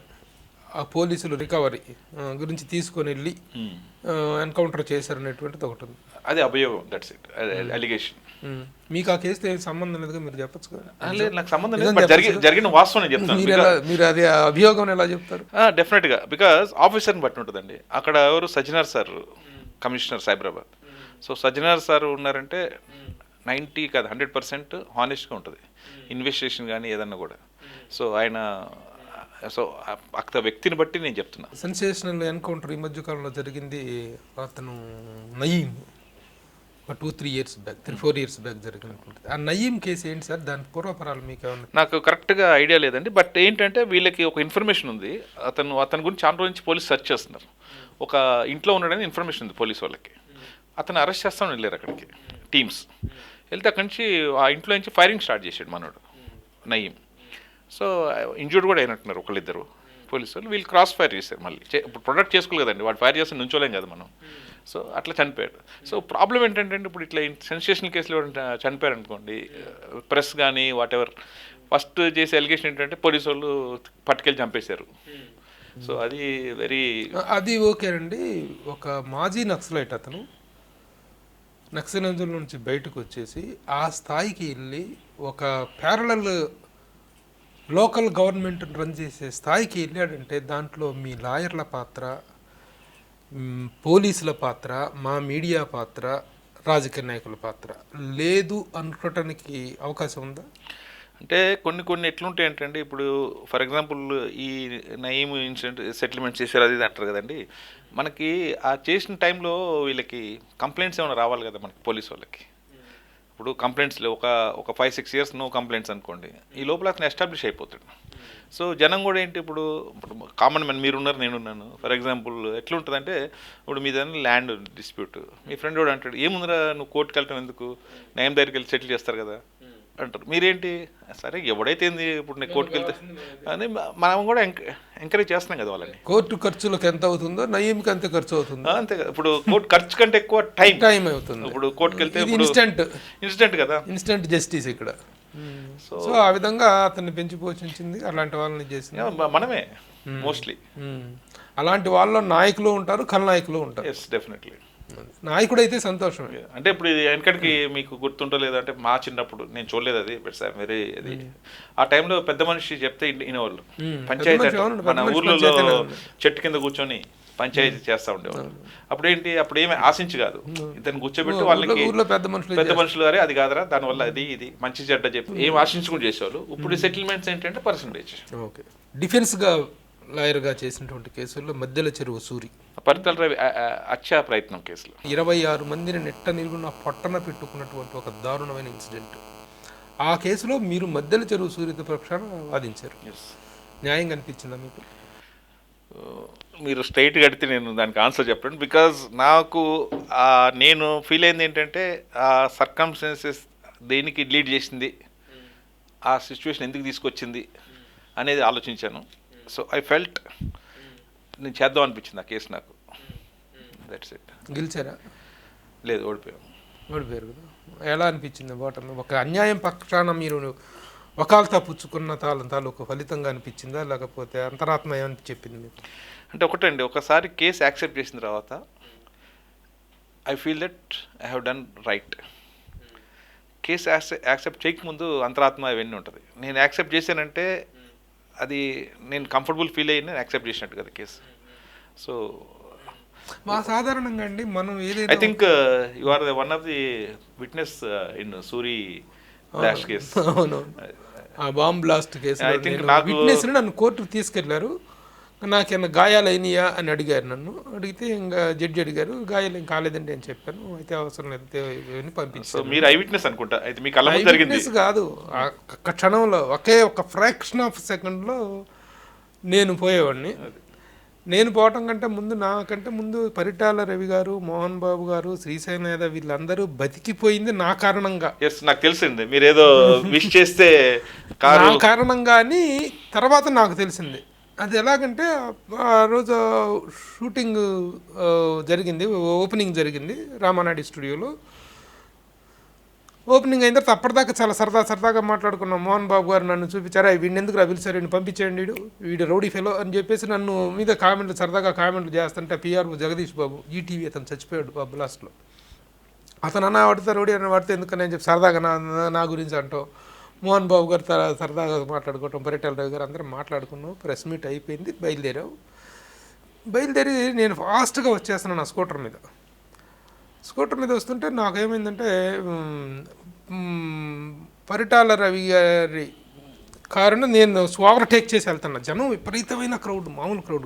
ఆ పోలీసులు రికవరీ గురించి తీసుకొని వెళ్ళి ఎన్కౌంటర్ చేశారనేటువంటిది ఒకటి ఉంది. అది అభియోగం, దట్స్ ఇట్, అలిగేషన్. మీకు ఆ కేసుతో ఏం సంబంధం లేదుగా, మీరు చెప్పచ్చు కదా. లేదు, నాకు సంబంధం లేదు, జరిగిన వాస్తవం నేను చెప్తాను. మీరు అది అభియోగం ఎలా చెప్తారు? డెఫినెట్గా, బికాజ్ ఆఫీసర్ని బట్టి ఉంటుందండి. అక్కడ ఎవరు Sajjanar sir, commissioner Cyberabad. So Sajjanar sir ఉన్నారంటే 90 కాదు 100% హానెస్ట్గా ఉంటుంది ఇన్వెస్టిగేషన్ కానీ ఏదన్నా కూడా. సో ఆయన అక్కడ వ్యక్తిని బట్టి నేను చెప్తున్నా. సెన్సేషనల్ ఎన్కౌంటర్ ఈ మధ్యకాలంలో జరిగింది, అతను నయీం, ఒక 2-3 years బ్యాక్, 3-4 years బ్యాక్ జరిగినటువంటి ఆ నయీం కేసు ఏంటి సార్? దాని పూర్వపరాలు మీకు ఏమన్నా? నాకు కరెక్ట్గా ఐడియా లేదండి, బట్ ఏంటంటే వీళ్ళకి ఒక ఇన్ఫర్మేషన్ ఉంది, అతని గురించి చాలా రోజు నుంచి పోలీసు సెర్చ్ చేస్తున్నారు. ఒక ఇంట్లో ఉన్నాడని ఇన్ఫర్మేషన్ ఉంది పోలీసు వాళ్ళకి. అతను అరెస్ట్ చేస్తామని వెళ్ళారు అక్కడికి టీమ్స్. వెళ్తే అక్కడి నుంచి ఆ ఇంట్లో నుంచి ఫైరింగ్ స్టార్ట్ చేశాడు మనోడు నయీం. సో ఇంజూర్డ్ కూడా అయినట్టున్నారు ఒకళ్ళిద్దరు పోలీసు వాళ్ళు. వీళ్ళు క్రాస్ ఫైర్ చేశారు మళ్ళీ. ఇప్పుడు ప్రొటెక్ట్ చేసుకోవాలి కదండి, వాడు ఫైర్ చేస్తే నుంచోలేం కదా మనం. సో అట్లా చనిపోయాడు. సో ప్రాబ్లం ఏంటంటే ఇప్పుడు ఇట్లా సెన్సేషనల్ కేసులు ఎవరైనా చనిపోయారు అనుకోండి, ప్రెస్ కానీ వాట్ ఎవర్, ఫస్ట్ చేసే ఎలిగేషన్ ఏంటంటే పోలీసు వాళ్ళు పట్టుకెళ్ళి చంపేశారు. సో అది వెరీ అది ఓకేనండి. ఒక మాజీ నక్సలైట్ అతను నక్సలైజం నుంచి బయటకు వచ్చేసి ఆ స్థాయికి వెళ్ళి ఒక ప్యారలల్ లోకల్ గవర్నమెంట్ రన్ చేసే స్థాయికి వెళ్ళాడంటే దాంట్లో మీ లాయర్ల పాత్ర, పోలీసుల పాత్ర, మా మీడియా పాత్ర, రాజకీయ నాయకుల పాత్ర లేదు అనుకోవటానికి అవకాశం ఉందా? అంటే కొన్ని ఎట్లుంటాయి అంటే ఇప్పుడు ఫర్ ఎగ్జాంపుల్ ఈ నయీం ఇన్సిడెంట్ సెటిల్మెంట్ చేశారు అది ఇది అంటారు కదండి, మనకి ఆ చేసిన టైంలో వీళ్ళకి కంప్లైంట్స్ ఏమైనా రావాలి కదా మనకి పోలీస్ వాళ్ళకి. ఇప్పుడు కంప్లైంట్స్లో ఒక 5-6 years నో కంప్లైంట్స్ అనుకోండి, ఈ లోపల అతను ఎస్టాబ్లిష్ అయిపోతాడు. సో జనం కూడా ఏంటి, ఇప్పుడు కామన్ మ్యాన్ మీరున్నారు నేనున్నాను, ఫర్ ఎగ్జాంపుల్ ఎట్లుంటుందంటే ఇప్పుడు మీదైనా ల్యాండ్ డిస్ప్యూట్, మీ ఫ్రెండ్ కూడా అంటాడు ఏముందిరా నువ్వు కోర్టుకి వెళ్ళటం ఎందుకు, నయం దగ్గరికి వెళ్ళి సెటిల్ చేస్తారు కదా అంటారు. మీరేంటి సరే ఎవడైతే ఏంది ఇప్పుడు నేను కోర్టుకు వెళ్తే అని మనం కూడా ఎంకరేజ్ చేస్తున్నాం కదా వాళ్ళని. కోర్టు ఖర్చులకు ఎంత అవుతుందో నయీంకి అంతే ఖర్చు అవుతుందో. అంతే కదా, ఇప్పుడు కోర్టు ఖర్చు కంటే ఎక్కువ టైం అవుతుంది. ఇప్పుడు కోర్టుకు వెళ్తే ఇన్స్టెంట్ కదా, ఇన్స్టెంట్ జస్టిస్ ఇక్కడ. సో ఆ విధంగా అతన్ని పెంచి పోషించింది అలాంటి వాళ్ళని చేసింది మనమే మోస్ట్లీ. అలాంటి వాళ్ళలో నాయకులు ఉంటారు, ఖలనాయకులు ఉంటారు. Yes definitely. నాయకుడు అయితే సంతోషమే. అంటే ఇప్పుడు ఇది వెనకడికి మీకు గుర్తుంటలేదు అంటే మా చిన్నప్పుడు నేను చూడలేదు అది, బట్ సార్ వేరే అది ఆ టైంలో పెద్ద మనిషి చెప్తే వినేవాళ్ళు. పంచాయతీ మన ఊర్లో చెట్టు కింద కూర్చొని పంచాయతీ చేస్తూ ఉండేవాళ్ళు. అప్పుడేంటి, అప్పుడు ఏమి ఆశించి కాదు, ఇతను కూర్చోబెట్టి వాళ్ళకి పెద్ద మనుషులు గారే అది కాదరా దానివల్ల ఇది మంచి చెడ్డ చెప్పి ఏం ఆశించుకుని చేసేవాళ్ళు. ఇప్పుడు సెటిల్మెంట్స్ ఏంటంటే పర్సంటేజ్. ఓకే. డిఫెన్స్గా లాయర్గా చేసినటువంటి కేసుల్లో మధ్యల చెరువు సూరి, పరితల రవి హత్యా ప్రయత్నం కేసులో 26 మందిని నెట్ట నిలుగున పొట్టన పెట్టుకున్నటువంటి ఒక దారుణమైన ఇన్సిడెంట్. ఆ కేసులో మీరు మధ్యల చెరువు సూర్యుత పక్షాన వాదించారు. న్యాయంగా అనిపించిందా మీకు? మీరు స్ట్రైట్గా అడిగితే నేను దానికి ఆన్సర్ చెప్పాను. బికాజ్ నాకు నేను ఫీల్ అయింది ఏంటంటే ఆ సర్కమ్స్టాన్సెస్ దేనికి లీడ్ చేసింది, ఆ సిచ్యువేషన్ ఎందుకు తీసుకొచ్చింది అనేది ఆలోచించాను. సో ఐ ఫెల్ట్ నేను చేద్దాం అనిపించింది ఆ కేసు నాకు. That's it. గెలిచారా? లేదు, ఓడిపోయారు కదా. ఎలా అనిపించింది ఓటమి? ఒక అన్యాయం పక్షాన మీరు వకాల్తా పుచ్చుకున్న తాలూకు ఫలితంగా అనిపించిందా, లేకపోతే అంతరాత్మ ఏమని చెప్పింది మీకు? అంటే ఒకటండి, ఒకసారి కేసు యాక్సెప్ట్ చేసిన తర్వాత I feel that I have done right. కేసు యాక్సెప్ట్ చేయకముందు అంతరాత్మ ఇవన్నీ ఉంటుంది. నేను యాక్సెప్ట్ చేశానంటే అది నేను కంఫర్టబుల్ ఫీల్ అయ్యి నేను యాక్సెప్ట్ చేసినట్టు కదా కేసు. సో సాధారణంగా అండి మనం I think you are one of the witness in Suri blast case. అవును, ఆ బాంబ్ బ్లాస్ట్ కేసు విట్నెస్ నన్ను కోర్టుకు తీసుకెళ్లారు. నాకేమన్నా గాయాలు అయినాయా అని అడిగారు. నన్ను అడిగితే ఇంకా జడ్జి అడిగారు, గాయాలు ఏం కాలేదండి అని చెప్పాను. అయితే అవసరం లేదు పంపించారు. మీరు ఐ విట్నెస్ అనుకుంటా. అయితే మీకు అలా జరిగింది కాదు, ఒక్క క్షణంలో ఒక ఫ్రాక్షన్ ఆఫ్ సెకండ్లో నేను పోయేవాడిని. నేను పోవటం కంటే ముందు, నాకంటే ముందు పరిటాల రవి గారు, మోహన్ బాబు గారు, శ్రీశైలం యాదవ్ వీళ్ళందరూ బతికిపోయింది నా కారణంగా. నాకు తెలిసింది మీరు ఏదో విష్ చేస్తే నా కారణంగా అని తర్వాత నాకు తెలిసింది. అది ఎలాగంటే ఆ రోజు షూటింగ్ జరిగింది, ఓపెనింగ్ జరిగింది రామానాయుడు స్టూడియోలో. ఓపెనింగ్ అయిన తర్వాత అప్పటిదాకా చాలా సరదాగా మాట్లాడుకున్నాం. మోహన్ బాబు గారు నన్ను చూపించారా, వీడిని ఎందుకు పిలిచారు, వీడిని పంపించేయండి, వీడు రౌడీ ఫెలో అని చెప్పేసి నన్ను మీద సరదాగా కామెంట్లు చేస్తుంటే పిఆర్ జగదీష్ బాబు, ఈటీవీ అతను చచ్చిపోయాడు బాబు లాస్ట్లో. అతను అన్న వాడితే రౌడీ అని వాడితే ఎందుకని అని చెప్పి సరదాగా నా గురించి అంటాం. మోహన్ బాబు గారు సరదాగా మాట్లాడుకోవటం, పరిటాల రవి గారు అందరం మాట్లాడుకున్నాం. ప్రెస్ మీట్ అయిపోయింది, బయలుదేరి నేను ఫాస్ట్గా వచ్చేస్తున్నాను నా స్కూటర్ మీద వస్తుంటే నాకేమైందంటే పరిటాల రవి గారి కారును నేను ఓవర్టేక్ చేసి వెళ్తున్నా. జనం విపరీతమైన క్రౌడ్, మామూలు క్రౌడ్.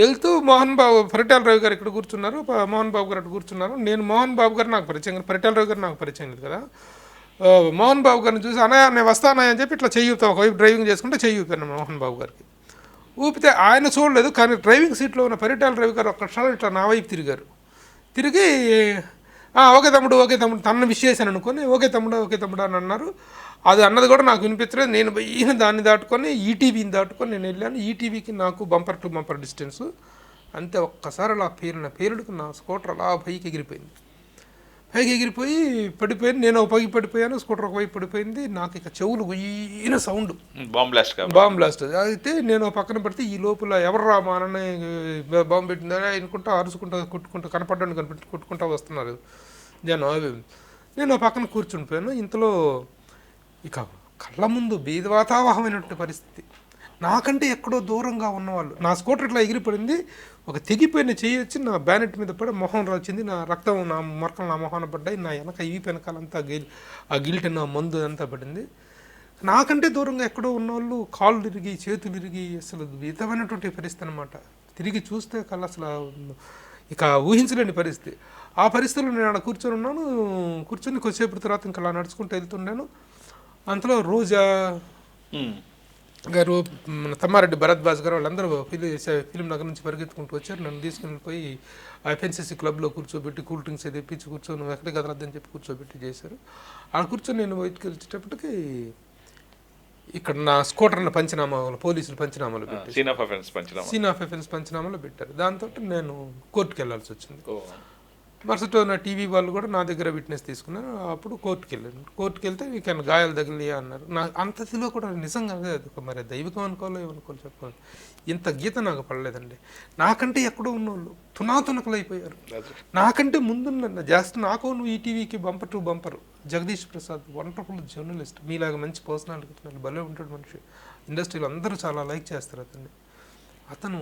వెళ్తూ పరిటాల రవి గారు ఇక్కడ కూర్చున్నారు, మోహన్ బాబు గారు అక్కడ కూర్చున్నారు. నేను మోహన్ బాబు గారు నాకు పరిచయం, పరిటాల రవి గారు నాకు పరిచయం లేదు కదా. మోహన్ బాబు గారిని చూసి అన్నయ్య నేను వస్తానయ్య అని చెప్పి ఇట్లా చెయ్యూతాను, ఒకవైపు డ్రైవింగ్ చేసుకుంటే చెయ్యూపాను మోహన్ బాబు గారికి. ఊపితే ఆయన చూడలేదు, కానీ డ్రైవింగ్ సీట్లో ఉన్న పరిటాల రవి గారు ఒక్కసారి ఇట్లా నా వైపు తిరిగి ఓకే తమ్ముడు తనను విష్ చేశాను అనుకొని ఓకే తమ్ముడు అని అన్నారు. అది అన్నది కూడా నాకు వినిపించలేదు. నేను పోయిన దాన్ని దాటుకొని ఈటీవీని దాటుకొని నేను వెళ్ళాను. ఈటీవీకి నాకు బంపర్ టు బంపర్ డిస్టెన్సు. అంతే ఒక్కసారి అలా పేరుడికి నా స్కూటర్ అలా పైకి ఎగిరిపోయింది. పైకి ఎగిరిపోయి పడిపోయింది. నేను ఒక పైకి పడిపోయాను, స్కూటర్ ఒక వైపు పడిపోయింది. నాకు ఇక చెవులు గుయ్యిన సౌండ్, బాంబ్ బ్లాస్ట్. అయితే నేను పక్కన పడితే ఈ లోపల ఎవర్రా మా అన్న బాంబు పెట్టిందా అనుకుంటా అరుచుకుంటా కొట్టుకుంటా కనపడ్డాను కొట్టుకుంటా వస్తున్నారు జనం. నేను పక్కన కూర్చుండిపోయాను. ఇంతలో ఇక కళ్ళ ముందు బీదవాతావహమైనటువంటి పరిస్థితి. నాకంటే ఎక్కడో దూరంగా ఉన్నవాళ్ళు, నా స్కూటర్ ఇట్లా ఎగిరిపడింది, ఒక తెగిపోయిన చెయ్యి వచ్చి నా బ్యానెట్ మీద పడి మొహం వచ్చింది, నా రక్తం నా మొరకలు నా మొహాన పడ్డాయి, నా వెనక ఈ వెనకాలంతా ఆ గిల్ట్ నా మందు అంతా పడింది. నాకంటే దూరంగా ఎక్కడో ఉన్నవాళ్ళు కాళ్ళు ఇరిగి చేతులు ఇరిగి అసలు విధమైనటువంటి పరిస్థితి అనమాట. తిరిగి చూస్తే కళ్ళు అసలు ఇక ఊహించలేని పరిస్థితి. ఆ పరిస్థితుల్లో నేను అక్కడ కూర్చొని కొద్దిసేపు తర్వాత ఇంకా అలా నడుచుకుంటూ వెళ్తున్నాను. అంతలో రోజా గారు, మన తమ్మారెడ్డి భరద్వాజ్ గారు వాళ్ళందరూ ఫిలిం నగర్ నుంచి పరిగెత్తుకుంటూ వచ్చారు. నన్ను తీసుకుని పోయి FNCC క్లబ్లో కూర్చోబెట్టి కూల్ డ్రింక్స్ అది తెప్పించి కూర్చొని నువ్వు ఎక్కడికి కదలద్దని చెప్పి కూర్చోబెట్టి చేశారు. అక్కడ కూర్చొని నేను బయటకు వచ్చేటప్పటికి ఇక్కడ నా స్కూటర్ని పంచనామాలు పోలీసులు పంచనామాలు పెట్టారు, సీన్ ఆఫ్ అఫెన్స్ పంచనామాలు పెట్టారు. దాంతో నేను కోర్టుకు వెళ్ళాల్సి వచ్చింది. మరుసటి నా టీవీ వాళ్ళు కూడా నా దగ్గర విట్నెస్ తీసుకున్నారు. అప్పుడు కోర్టుకి వెళ్ళాను. కోర్టుకి వెళ్తే మీకు గాయాలు తగిలి అన్నారు. నా అంతలో కూడా నిజంగా మరి దైవికం అనుకోవాలో ఏమనుకోవాలి చెప్పాలి, ఇంత గీత నాకు పడలేదండి. నాకంటే ఎక్కడో ఉన్నోళ్ళు తునాతునకలు అయిపోయారు. నాకంటే ముందున్న జస్ట్ నాకు నువ్వు ఈటీవీకి bumper to bumper Jagadish Prasad, wonderful journalist, మీలాగా మంచి పర్సనాలిటీ, భలే ఉంటాడు మనిషి. ఇండస్ట్రీలో అందరూ చాలా లైక్ చేస్తారు అతన్ని. అతను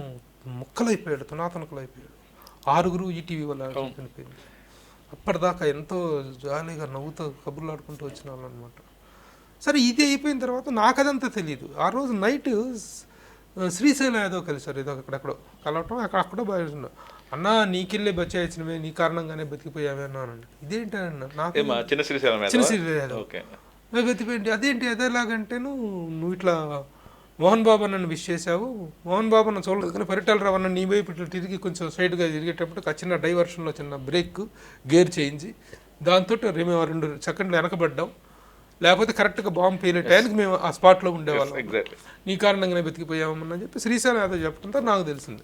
ముక్కలైపోయాడు, తునాతునకలు అయిపోయాడు. 6 ఈటీవీ వల్ల చనిపోయింది. అప్పటిదాకా ఎంతో జాలీగా నవ్వుతూ కబుర్లు ఆడుకుంటూ వచ్చిన వాళ్ళు అనమాట. సరే ఇది అయిపోయిన తర్వాత నాకు అదంతా తెలియదు. ఆ రోజు నైట్ శ్రీశైలం ఏదో కలిసారు, ఏదో అక్కడెక్కడో కలవటం, అక్కడో బాగా అన్నా నీకెళ్ళే బచ్చాయిచ్చినవే, నీ కారణంగానే బతికిపోయావే అన్నానండి. ఇదేంటి అన్న, నాకు చిన్న శ్రీశైలం బతికిపోయింది. అదేంటి అదేలాగంటేను నువ్వు ఇట్లా మోహన్ బాబు నన్ను విష్ చేశావు, మోహన్ బాబు నన్ను చూడలేదు కానీ పరిటాల రావు అన్న నీ వైపు ఇట్లా తిరిగి కొంచెం సైడ్గా తిరిగేటప్పుడు చిన్న డైవర్షన్లో చిన్న బ్రేక్ గేర్ చేయించి దాంతో మేము 2 సెకండ్లు వెనకబడ్డాం, లేకపోతే కరెక్ట్గా బాంబు పేలే టైంకి మేము ఆ స్పాట్లో ఉండేవాళ్ళం, నీ కారణంగానే బతికిపోయామని చెప్పి శ్రీశైలం ఏదో చెప్పడంతో నాకు తెలిసింది.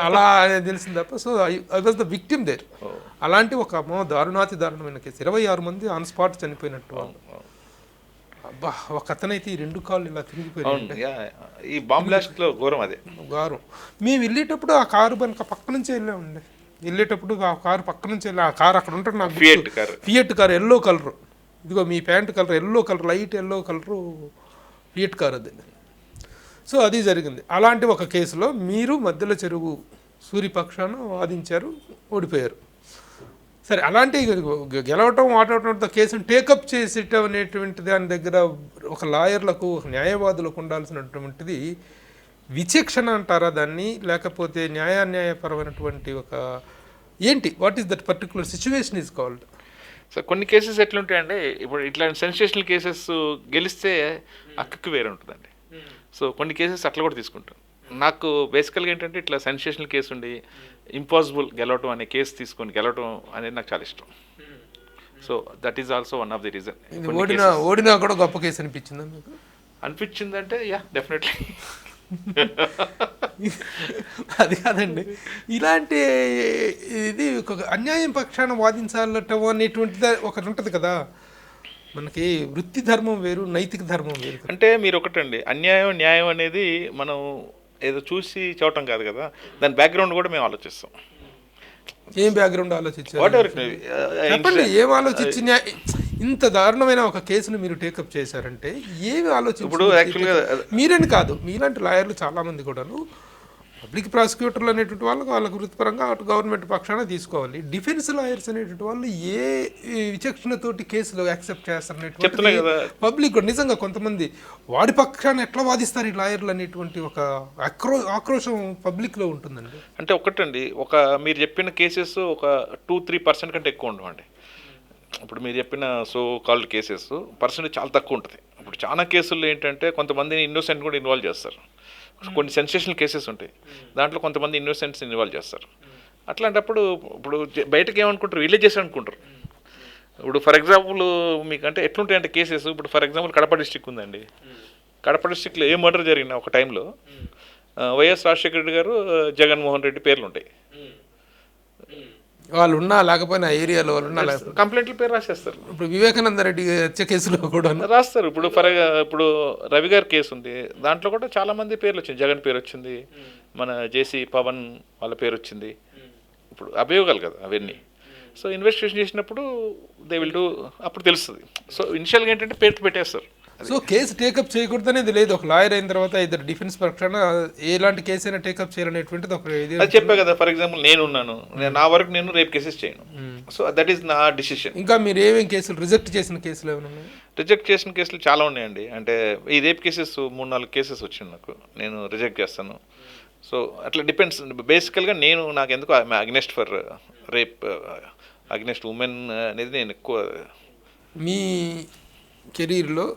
అలా తెలిసింది తప్ప. So I was the victim there. అలాంటి ఒక దారుణమైన కేసు. 26 మంది ఆన్ స్పాట్ చనిపోయినట్టు. అబ్బా, ఒక అతనైతే ఈ 2 కాళ్ళు ఇలా తిరిగిపోయాడు. ఈ బాంబ్ బ్లాస్ట్ లో ఘోరం. మేము వెళ్ళేటప్పుడు ఆ కారు వెనక పక్క నుంచే వెళ్ళామండి. వెళ్ళేటప్పుడు ఆ కారు పక్క నుంచి వెళ్ళి, ఆ కారు అక్కడ ఉంటాడు నాకు, ఫియట్ కారు, ఎల్లో కలర్, ఇదిగో మీ pant colour yellow colour, light yellow colour Fiat car అది. సో అది జరిగింది. అలాంటి ఒక కేసులో మీరు మధ్యలో చెరువు సూర్యపక్షాన వాదించారు, ఓడిపోయారు. సరే, అలాంటి గెలవటం ఆడటంతో కేసును టేకప్ చేసేటం అనేటువంటి దాని దగ్గర ఒక లాయర్లకు, న్యాయవాదులకు ఉండాల్సినటువంటిది విచక్షణ అంటారా దాన్ని, లేకపోతే న్యాయపరమైనటువంటి ఒక ఏంటి, what is that particular situation is called? So కొన్ని కేసెస్ ఎట్లుంటాయండి, ఇప్పుడు ఇట్లాంటి సెన్సేషనల్ కేసెస్ గెలిస్తే అక్కకి వేరే ఉంటుందండి. సో కొన్ని కేసెస్ అట్లా కూడా తీసుకుంటాం. నాకు బేసికల్గా ఏంటంటే ఇట్లా సెన్సేషనల్ కేసు ఉండి ఇంపాసిబుల్ గెలవటం అనే కేసు తీసుకొని గెలవటం అనేది నాకు చాలా ఇష్టం. So that is also one of the reason. ఓడినా కూడా గొప్ప కేసు అనిపించిందా మీకు? అనిపించిందంటే యా, డెఫినెట్లీ. అది కాదండి, ఇలాంటి ఇది ఒక అన్యాయం పక్షాన వాదించాలటం అనేటువంటిది ఒకటి ఉంటుంది కదా. మనకి వృత్తి ధర్మం వేరు, నైతిక ధర్మం వేరు. అంటే మీరు ఒకటండి, అన్యాయం న్యాయం అనేది మనం ఏదో చూసి చూడటం కాదు కదా, దాని బ్యాక్గ్రౌండ్ కూడా మేము ఆలోచిస్తాం. ఏం బ్యాక్గ్రౌండ్ ఆలోచించారు? చెప్పండి, ఏం ఆలోచించి ఇంత దారుణమైన ఒక కేసును మీరు టేకప్ చేశారంటే ఏమి ఆలోచించి? ఇప్పుడు యాక్చువల్గా మీరని కాదు, మీలాంటి లాయర్లు చాలామంది కూడాను పబ్లిక్ ప్రాసిక్యూటర్లు అనేటువంటి వాళ్ళకు వృత్తిపరంగా అటు గవర్నమెంట్ పక్షాన తీసుకోవాలి. డిఫెన్స్ లాయర్స్ అనేటువంటి వాళ్ళు ఏ విచక్షణతోటి కేసులు యాక్సెప్ట్ చేస్తారు అనేటువంటి పబ్లిక్ నిజంగా కొంతమంది వాడి పక్షాన ఎట్లా వాదిస్తారు ఈ లాయర్లు అనేటువంటి ఒక ఆక్రోశం పబ్లిక్లో ఉంటుందండి. అంటే ఒకటండి, ఒక మీరు చెప్పిన కేసెస్ ఒక 2-3% కంటే ఎక్కువ ఉండవండి. ఇప్పుడు మీరు చెప్పిన సో కాల్డ్ కేసెస్ పర్సెంటేజ్ చాలా తక్కువ ఉంటుంది. ఇప్పుడు చాలా కేసుల్లో ఏంటంటే కొంతమందిని ఇన్నోసెంట్ కూడా ఇన్వాల్వ్ చేస్తారు. కొన్ని సెన్సేషనల్ కేసెస్ ఉంటాయి, దాంట్లో కొంతమంది ఇన్నోసెంట్స్ ఇన్వాల్వ్ చేస్తారు. అట్లాంటప్పుడు ఇప్పుడు బయటకు ఏమనుకుంటారు, వీళ్ళే చేసి అనుకుంటారు. ఇప్పుడు ఫర్ ఎగ్జాంపుల్ మీకు అంటే ఎట్లుంటాయంటే కేసెస్, ఇప్పుడు ఫర్ ఎగ్జాంపుల్ కడప డిస్ట్రిక్ట్ ఉందండి. కడప డిస్ట్రిక్ట్లో ఏ మర్డర్ జరిగినా ఒక టైంలో వైఎస్ రాజశేఖర రెడ్డి గారు, జగన్మోహన్ రెడ్డి పేర్లు ఉంటాయి. వాళ్ళు ఉన్నా లేకపోయినా ఏరియాలో వాళ్ళు ఉన్నా లేకపోయినా కంప్లైంట్ల పేరు రాసేస్తారు, ఇప్పుడు వివేకానంద రెడ్డి హత్య కేసులో కూడా రాస్తారు. ఇప్పుడు రవి గారి కేసు ఉంది, దాంట్లో కూడా చాలా మంది పేర్లు వచ్చింది. జగన్ పేరు వచ్చింది, మన జేసీ పవన్ వాళ్ళ పేరు వచ్చింది. ఇప్పుడు అభియోగాలు కదా అవన్నీ. సో ఇన్వెస్టిగేషన్ చేసినప్పుడు దే విల్ డూ, అప్పుడు తెలుస్తుంది. సో ఇనిషియల్గా ఏంటంటే పేరు పెట్టేస్తారు. సో కేసు టేకప్ చేయకూడదు అనేది లేదు. ఒక లాయర్ అయిన తర్వాత ఇద్దరు డిఫెన్స్ పక్షాన ఎలాంటి కేసు అయినా టేకప్ చేయాలనేటువంటిది ఒక ఇది. అది చెప్పే కదా, ఫర్ ఎగ్జాంపుల్ నేనున్నాను, నా వరకు నేను రేప్ కేసెస్ చేయను. సో దట్ ఈస్ నా డిసిషన్. ఇంకా మీరు ఏమేమి కేసులు రిజెక్ట్ చేసిన కేసులు ఏమైనా ఉన్నాయి? రిజెక్ట్ చేసిన కేసులు చాలా ఉన్నాయండి. అంటే ఈ రేప్ కేసెస్ 3-4 కేసెస్ వచ్చింది నాకు, నేను రిజెక్ట్ చేస్తాను. సో అట్లా డిపెండ్స్. బేసికల్గా నాకు ఎందుకు against for rape, against women అనేది నేను ఎక్కువ. మీ కెరీర్లో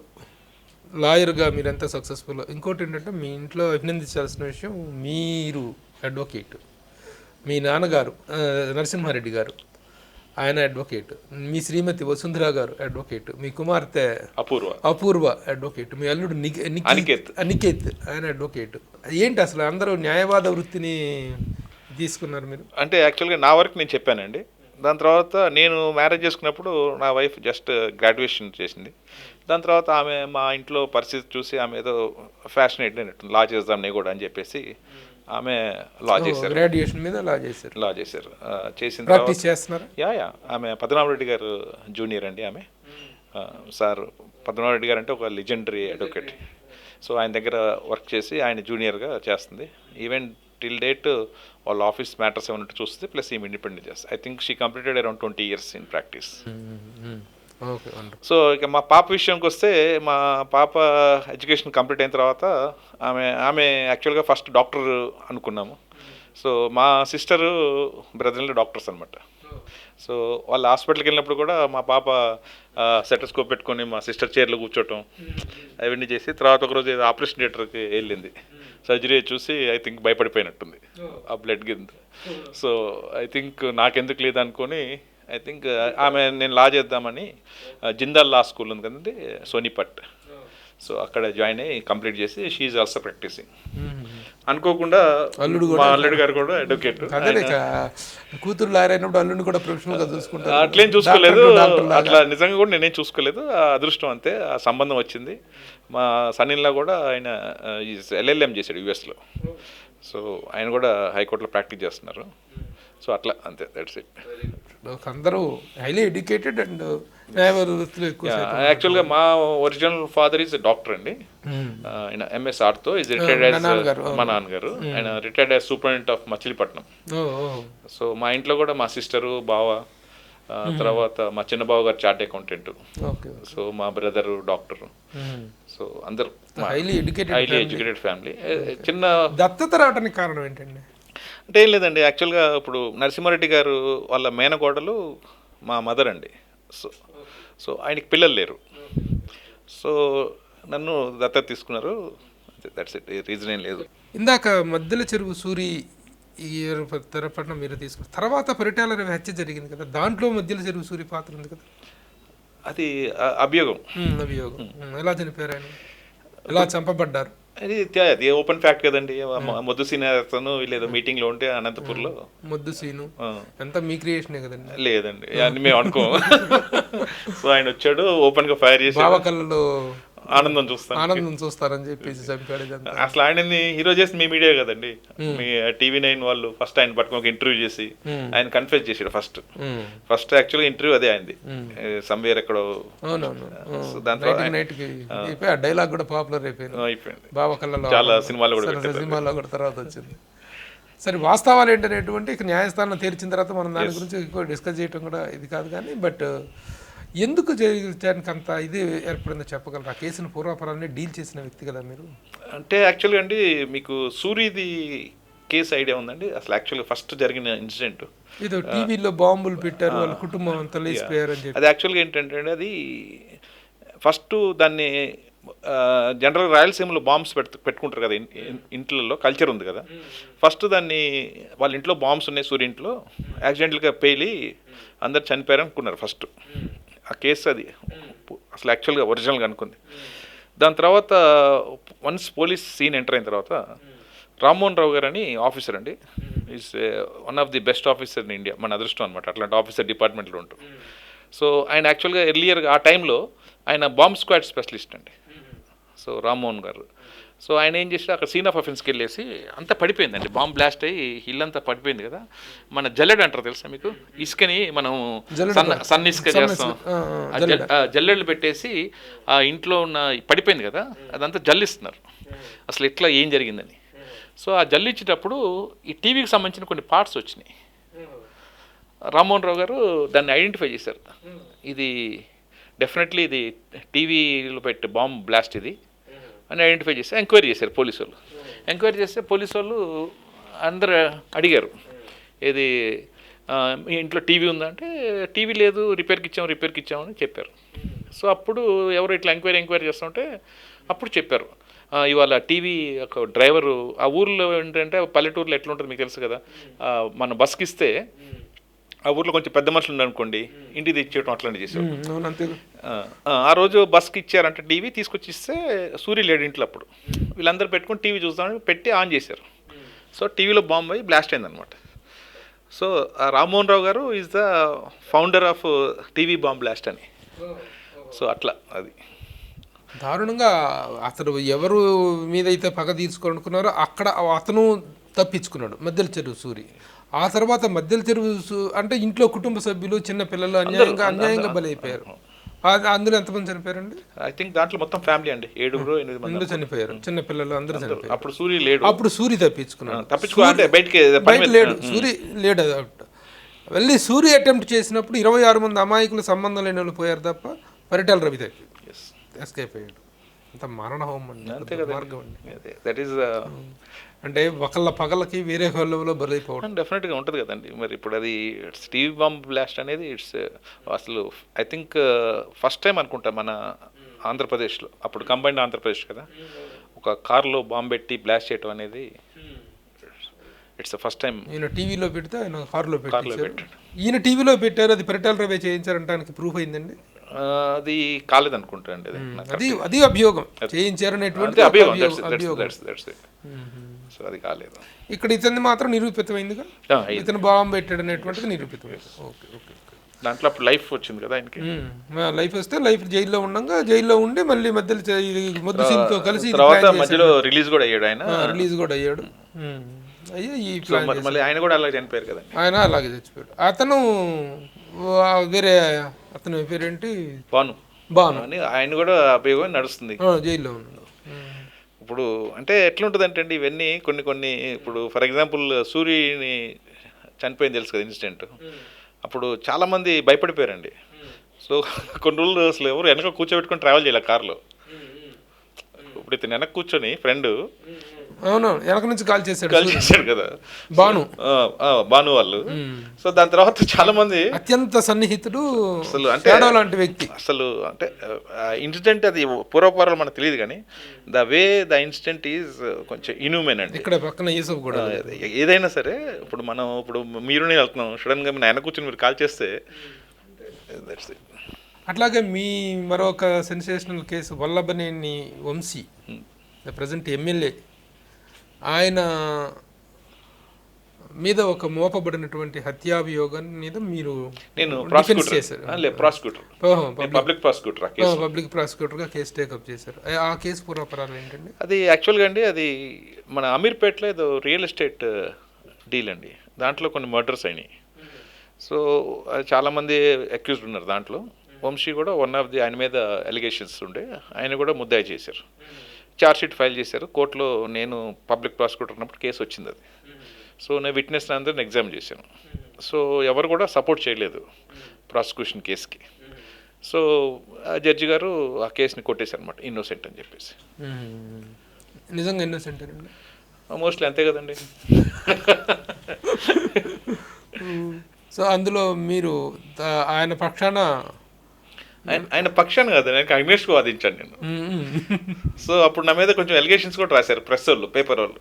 లాయర్గా మీరు ఎంత సక్సెస్ఫుల్? ఇంకోటి ఏంటంటే మీ ఇంట్లో అభినందించాల్సిన విషయం, మీరు అడ్వకేట్, మీ నాన్నగారు నరసింహారెడ్డి గారు ఆయన అడ్వకేట్, మీ శ్రీమతి వసుంధర గారు అడ్వకేట్, మీ కుమార్తె అపూర్వ అడ్వకేట్, మీ అల్లుడు అనికేత్ ఆయన అడ్వకేట్. ఏంటి అసలు అందరూ న్యాయవాద వృత్తిని తీసుకున్నారు మీరు? అంటే యాక్చువల్గా నా వరకు నేను చెప్పానండి. దాని తర్వాత నేను మ్యారేజ్ చేసుకున్నప్పుడు నా వైఫ్ జస్ట్ గ్రాడ్యుయేషన్ చేసింది. దాని తర్వాత ఆమె మా ఇంట్లో పరిస్థితి చూసి ఆమె ఏదో ఫ్యాషనేట్ అయినట్టు లా చేద్దాం నేను కూడా అని చెప్పేసి ఆమె లా చేశారు. గ్రాడ్యుయేషన్ మీద లా చేశారు. చేసిన ప్రాక్టీస్ చేస్తున్నారు. యా ఆమె పద్మనాభరెడ్డి గారు జూనియర్ అండి. ఆమె సార్ పద్మనాభరెడ్డి గారు అంటే ఒక లెజెండరీ అడ్వకేట్. సో ఆయన దగ్గర వర్క్ చేసి ఆయన జూనియర్గా చేస్తుంది. ఈవెన్ టిల్ డేట్ వాళ్ళ ఆఫీస్ మ్యాటర్స్ ఏమన్నట్టు చూస్తుంది, ప్లస్ ఈమె ఇండిపెండెంట్ చేస్తుంది. I think she completed around 20 years in practice. So ఇక మా పాప విషయంకి వస్తే, మా పాప ఎడ్యుకేషన్ కంప్లీట్ అయిన తర్వాత ఆమె యాక్చువల్గా ఫస్ట్ డాక్టర్ అనుకున్నాము. సో మా సిస్టరు బ్రదర్లు డాక్టర్స్ అనమాట. సో వాళ్ళ హాస్పిటల్కి వెళ్ళినప్పుడు కూడా మా పాప సెటస్కోప్ పెట్టుకొని మా సిస్టర్ చైర్లో కూర్చోవటం అవన్నీ చేసి, తర్వాత ఒకరోజు ఏదో ఆపరేషన్ థియేటర్కి వెళ్ళింది. సర్జరీ చూసి ఐ థింక్ భయపడిపోయినట్టుంది ఆ బ్లడ్ కింద. సో ఐ థింక్ నాకెందుకు లేదనుకొని ఐ థింక్ నేను లా చేద్దామని జిందాల్ లా స్కూల్ ఉంది కదండి సోనిపట్, సో అక్కడ జాయిన్ అయ్యి కంప్లీట్ చేసి షీ ఈజ్ ఆల్సో ప్రాక్టీసింగ్. అనుకోకుండా మా అల్లుడు గారు కూడా అడ్వకేట్. కూతురు లాయర్ అయినప్పుడు అల్లుడిని కూడా ప్రొఫెషనల్గా చూసుకుంటారు. అట్లేం చూసుకోలేదు, అట్లా నిజంగా కూడా నేనేం చూసుకోలేదు. ఆ అదృష్టం అంతే, ఆ సంబంధం వచ్చింది. మా సన్నిన్లా కూడా ఆయన LLM చేశాడు యూఎస్లో. సో ఆయన కూడా హైకోర్టులో ప్రాక్టీస్ చేస్తున్నారు. సో అట్లా అంతే, దట్స్ ఇట్. అందరూ హైలీ ఎడ్యుకేటెడ్ అండ్ యాక్చువల్గా మా ఒరిజినల్ ఫాదర్ ఈజ్ డాక్టర్ అండి. ఆయన MS ఆర్తో ఈజ్ రిటైర్డ్ యాజ్ మా నాన్నగారు. ఆయన retired as superintendent of Machilipatnam. So మా ఇంట్లో కూడా మా సిస్టరు, బావ, తర్వాత మా చిన్న బావ గారు చార్ట్ అకౌంటెంట్. సో మా బ్రదరు డాక్టర్. సో అందరూ హైలీ ఎడ్యుకేటెడ్ ఫ్యామిలీ. చిన్న దత్తత రావడానికి కారణం ఏంటండి? అంటే ఏం లేదండి, యాక్చువల్గా ఇప్పుడు నరసింహారెడ్డి గారు వాళ్ళ మేనకోడలు మా మదర్ అండి. సో ఆయనకి పిల్లలు లేరు. సో నన్ను దత్తత తీసుకున్నారు, దట్స్ ఇట్, రీజన్ ఏం లేదు. ఇందాక మధ్యల చెరువు సూరి తరపున మీరు తీసుకున్నారు, తర్వాత పరిటాల రవి హత్య జరిగింది కదా, దాంట్లో మధ్యల చెరువు సూరి పాత్ర ఉంది కదా, అది అభియోగం. ఎలా చనిపోయారు ఆయన, ఎలా చంపబడ్డారు? అది ఓపెన్ ఫ్యాక్ట్ కదండి. మొద్దు సీను వీళ్ళేదో మీటింగ్లో ఉంటే అనంతపూర్లో. మొద్దు సీను అంతా మీ క్రియేషనే కదండి? లేదండి, అన్ని మేము అనుకోము. సో ఆయన వచ్చాడు, ఓపెన్గా ఫైర్ చేసి బావకల్లో ఆనందం చూస్తారని చెప్పేసి చంపాడు. అసలు ఆయనని హీరో చేసి మీ మీడియా కదండి, మీ TV9 వాళ్ళు ఫస్ట్ ఆయన పట్టుకొని ఇంటర్వ్యూ చేసి ఆయన కన్ఫెస్ చేసాడు. ఫస్ట్ యాక్చువల్గా ఇంటర్వ్యూ అదే అయింది, సంవేర్ ఎక్కడో. దాంట్లో డైలాగ్ కూడా పాపులర్ అయిపోయింది బావకల్లో, చాలా సినిమాలో కూడా తర్వాత వచ్చింది. సరే, వాస్తవాలు ఏంటనేటువంటి న్యాయస్థానం తేల్చిన తర్వాత మనం దాని గురించి ఎక్కువ డిస్కస్ చేయడం కూడా ఇది కాదు. కానీ బట్ ఎందుకు చేయడానికి అంత ఇది ఏర్పడిందో చెప్పగలరు? ఆ కేసును పూర్వాపరాన్ని డీల్ చేసిన వ్యక్తి కదా మీరు. అంటే యాక్చువల్గా అండి, మీకు సూరిది కేసు ఐడియా ఉందండి? అసలు యాక్చువల్గా ఫస్ట్ జరిగిన ఇన్సిడెంట్ ఇది టీవీలో బాంబులు పెట్టారు, వాళ్ళ కుటుంబం అంతా లేచిపోయారు అని చెప్పి. అది యాక్చువల్గా ఏంటంటే, అది ఫస్ట్ దాన్ని జనరల్ రాయలసీమలో బాంబ్స్ పెట్టుకుంటారు కదా ఇంట్లలో, కల్చర్ ఉంది కదా. ఫస్ట్ దాన్ని వాళ్ళ ఇంట్లో బాంబ్స్ ఉన్నాయి, సూర్య ఇంట్లో యాక్సిడెంటల్గా పేలి అందరు చనిపోయారు అనుకున్నారు ఫస్ట్. ఆ కేసు అది అసలు యాక్చువల్గా ఒరిజినల్గా అనుకుంది. దాని తర్వాత వన్స్ పోలీస్ సీన్ ఎంటర్ అయిన తర్వాత రామ్మోహన్ రావు గారు అని ఆఫీసర్ అండి, is one of the best officer in India. మన అదృష్టం అనమాట అట్లాంటి ఆఫీసర్ డిపార్ట్మెంట్లో ఉంటారు. సో ఆయన యాక్చువల్గా ఎర్లియర్ ఆ టైంలో ఆయన బాంబ్ స్క్వాడ్ స్పెషలిస్ట్ అండి. సో రామ్మోహన్ గారు, సో ఆయన ఏం చేసి అక్కడ సీన్ ఆఫ్ అఫెన్స్కి వెళ్ళేసి అంతా పడిపోయిందండి, బాంబ్ బ్లాస్ట్ అయ్యి ఇల్లంతా పడిపోయింది కదా. మన జల్లెడ్ అంటారు తెలుసా మీకు, ఇసుకని మనం సన్న ఇసుక చేస్తాం, జల్లెళ్ళు పెట్టేసి ఆ ఇంట్లో ఉన్న పడిపోయింది కదా అదంతా జల్లిస్తున్నారు. అసలు ఎట్లా ఏం జరిగిందని. సో ఆ జల్లిచ్చేటప్పుడు ఈ టీవీకి సంబంధించిన కొన్ని పార్ట్స్ వచ్చినాయి. రామ్మోహన్ రావు గారు దాన్ని ఐడెంటిఫై చేశారు, ఇది డెఫినెట్లీ ఇది టీవీలో పెట్టే బాంబ్ బ్లాస్ట్ ఇది అని ఐడెంటిఫై చేసి ఎంక్వైరీ చేశారు పోలీసు వాళ్ళు. ఎంక్వైరీ చేస్తే పోలీసు వాళ్ళు అందరు అడిగారు, ఏది మీ ఇంట్లో టీవీ ఉందా అంటే టీవీ లేదు, రిపేర్కి ఇచ్చామని చెప్పారు. సో అప్పుడు ఎవరు ఇట్లా ఎంక్వైరీ చేస్తుంటే అప్పుడు చెప్పారు, ఇవాళ టీవీ ఒక డ్రైవరు ఆ ఊర్లో ఏంటంటే పల్లెటూరులో ఎట్లా ఉంటుంది మీకు తెలుసు కదా, మన బస్కి ఇస్తే ఆ ఊర్లో కొంచెం పెద్ద మనుషులు ఉన్నారనుకోండి ఇంటికి తెచ్చేయడం అట్లాంటివి చేసేవారు. ఆ రోజు బస్కి ఇచ్చారంటే టీవీ తీసుకొచ్చి ఇస్తే సూర్య లేడు ఇంట్లో, అప్పుడు వీళ్ళందరూ పెట్టుకొని టీవీ చూస్తామని పెట్టి ఆన్ చేశారు. సో టీవీలో బాంబ్ అయ్యి బ్లాస్ట్ అయిందనమాట. సో రామ్మోహన్ రావు గారు is the founder of TV bomb blast అని. సో అట్లా అది దారుణంగా అతను ఎవరు మీద అయితే పగ తీర్చుకోనుకున్నారో అక్కడ అతను తప్పించుకున్నాడు, మధ్యల చెరువు సూరి. ఆ తర్వాత మధ్యల చెరువు అంటే ఇంట్లో కుటుంబ సభ్యులు చిన్న పిల్లలు అన్యాయంగా బలైపోయారు. అందులో ఎంతమంది చనిపోయారండి? ఐ థింక్ దాంట్లో మొత్తం ఫ్యామిలీ అండి 7-8 మంది చనిపోయారు, చిన్న పిల్లలు అందరూ చనిపోయారు. అప్పుడు సూరి లేడు, అప్పుడు సూరి తప్పించుకున్నాడు, బయట లేడు, సూరి లేడు. వెళ్ళి సూరి అటెంప్ట్ చేసినప్పుడు 26 మంది అమాయకులు సంబంధం లేని వాళ్ళు పోయారు తప్ప పరిటాల రవి తప్పి ఎస్కేప్ అయ్యాడు. అంత మరణ హోమం అండి, మార్గం అండి. దట్ ఈస్ అంటే ఒకళ్ళ పగలకి వేరే వాళ్ళలో బలైపోవడం డెఫినెట్గా ఉంటుంది కదండి. మరి ఇప్పుడు అది టీవీ బాంబ్ బ్లాస్ట్ అనేది ఇట్స్ అసలు ఐ థింక్ ఫస్ట్ టైం అనుకుంటా మన ఆంధ్రప్రదేశ్లో, అప్పుడు కంబైన్డ్ ఆంధ్రప్రదేశ్ కదా, ఒక కార్లో బాంబ్ పెట్టి బ్లాస్ట్ చేయడం అనేది ఇట్స్ ఫస్ట్ టైం. ఈయన టీవీలో పెడితే ఆయన కార్లో పెట్టారు. ఈయన టీవీలో పెట్టారు, అది పరిటాల రవి చేయించారంటానికి ప్రూఫ్ అయిందండి? అది కాలేదనుకుంటా అండి, అది అభియోగం చేయించారనేటువంటి సో అది కాలేదు. ఇక్కడ ఇతన్ని మాత్రం నిరూపితమైందిగా, ఇతను బాంబు పెట్టాడు అనేటువంటిది నిరూపితమైంది. Okay okay. దాంట్లో అప్పుడు లైఫ్ వచ్చింది కదా ఆయనకి, లైఫ్ వస్తే లైఫ్ జైల్లో ఉండగా జైల్లో ఉండి మళ్ళీ మధ్యలో మొద్దు సీన్తో కలిసి మధ్యలో రిలీజ్ కూడా అయ్యాడు. ఆయన రిలీజ్ కూడా అయ్యాడు. అయ్యా ఈ మళ్ళీ ఆయన కూడా అలాగే చనిపోయారు కదా, ఆయన అలాగే చచ్చిపోయాడు. అతను వేరే అతని పేరేంటి, బాను అని ఆయన కూడా అభియోగం నడుస్తుంది, జైల్లో ఉన్నాడు. ఇప్పుడు అంటే ఎట్లుంటుంది అంటే అండి ఇవన్నీ కొన్ని ఇప్పుడు ఫర్ ఎగ్జాంపుల్ సూర్యని చనిపోయింది తెలుసు కదా ఇన్సిడెంట్, అప్పుడు చాలామంది భయపడిపోయారండి. సో కొన్ని రోజులు అసలు ఎవరు వెనక కూర్చోబెట్టుకొని ట్రావెల్ చేయాలి కార్లో. ఇప్పుడు ఇతను వెనక కూర్చొని ఫ్రెండ్ అవును వెనక నుంచి కాల్ చేశాడు కదా భాను వాళ్ళు. సో దాని తర్వాత చాలా మంది అత్యంత సన్నిహితుడు అసలు అంటే లాంటి వ్యక్తి, అసలు అంటే ఇన్సిడెంట్ అది పూర్వపరాలు మనకు తెలియదు కానీ ద ఇన్సిడెంట్ ఈజ్ కొంచెం ఇన్హ్యూమన్ అండి. ఇక్కడ పక్కన యూసఫ్ కూడా ఏదైనా సరే ఇప్పుడు మనం మీరు నేను వెళ్తున్నాం సడన్ గా ఆయన కూర్చొని మీరు కాల్ చేస్తే అట్లాగే మీ మరొక sensational case Vallabhaneni Vamsi, the present MLA, ఆయన మీద ఒక మోపబడినటువంటి హత్యాభియోగం మీద మీరు నేను పబ్లిక్ ప్రాసిక్యూటర్గా కేసు టేకప్ చేశారు. ఆ కేసు పూర్వపరాలు ఏంటండి? అది యాక్చువల్గా అండి అది మన అమీర్పేటలో ఏదో రియల్ ఎస్టేట్ డీల్ అండి, దాంట్లో కొన్ని మర్డర్స్ అయినాయి. సో చాలామంది అక్యూజ్డ్ ఉన్నారు దాంట్లో. వంశీ కూడా వన్ ఆఫ్ ది, ఆయన మీద అలిగేషన్స్ ఉండే, ఆయన కూడా ముద్దాయి చేశారు, ఛార్జ్షీట్ ఫైల్ చేశారు కోర్టులో. నేను పబ్లిక్ ప్రాసిక్యూటర్ ఉన్నప్పుడు కేసు వచ్చింది అది. సో నేను విట్నెస్ అందరిని ఎగ్జామ్ చేశాను. సో ఎవరు కూడా సపోర్ట్ చేయలేదు ప్రాసిక్యూషన్ కేసుకి. సో ఆ జడ్జి గారు ఆ కేసుని కొట్టేశారు అనమాట, ఇన్నోసెంట్ అని చెప్పేసి. నిజంగా ఇన్నోసెంట్ అండి? మోస్ట్లీ అంతే కదండి. సో అందులో మీరు ఆయన పక్షాన ఆయన పక్షాన్ని కాదు, నేను అగ్నేష్కి వాదించాను నేను. సో అప్పుడు నా మీద కొంచెం ఎలిగేషన్స్ కూడా రాశారు ప్రెస్ వాళ్ళు, పేపర్ వాళ్ళు.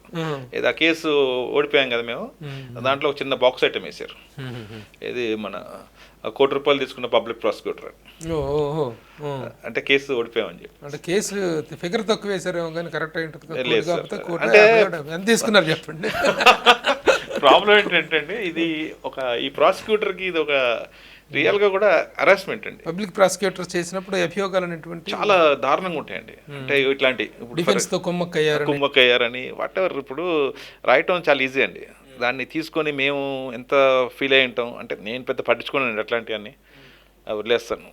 ఇది ఆ కేసు ఓడిపోయాం కదా మేము, దాంట్లో ఒక చిన్న బాక్స్ ఐటమ్ వేశారు, ఇది మన ₹1,00,00,000 తీసుకున్న పబ్లిక్ ప్రాసిక్యూటర్, అంటే కేసు ఓడిపోయామని చెప్పి. అంటే కేసు ఫిగర్ తక్కువ వేసారేమో కానీ కరెక్ట్ అయి ఉంటుంది. లేదు సార్. అంటే ఎంత తీసుకున్నారు చెప్పండి. ప్రాబ్లం ఏంటంటే ఇది ఈ ప్రాసిక్యూటర్కి ఇది ఒక రియల్గా కూడా హరాస్మెంట్ అండి. పబ్లిక్ ప్రాసిక్యూటర్ చేసినప్పుడు అభియోగాలు అనేటువంటి చాలా దారుణంగా ఉంటాయండి. అంటే ఇట్లాంటి డిఫెన్స్తో కుమ్మక్కయ్యారని వాట్ ఎవర్ ఇప్పుడు రాయటం చాలా ఈజీ అండి. దాన్ని తీసుకొని మేము ఎంత ఫీల్ అయి ఉంటాం అంటే, నేను పెద్ద పట్టించుకోనండి అట్లాంటివన్నీ, వదిలేస్తాను.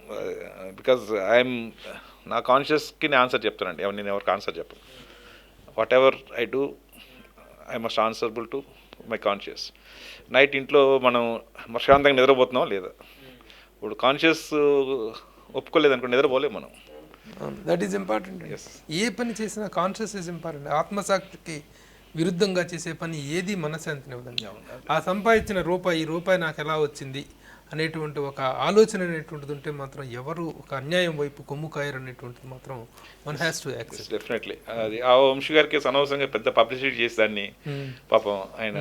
బికాజ్ ఐఎమ్ నా కాన్షియస్కి నేను ఆన్సర్ చెప్తానండి, నేను ఎవరికి ఆన్సర్ చెప్పను. What ever I do I must answerable to my conscious. Night ఇంట్లో మనం ప్రశాంతంగా నిద్రపోతున్నాం లేదా, ఇప్పుడు కాన్షియస్ ఒప్పుకోలేదు అనుకో నిద్రపోలేము మనం. That is important. ఏ పని చేసినా కాన్షియస్ ఈజ్ ఇంపార్టెంట్. ఆత్మసాక్షికి విరుద్ధంగా చేసే పని ఏది మనశ్శాంతిని ఇవ్వదండి. ఆ సంపాదించిన రూపాయి నాకు ఎలా వచ్చింది అనేటువంటి ఒక ఆలోచన అనేటువంటిది ఉంటే మాత్రం ఎవరు ఒక అన్యాయం వైపు కొమ్ము కాయరు అనేటువంటిది మాత్రం one has to accept. Definitely అది ఆ వంశీ గారికి అనవసరంగా పెద్ద పబ్లిసిటీ చేసి దాన్ని పాపం ఆయన.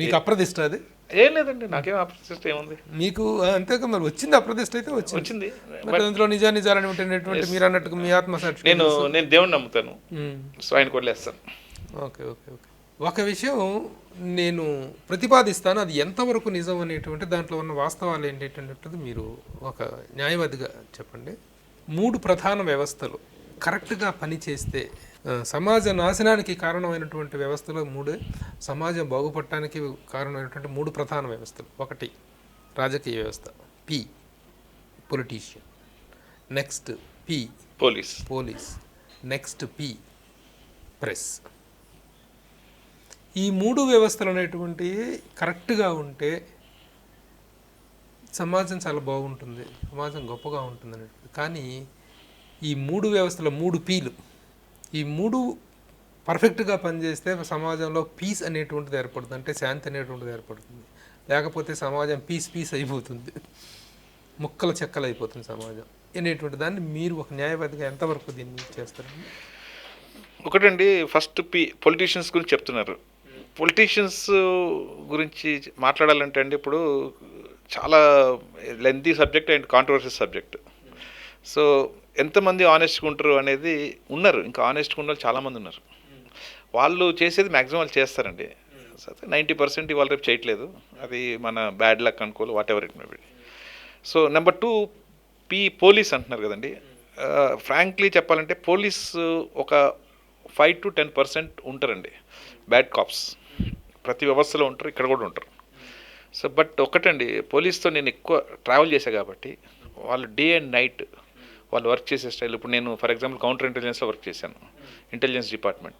మీకు అప్రదిష్ట అది ఏం లేదండి, నాకేం అప్రదిష్ట ఏముంది. మీకు అంతేకా మరి వచ్చింది అప్రదిష్ట అయితే వచ్చింది. అందులో నిజాలని ఉంటేటువంటి మీరు అన్నట్టుగా మీ ఆత్మసాక్షి. నేను దేవుణ్ణి నమ్ముతాను, సో ఆయన కొట్టేస్తాను. Okay okay okay. ఒక విషయం నేను ప్రతిపాదిస్తాను, అది ఎంతవరకు నిజం అనేటువంటి దాంట్లో ఉన్న వాస్తవాలు ఏంటంటే మీరు ఒక న్యాయవాదిగా చెప్పండి. 3 ప్రధాన వ్యవస్థలు కరెక్ట్గా పనిచేస్తే సమాజ నాశనానికి కారణమైనటువంటి వ్యవస్థలు 3, సమాజం బాగుపడటానికి కారణమైనటువంటి 3 ప్రధాన వ్యవస్థలు. 1 రాజకీయ వ్యవస్థ, P politician, next P police, next P press. ఈ 3 వ్యవస్థలు అనేటువంటివి కరెక్ట్గా ఉంటే సమాజం చాలా బాగుంటుంది, సమాజం గొప్పగా ఉంటుంది అనేటువంటి. కానీ ఈ 3 వ్యవస్థల 3 Pలు, ఈ 3 పర్ఫెక్ట్గా పనిచేస్తే సమాజంలో పీస్ అనేటువంటిది ఏర్పడుతుంది, అంటే శాంతి అనేటువంటిది ఏర్పడుతుంది. లేకపోతే సమాజం పీస్ అయిపోతుంది, ముక్కలు చెక్కలు అయిపోతుంది సమాజం అనేటువంటి దాన్ని మీరు ఒక న్యాయవాదిగా ఎంతవరకు దీన్ని చేస్తారండి? ఒకటండి, ఫస్ట్ పొలిటీషియన్స్ గురించి చెప్తున్నారు. పొలిటీషియన్స్ గురించి మాట్లాడాలంటే అండి ఇప్పుడు చాలా lengthy subject and controversy subject. So ఎంతమంది ఆనెస్ట్గా ఉంటారు అనేది ఉన్నారు, ఇంకా ఆనెస్ట్గా ఉన్న వాళ్ళు చాలామంది ఉన్నారు. వాళ్ళు చేసేది మ్యాక్సిమం వాళ్ళు చేస్తారండి. 90% ఇవాళ రేపు చేయట్లేదు, అది మన బ్యాడ్ లక్ అనుకోవాలి, what ever it may be. So number 2 police అంటున్నారు కదండి. ఫ్రాంక్లీ చెప్పాలంటే పోలీస్ ఒక 5 to 10% ఉంటారండి బ్యాడ్ కాప్స్. ప్రతి వ్యవస్థలో ఉంటారు, ఇక్కడ కూడా ఉంటారు. సో బట్ ఒకటండి, పోలీస్తో నేను ఎక్కువ ట్రావెల్ చేశాను కాబట్టి వాళ్ళు డే అండ్ నైట్ వాళ్ళు వర్క్ చేసే స్టైల్. ఇప్పుడు నేను ఫర్ ఎగ్జాంపుల్ కౌంటర్ ఇంటెలిజెన్స్లో వర్క్ చేశాను, ఇంటెలిజెన్స్ డిపార్ట్మెంట్.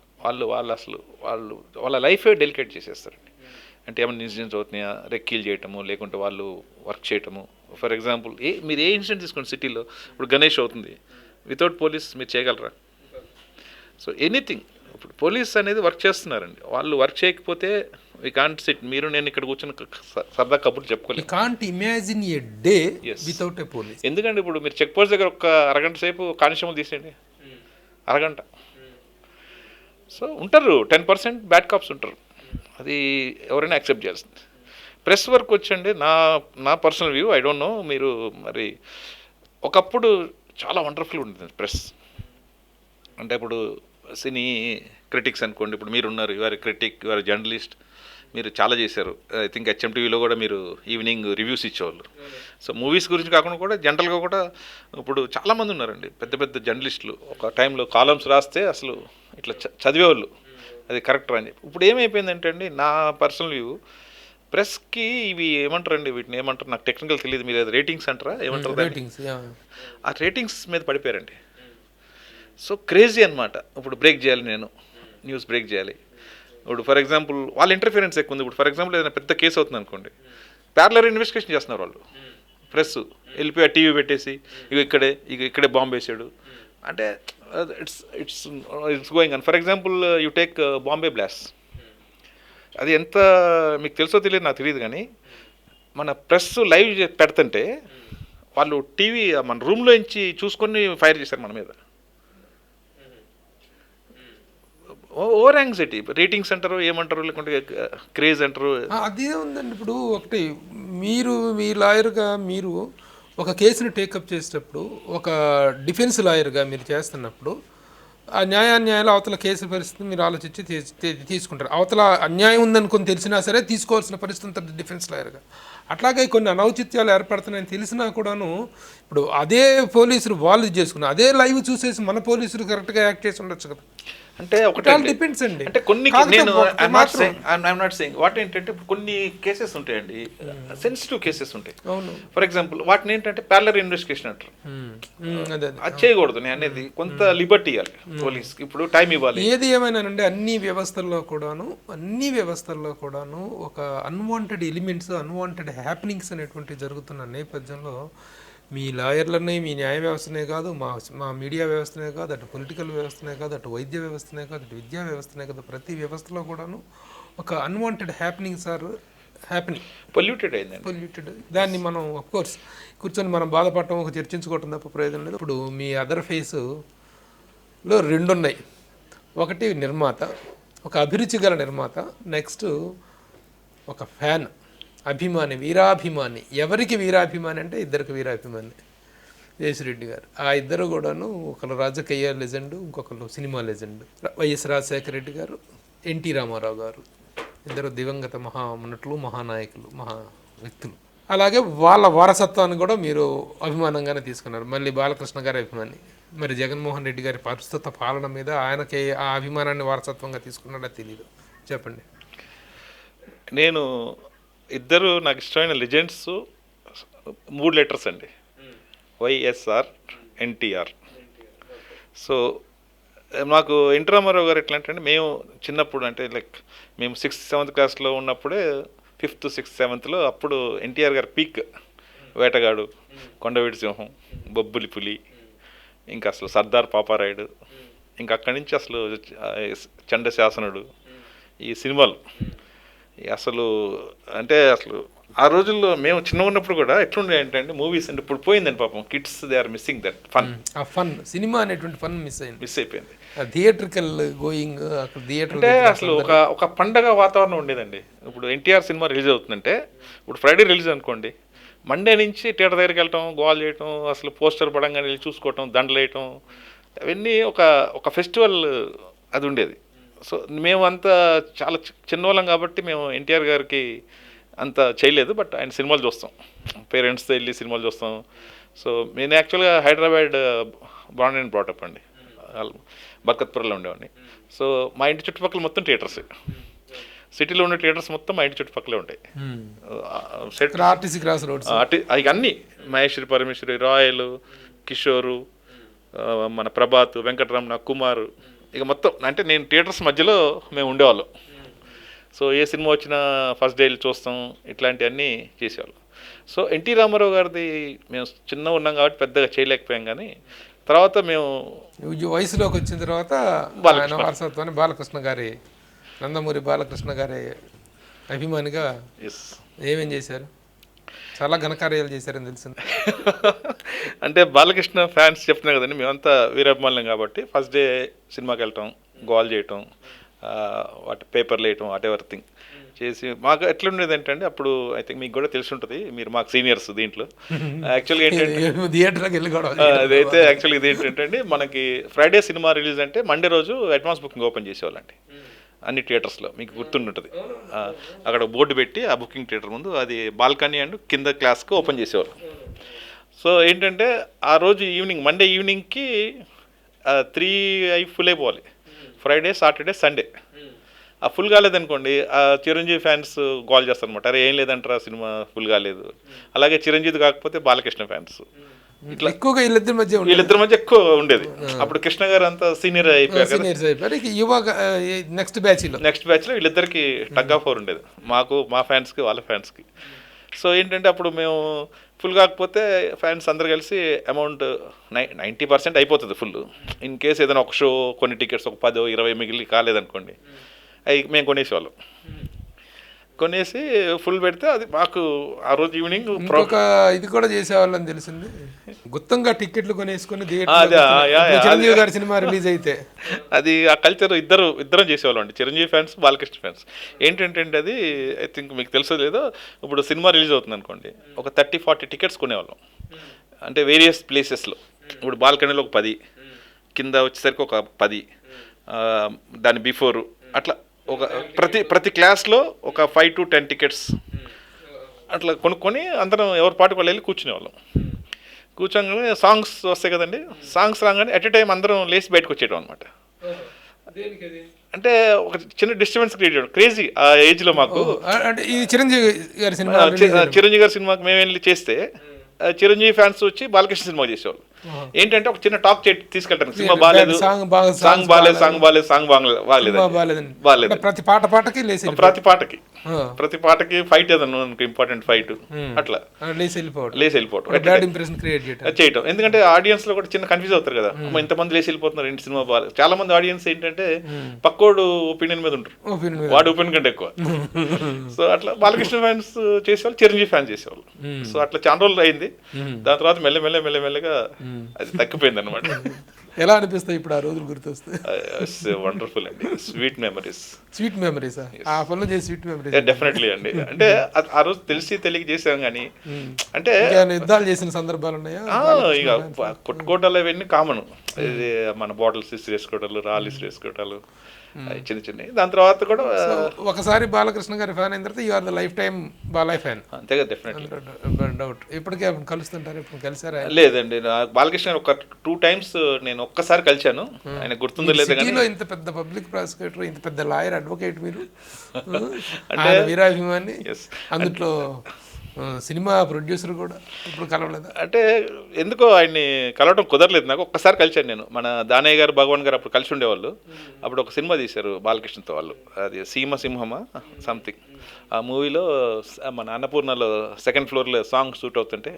వాళ్ళ లైఫే డెలికేట్ చేసేస్తారండి. అంటే ఏమైనా ఇన్సిడెంట్స్ అవుతున్నాయా, రెక్కీలు చేయటము, లేకుంటే వాళ్ళు వర్క్ చేయటము. ఫర్ ఎగ్జాంపుల్ మీరు ఏ ఇన్సిడెంట్ తీసుకోండి సిటీలో, ఇప్పుడు గణేష్ అవుతుంది, వితౌట్ పోలీస్ మీరు చేయగలరా? సో ఎనీథింగ్, ఇప్పుడు పోలీస్ అనేది వర్క్ చేస్తున్నారండి. వాళ్ళు వర్క్ చేయకపోతే వి కాంట్ సిట్. మీరు నేను ఇక్కడ కూర్చొని సరదా కబుర్లు చెప్పుకోలేదు. Can't imagine a day without a police. ఎందుకంటే ఇప్పుడు మీరు చెక్ పోస్ట్ దగ్గర ఒక అరగంట సేపు కానిస్టేబుల్ తీసేయండి, అరగంట. సో ఉంటారు 10% బ్యాడ్ కాప్స్ ఉంటారు, అది ఎవరైనా యాక్సెప్ట్ చేయాల్సింది. ప్రెస్ వర్క్ వచ్చండి, నా personal view, I don't know మీరు మరి. ఒకప్పుడు చాలా వండర్ఫుల్ ఉంటుంది ప్రెస్. అంటే ఇప్పుడు సినీ క్రిటిక్స్ అనుకోండి, ఇప్పుడు మీరున్నారు, యువర్ క్రిటిక్, యువర్ జర్నలిస్ట్, మీరు చాలా చేశారు. ఐ థింక్ HMTVలో కూడా మీరు ఈవినింగ్ రివ్యూస్ ఇచ్చేవాళ్ళు. సో మూవీస్ గురించి కాకుండా కూడా జనరల్గా కూడా ఇప్పుడు చాలామంది ఉన్నారండి పెద్ద పెద్ద జర్నలిస్టులు. ఒక టైంలో కాలమ్స్ రాస్తే అసలు ఇట్లా చదివేవాళ్ళు, అది కరెక్టర్ అని చెప్పి. ఇప్పుడు ఏమైపోయిందంటే అండి, నా పర్సనల్ వ్యూ, ప్రెస్కి ఇవి ఏమంటారండి, వీటిని ఏమంటారు నాకు టెక్నికల్ తెలియదు, మీరు అది రేటింగ్స్ అంటారా ఏమంటారు, ఆ రేటింగ్స్ మీద పడిపోయారండి. సో క్రేజీ అనమాట. ఇప్పుడు బ్రేక్ చేయాలి, నేను న్యూస్ బ్రేక్ చేయాలి. ఇప్పుడు ఫర్ ఎగ్జాంపుల్ వాళ్ళ ఇంటర్ఫిరెన్స్ ఎక్కువ ఉంది. ఇప్పుడు ఫర్ ఎగ్జాంపుల్ ఏదైనా పెద్ద కేసు అవుతుంది అనుకోండి, ప్యారలర్ ఇన్వెస్టిగేషన్ చేస్తున్నారు వాళ్ళు. ప్రెస్ వెళ్ళిపోయి ఆ టీవీ పెట్టేసి ఇక్కడే బాంబు వేసాడు అంటే it's going on. For example you take Bombay blast, అది ఎంత మీకు తెలుసో తెలియదు, నాకు తెలియదు, కానీ మన ప్రెస్ లైవ్ పెడుతుంటే వాళ్ళు టీవీ మన రూమ్లో నుంచి చూసుకొని ఫైర్ చేశారు మన మీద. ఓవర్ యాంగ్జైటీ, రేటింగ్స్ అంటారు, ఏమంటారు, లేకుంటే క్రేజ్ అంటారు. అదే ఉందండి. ఇప్పుడు ఒకటి, మీరు మీ లాయర్గా మీరు ఒక కేసుని టేకప్ చేసేటప్పుడు, ఒక డిఫెన్స్ లాయర్గా మీరు చేస్తున్నప్పుడు ఆ న్యాయాన్యాయాలు అవతల కేసు పరిస్థితి మీరు ఆలోచించి తీసుకుంటారు. అవతల అన్యాయం ఉందనుకొని తెలిసినా సరే తీసుకోవాల్సిన పరిస్థితి ఉంటుంది డిఫెన్స్ లాయర్గా. అట్లాగే కొన్ని అనౌచిత్యాలు ఏర్పడుతున్నాయని తెలిసినా కూడాను ఇప్పుడు అదే పోలీసులు వాళ్ళు చేసుకున్నారు, అదే లైవ్ చూసేసి మన పోలీసులు కరెక్ట్గా యాక్ట్ చేసి ఉండొచ్చు కదా. అంటే ఒకటే డిపెండ్స్ అండి. అంటే కొన్ని నేను ఐఎమ్ నాట్ సేయింగ్ వాట్ ఏంటంటే కొన్ని కేసెస్ ఉంటాయండి, సెన్సిటివ్ కేసెస్ ఉంటాయి. ఫర్ ఎగ్జాంపుల్ వాటిని ఏంటంటే ప్యారలర్ ఇన్వెస్టిగేషన్ అంటారు. అది చేయకూడదు. నేను అనేది కొంత లిబర్టీ ఇవ్వాలి పోలీస్కి, ఇప్పుడు టైం ఇవ్వాలి. ఏది ఏమైనానండి అన్ని వ్యవస్థల్లో కూడాను ఒక అన్వాంటెడ్ ఎలిమెంట్స్, అన్వాంటెడ్ హ్యాపెనింగ్స్ అనేటువంటి జరుగుతున్న నేపథ్యంలో మీ లాయర్లనే, మీ న్యాయ వ్యవస్థనే కాదు, మా మీడియా వ్యవస్థనే కాదు, అటు పొలిటికల్ వ్యవస్థనే కాదు, అటు వైద్య వ్యవస్థనే కాదు, అటు విద్యా వ్యవస్థనే కాదు, ప్రతి వ్యవస్థలో కూడాను ఒక unwanted happenings are happening. Polluted దాన్ని మనం అఫ్కోర్స్ కూర్చొని మనం బాధపడటం, ఒక చర్చించుకోవటం తప్ప ప్రయోజనం లేదు. ఇప్పుడు మీ అదర్ ఫేస్లో రెండు ఉన్నాయి. ఒకటి నిర్మాత, ఒక అభిరుచి గల నిర్మాత, నెక్స్ట్ ఒక ఫ్యాన్, అభిమాని, వీరాభిమాని. ఎవరికి వీరాభిమాని అంటే ఇద్దరికి వీరాభిమాని, జయశ్రెడ్డి గారు. ఆ ఇద్దరు కూడాను, ఒకరు రాజకీయ లెజెండ్, ఇంకొకరు cinema legend. YS Rajasekhara Reddy గారు, ఎన్టీ రామారావు గారు, ఇద్దరు దివంగత మహానటులు, మహానాయకులు, మహా వ్యక్తులు. అలాగే వాళ్ళ వారసత్వాన్ని కూడా మీరు అభిమానంగానే తీసుకున్నారు. మళ్ళీ బాలకృష్ణ గారి అభిమాని, మరి జగన్మోహన్ రెడ్డి గారి ప్రస్తుత పాలన మీద ఆయనకి ఆ అభిమానాన్ని వారసత్వంగా తీసుకున్నాడో తెలియదు. చెప్పండి. నేను ఇద్దరు నాకు ఇష్టమైన లెజెండ్స్ 3 లెటర్స్ అండి, వైఎస్ఆర్, ఎన్టీఆర్. సో మాకు ఎన్టీ రామారావు గారు ఎట్లా అంటే, మేము చిన్నప్పుడు అంటే లైక్ మేము 6th 7th క్లాస్లో ఉన్నప్పుడే 5th 6th 7th అప్పుడు ఎన్టీఆర్ గారు పీక్. వేటగాడు, కొండవీటి సింహం, బొబ్బులి పులి, ఇంకా అసలు సర్దార్ పాపారాయుడు, ఇంకా అక్కడి నుంచి అసలు చండశాసనుడు, ఈ సినిమాలు అసలు అంటే అసలు ఆ రోజుల్లో మేము చిన్న ఉన్నప్పుడు కూడా ఎట్లుండే ఏంటంటే మూవీస్ అంటే ఇప్పుడు పోయిందండి పాపం, kids they are missing that fun. ఆ ఫన్, సినిమా అనేటువంటి ఫన్ మిస్ అయిపోయింది. థియేట్రికల్ గోయింగ్, అక్కడ థియేటర్ అంటే అసలు ఒక పండగ వాతావరణం ఉండేదండి. ఇప్పుడు ఎన్టీఆర్ సినిమా రిలీజ్ అవుతుందంటే, ఇప్పుడు ఫ్రైడే రిలీజ్ అనుకోండి, మండే నుంచి థియేటర్ దగ్గరికి వెళ్ళటం, గోల్ చేయటం, అసలు పోస్టర్ పడంగానే వెళ్ళి చూసుకోవటం, దండలు వేయటం, అవన్నీ ఒక ఫెస్టివల్ అది ఉండేది. సో మేము అంతా చాలా చిన్నవాళ్ళం కాబట్టి మేము ఎన్టీఆర్ గారికి అంత చేయలేదు, బట్ ఆయన సినిమాలు చూస్తాం, పేరెంట్స్తో వెళ్ళి సినిమాలు చూస్తాం. సో నేను యాక్చువల్గా హైదరాబాద్ బాండ్ అండ్ బ్రాటప్ అండి, బర్కత్పురంలో ఉండేవాడిని. సో మా ఇంటి చుట్టుపక్కల మొత్తం థియేటర్స్, సిటీలో ఉండే థియేటర్స్ మొత్తం మా ఇంటి చుట్టుపక్కలే ఉంటాయి. అవి అన్నీ మహేశ్వరి, పరమేశ్వరి, రాయలు, కిషోరు, మన ప్రభాత్, వెంకటరమణ, కుమార్, ఇక మొత్తం అంటే నేను థియేటర్స్ మధ్యలో మేము ఉండేవాళ్ళం. సో ఏ సినిమా వచ్చినా ఫస్ట్ డే చూస్తాం, ఇట్లాంటివన్నీ చేసేవాళ్ళం. సో ఎన్టీ రామారావు గారిది మేము చిన్నగా ఉన్నాం కాబట్టి పెద్దగా చేయలేకపోయాం, కానీ తర్వాత మేము వయసులోకి వచ్చిన తర్వాత వారసత్వాన్ని బాలకృష్ణ గారి, నందమూరి బాలకృష్ణ గారి అభిమానిగా ఏమేం చేశారు? చాలా ఘనకార్యాలు చేశారని తెలిసింది. అంటే బాలకృష్ణ ఫ్యాన్స్ చెప్తున్నారు కదండి, మేమంతా వీరాభిమానులం కాబట్టి ఫస్ట్ డే సినిమాకి వెళ్ళటం, గోల్ చేయటం, వాటి పేపర్లు వేయటం, వాట్ ఎవర్ థింగ్ చేసి మాకు ఎట్లుండేది ఏంటంటే, అప్పుడు ఐ థింక్ మీకు కూడా తెలిసి ఉంటుంది, మీరు మాకు సీనియర్స్ దీంట్లో. యాక్చువల్గా ఏంటంటే థియేటర్కి వెళ్ళి అదైతే యాక్చువల్గా ఇది ఏంటంటే, మనకి ఫ్రైడే సినిమా రిలీజ్ అంటే మండే రోజు అడ్వాన్స్ బుకింగ్ ఓపెన్ చేసేవాళ్ళండి అన్ని థియేటర్స్లో. మీకు గుర్తుంటుంది, అక్కడ బోర్డు పెట్టి ఆ బుకింగ్ థియేటర్ ముందు అది బాల్కనీ అండ్ కింద క్లాస్కి ఓపెన్ చేసేవాళ్ళు. సో ఏంటంటే ఆ రోజు ఈవినింగ్, మండే ఈవినింగ్కి 3 ఫుల్ అయిపోవాలి. ఫ్రైడే, సాటర్డే, సండే ఆ ఫుల్ కాలేదనుకోండి, ఆ చిరంజీవి ఫ్యాన్స్ కాల్ చేస్తారు అనమాట, అరే ఏం లేదంటారా సినిమా ఫుల్ కాలేదు. అలాగే చిరంజీవి కాకపోతే బాలకృష్ణ ఫ్యాన్స్, ఇట్లా ఎక్కువగా వీళ్ళిద్దరి మధ్య ఎక్కువ ఉండేది. అప్పుడు కృష్ణ గారు అంతా సీనియర్ అయిపోయారు, నెక్స్ట్ బ్యాచ్లో వీళ్ళిద్దరికి టగ్ ఆఫ్ ఓవర్ ఉండేది, మాకు, మా ఫ్యాన్స్కి, వాళ్ళ ఫ్యాన్స్కి. సో ఏంటంటే అప్పుడు మేము ఫుల్ కాకపోతే ఫ్యాన్స్ అందరు కలిసి అమౌంట్ 90% అయిపోతుంది ఫుల్. ఇన్ కేసు ఏదైనా ఒక షో కొన్ని టికెట్స్ ఒక 10-20 మిగిలి కాలేదనుకోండి, అవి మేము కొనేసేవాళ్ళం. కొనేసి ఫుల్ పెడితే అది మాకు ఆ రోజు ఈవినింగ్ ఇంకొక ఇది కూడా చేసేవాళ్ళని తెలిసింది, గుత్తంగా టికెట్లు కొనేసుకుని అదే, చిరంజీవి గారి సినిమా రిలీజ్ అయితే అది ఆ కల్చర్ ఇద్దరం చేసేవాళ్ళం అండి, చిరంజీవి ఫ్యాన్స్ బాలకృష్ణ ఫ్యాన్స్. ఏంటంటే అది ఐ థింక్ మీకు తెలుసో లేదో, ఇప్పుడు సినిమా రిలీజ్ అవుతుంది అనుకోండి, ఒక 30-40 టికెట్స్ కొనేవాళ్ళం, అంటే వేరియస్ ప్లేసెస్లో. ఇప్పుడు బాల్కనీలో ఒక 10, కింద వచ్చేసరికి ఒక 10, దాని బిఫోరు, అట్లా ఒక ప్రతి క్లాస్లో ఒక 5 to 10 టికెట్స్ అట్లా కొనుక్కొని అందరం ఎవరి పాటు వాళ్ళు వెళ్ళి కూర్చునేవాళ్ళం. కూర్చోగానే సాంగ్స్ వస్తాయి కదండి, సాంగ్స్ రాగానే ఎట్ ఎ టైం అందరం లేచి బయటకు వచ్చేయడం అనమాట. అంటే ఒక చిన్న డిస్టర్బెన్స్ క్రియేట్ చేయడం, క్రేజీ ఆ ఏజ్లో మాకు. అంటే ఈ చిరంజీవి గారి సినిమా చిరంజీవి గారి సినిమాకి మేము వెళ్ళి చేస్తే చిరంజీవి ఫ్యాన్స్ వచ్చి బాలకృష్ణ సినిమా చేసేవాళ్ళు. ఏంటంటే ఒక చిన్న టాక్ తీసుకెళ్తాను, సినిమా బాగాలేదు, సాంగ్ బాగాలేదు, ప్రతి పాటకి ఫైట్ ఏదన్నా ఇంపార్టెంట్ ఫైట్, అట్లా లేసి వెళ్ళిపోవడం చేయటం. ఎందుకంటే ఆడియన్స్ లో కూడా చిన్న కన్ఫ్యూజ్ అవుతారు కదా, ఇంతమంది లేసి వెళ్ళిపోతున్నారు ఏంటి సినిమా బాగాలేదు. చాలా మంది ఆడియన్స్ ఏంటంటే పక్కోడు ఒపీనియన్ మీద ఉంటారు, వాడి ఒపీనియన్ కంటే ఎక్కువ. సో అట్లా బాలకృష్ణ ఫ్యాన్స్ చేసేవాళ్ళు, చిరంజీవి ఫ్యాన్స్ చేసేవాళ్ళు. సో అట్లా చాలా రోజులు అయింది. దాని తర్వాత మెల్లమెల్లగా అది తగ్గిపోయింది అనమాట. ఎలా అనిపిస్తాయి ఇప్పుడు ఆ రోజులు గుర్తొస్తాయి? వండర్ఫుల్ అండి, స్వీట్ మెమరీస్. ఆ పనులు చేసి స్వీట్ మెమరీస్ డెఫినెట్లీ అండి. అంటే ఆ రోజు తెలియక చేసాం కానీ, అంటే యుద్ధాలు చేసిన సందర్భాలు ఉన్నాయా? ఇక కొట్టుకోవటాలు అవన్నీ కామన్. ఇది మన బాటిల్స్ ఇసిరేసుకోవటాలు, రాళ్ళు ఇసిరేసుకోవటాలు, చిన్న చిన్న. దాని తర్వాత కూడా ఒకసారి బాలకృష్ణ గారి ఫ్యాన్ అయిన తర్వాత you are the life time Balayya fan. అంతే కదా, డెఫినెట్లీ. డౌట్. ఇప్పటికే కలుస్తుంటారు, ఇప్పుడు కలిసారా? లేదండి, బాలకృష్ణ ఒక 2 times నేను ఒక్కసారి కలిశాను, ఆయన గుర్తుందో లేదు కానీ. ఇంత పెద్ద పబ్లిక్ ప్రాసిక్యూటర్, ఇంత పెద్ద లాయర్, అడ్వకేట్ మీరు, అంటే వీరాభిమాని, అందులో సినిమా ప్రొడ్యూసర్ కూడా, ఇప్పుడు కలవలేదా? అంటే ఎందుకో ఆయన్ని కలవడం కుదరలేదు నాకు. ఒక్కసారి కలిశాను నేను, మన దానయ్య గారు, భగవాన్ గారు అప్పుడు కలిసి ఉండేవాళ్ళు. అప్పుడు ఒక సినిమా తీశారు బాలకృష్ణతో వాళ్ళు, అది సింహమా సంథింగ్. ఆ మూవీలో మన అన్నపూర్ణలో 2nd floorలో సాంగ్ షూట్ అవుతుంటే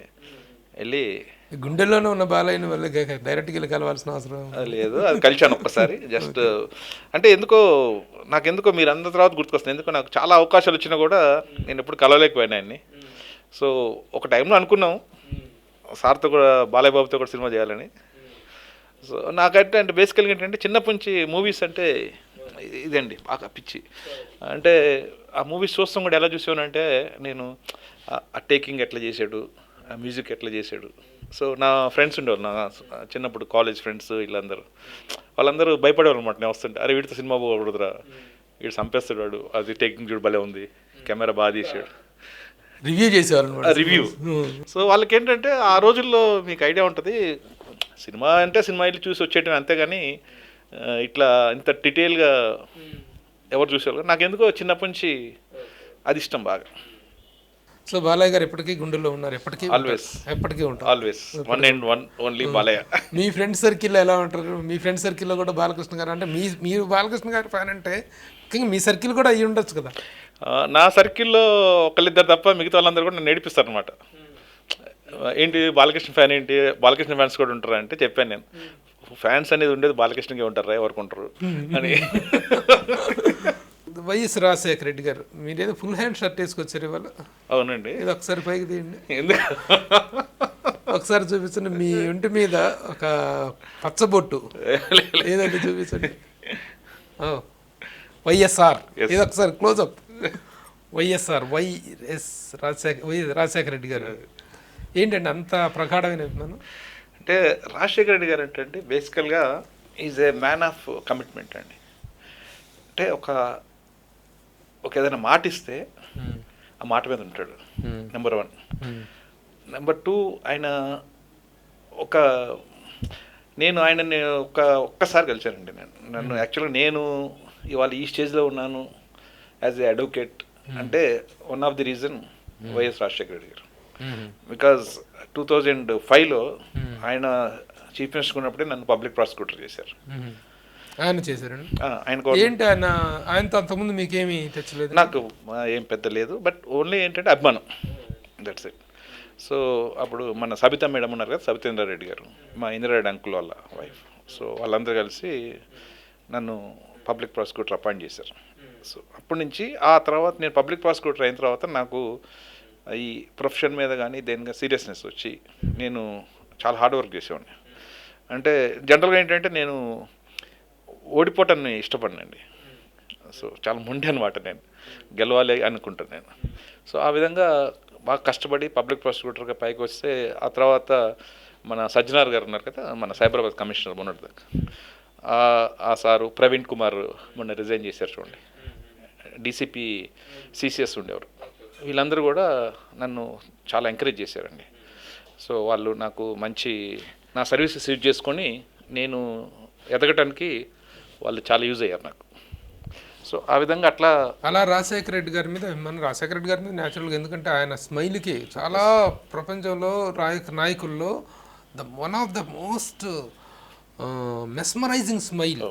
వెళ్ళి, గుండెల్లోనే ఉన్న బాలయ్యని వల్ల డైరెక్ట్గా వెళ్ళి కలవాల్సిన అవసరం లేదు, అది కలిశాను ఒక్కసారి జస్ట్. అంటే నాకెందుకో మీరు అందరి తర్వాత గుర్తుకొస్తుంది. ఎందుకో నాకు చాలా అవకాశాలు వచ్చినా కూడా నేను ఎప్పుడు కలవలేకపోయాను ఆయన్ని. సో ఒక టైంలో అనుకున్నాం సార్తో కూడా, బాలయ్య బాబుతో కూడా సినిమా చేయాలని. సో నాకైతే అంటే బేసికల్గా ఏంటంటే చిన్నప్పటి నుంచి మూవీస్ అంటే ఇదండి బాగా పిచ్చి. అంటే ఆ మూవీస్ చూస్తాం కూడా ఎలా చూసానంటే, నేను ఆ టేకింగ్ ఎట్లా చేశాడు, ఆ మ్యూజిక్ ఎట్లా చేశాడు. సో నా ఫ్రెండ్స్ ఉండేవాళ్ళు, నా చిన్నప్పుడు కాలేజ్ ఫ్రెండ్స్, వాళ్ళందరూ భయపడేవాళ్ళు అనమాట. నేను వస్తుంటే, అరే వీటితో సినిమా పోకూడదురా, వీడు చంపేస్తాడు, వాడు అది టేకింగ్ చూడు భలే ఉంది, కెమెరా బాగా తీసాడు, రివ్యూ చేసేవాళ్ళు, రివ్యూ. సో వాళ్ళకి ఏంటంటే ఆ రోజుల్లో మీకు ఐడియా ఉంటుంది, సినిమా అంటే సినిమా ఇల్లు చూసి వచ్చేయటం అంతేగాని ఇట్లా ఇంత డీటెయిల్గా ఎవరు చూసేవాళ్ళు. నాకు ఎందుకో చిన్నప్పటి నుంచి అది ఇష్టం బాగా. సో బాలయ్య గారు ఎప్పటికీ గుండెల్లో ఉన్నారు, ఎప్పటికీ ఉంటారు, always one and one only Balayya. Me friend సర్కిల్లో ఎలా ఉంటారు? మీ ఫ్రెండ్ సర్కిల్లో కూడా బాలకృష్ణ గారు అంటే మీరు బాలకృష్ణ గారి ఫ్యాన్ అంటే మీ సర్కిల్ కూడా అయ్యి ఉండొచ్చు కదా? నా సర్కిల్లో ఒకళ్ళిద్దరు తప్ప మిగతా వాళ్ళందరూ కూడా నన్ను నేర్పిస్తారు అనమాట. ఏంటి బాలకృష్ణ ఫ్యాన్ ఏంటి, బాలకృష్ణ ఫ్యాన్స్ కూడా ఉంటారా అంటే చెప్పాను నేను, ఫ్యాన్స్ అనేది ఉండేది బాలకృష్ణకే ఉంటారా, ఎవరికి ఉంటారు అని. వైఎస్ రాజశేఖర రెడ్డి గారు, మీరేదో ఫుల్ హ్యాండ్ షర్ట్ వేసుకొచ్చారు ఇవాళ. అవునండి. ఇది ఒకసారి పైకి తీయండి, ఎందుకు ఒకసారి చూపించండి. మీ ఒంటి మీద ఒక పచ్చబొట్టు ఏదంటే చూపించండి. వైఎస్ఆర్, ఇది ఒకసారి క్లోజప్. వైఎస్ఆర్, రాజశేఖర రెడ్డి గారు ఏంటండి అంత ప్రగాఢమైన అభిమానం? అంటే రాజశేఖర రెడ్డి గారు అంటే బేసికల్గా is a man of commitment అండి. అంటే ఒక ఏదైనా మాట ఇస్తే ఆ మాట మీద ఉంటాడు, నెంబర్ 1. నెంబర్ 2, ఆయన ఆయనని ఒక్కసారి కలిశానండి. నన్ను యాక్చువల్గా నేను ఇవాళ ఈ స్టేజ్లో ఉన్నాను యాజ్ ఏ అడ్వకేట్ అంటే one of the reason YS Rajasekhara Reddy గారు. బికాజ్ 2005లో ఆయన చీఫ్ మినిస్టర్ ఉన్నప్పుడే నన్ను పబ్లిక్ ప్రాసిక్యూటర్ చేశారు. ఆయన చేశారండి. ఏంటి ఆయనతో అంతకుముందు మీకేమీ తెచ్చలేదు? నాకు ఏం పెద్ద లేదు, బట్ ఓన్లీ ఏంటంటే అభిమానం, దట్స్ ఇట్. సో అప్పుడు మన సబితా మేడం ఉన్నారు కదా, సబితేంద్రారెడ్డి గారు, మా ఇందిరారెడ్డి అంకుల్ వాళ్ళ వైఫ్. సో వాళ్ళందరూ కలిసి నన్ను పబ్లిక్ ప్రాసిక్యూటర్ అపాయింట్ చేశారు. సో అప్పటి నుంచి ఆ తర్వాత నేను పబ్లిక్ ప్రాసిక్యూటర్ అయిన తర్వాత నాకు ఈ ప్రొఫెషన్ మీద కానీ దేనిగా సీరియస్నెస్ వచ్చి నేను చాలా హార్డ్ వర్క్ చేసేవాడిని. అంటే జనరల్గా ఏంటంటే నేను ఓడిపోవటాన్ని ఇష్టపడినండి. సో చాలా మొండి అనమాట, నేను గెలవాలి అనుకుంటాను నేను. సో ఆ విధంగా బాగా కష్టపడి పబ్లిక్ ప్రాసిక్యూటర్గా పైకి వస్తే ఆ తర్వాత మన సజ్జనార్ గారు ఉన్నారు కదా, మన సైబరాబాద్ కమిషనర్ మొన్నటిదాకా, ఆ సారు ప్రవీణ్ కుమార్ మొన్న రిజైన్ చేశారు చూడండి, డీసీపీ సిసిఎస్ ఉండేవారు. వీళ్ళందరూ కూడా నన్ను చాలా ఎంకరేజ్ చేశారండి. సో వాళ్ళు నాకు మంచి నా సర్వీసెస్ యూజ్ చేసుకొని నేను ఎదగటానికి వాళ్ళు చాలా యూజ్ అయ్యారు నాకు. సో ఆ విధంగా అలా రాజశేఖర రెడ్డి గారి మీద రాజశేఖర రెడ్డి గారి మీద న్యాచురల్గా, ఎందుకంటే ఆయన స్మైల్కి చాలా ప్రపంచంలో నాయకుల్లో one of the most mesmerising smile,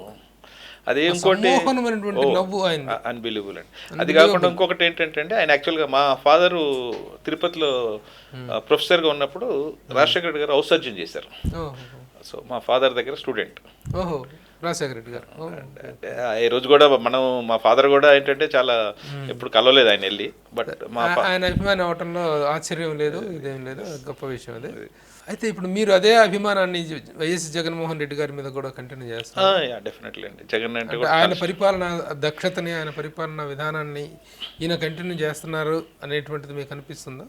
అదే ఇంకోటి నవ్వు ఆయన అన్బిలీవబుల్ అండి. అది కాకుండా ఇంకొకటి ఏంటంటే ఆయన యాక్చువల్గా మా ఫాదరు తిరుపతిలో ప్రొఫెసర్గా ఉన్నప్పుడు రాజశేఖర రెడ్డి గారు ఔసర్జన్ చేశారు. సో మా ఫాదర్ దగ్గర స్టూడెంట్ రాజశేఖర రెడ్డి గారు. ఈ రోజు కూడా మా ఫాదర్ కూడా ఏంటంటే చాలా ఎప్పుడు కలవలేదు ఆయన వెళ్ళి, బట్ ఆయన అభిమానం అవటంలో ఆశ్చర్యం లేదు, ఇదేం లేదు, గొప్ప విషయం అదే. అయితే ఇప్పుడు మీరు అదే అభిమానాన్ని వైఎస్ జగన్మోహన్ రెడ్డి గారి మీద కూడా కంటిన్యూ చేస్తారు? డెఫినెట్లీ అండి. జగన్ అంటే ఆయన పరిపాలన దక్షతని, ఆయన పరిపాలన విధానాన్ని ఈయన కంటిన్యూ చేస్తున్నారు అనేటువంటిది మీకు అనిపిస్తుందా?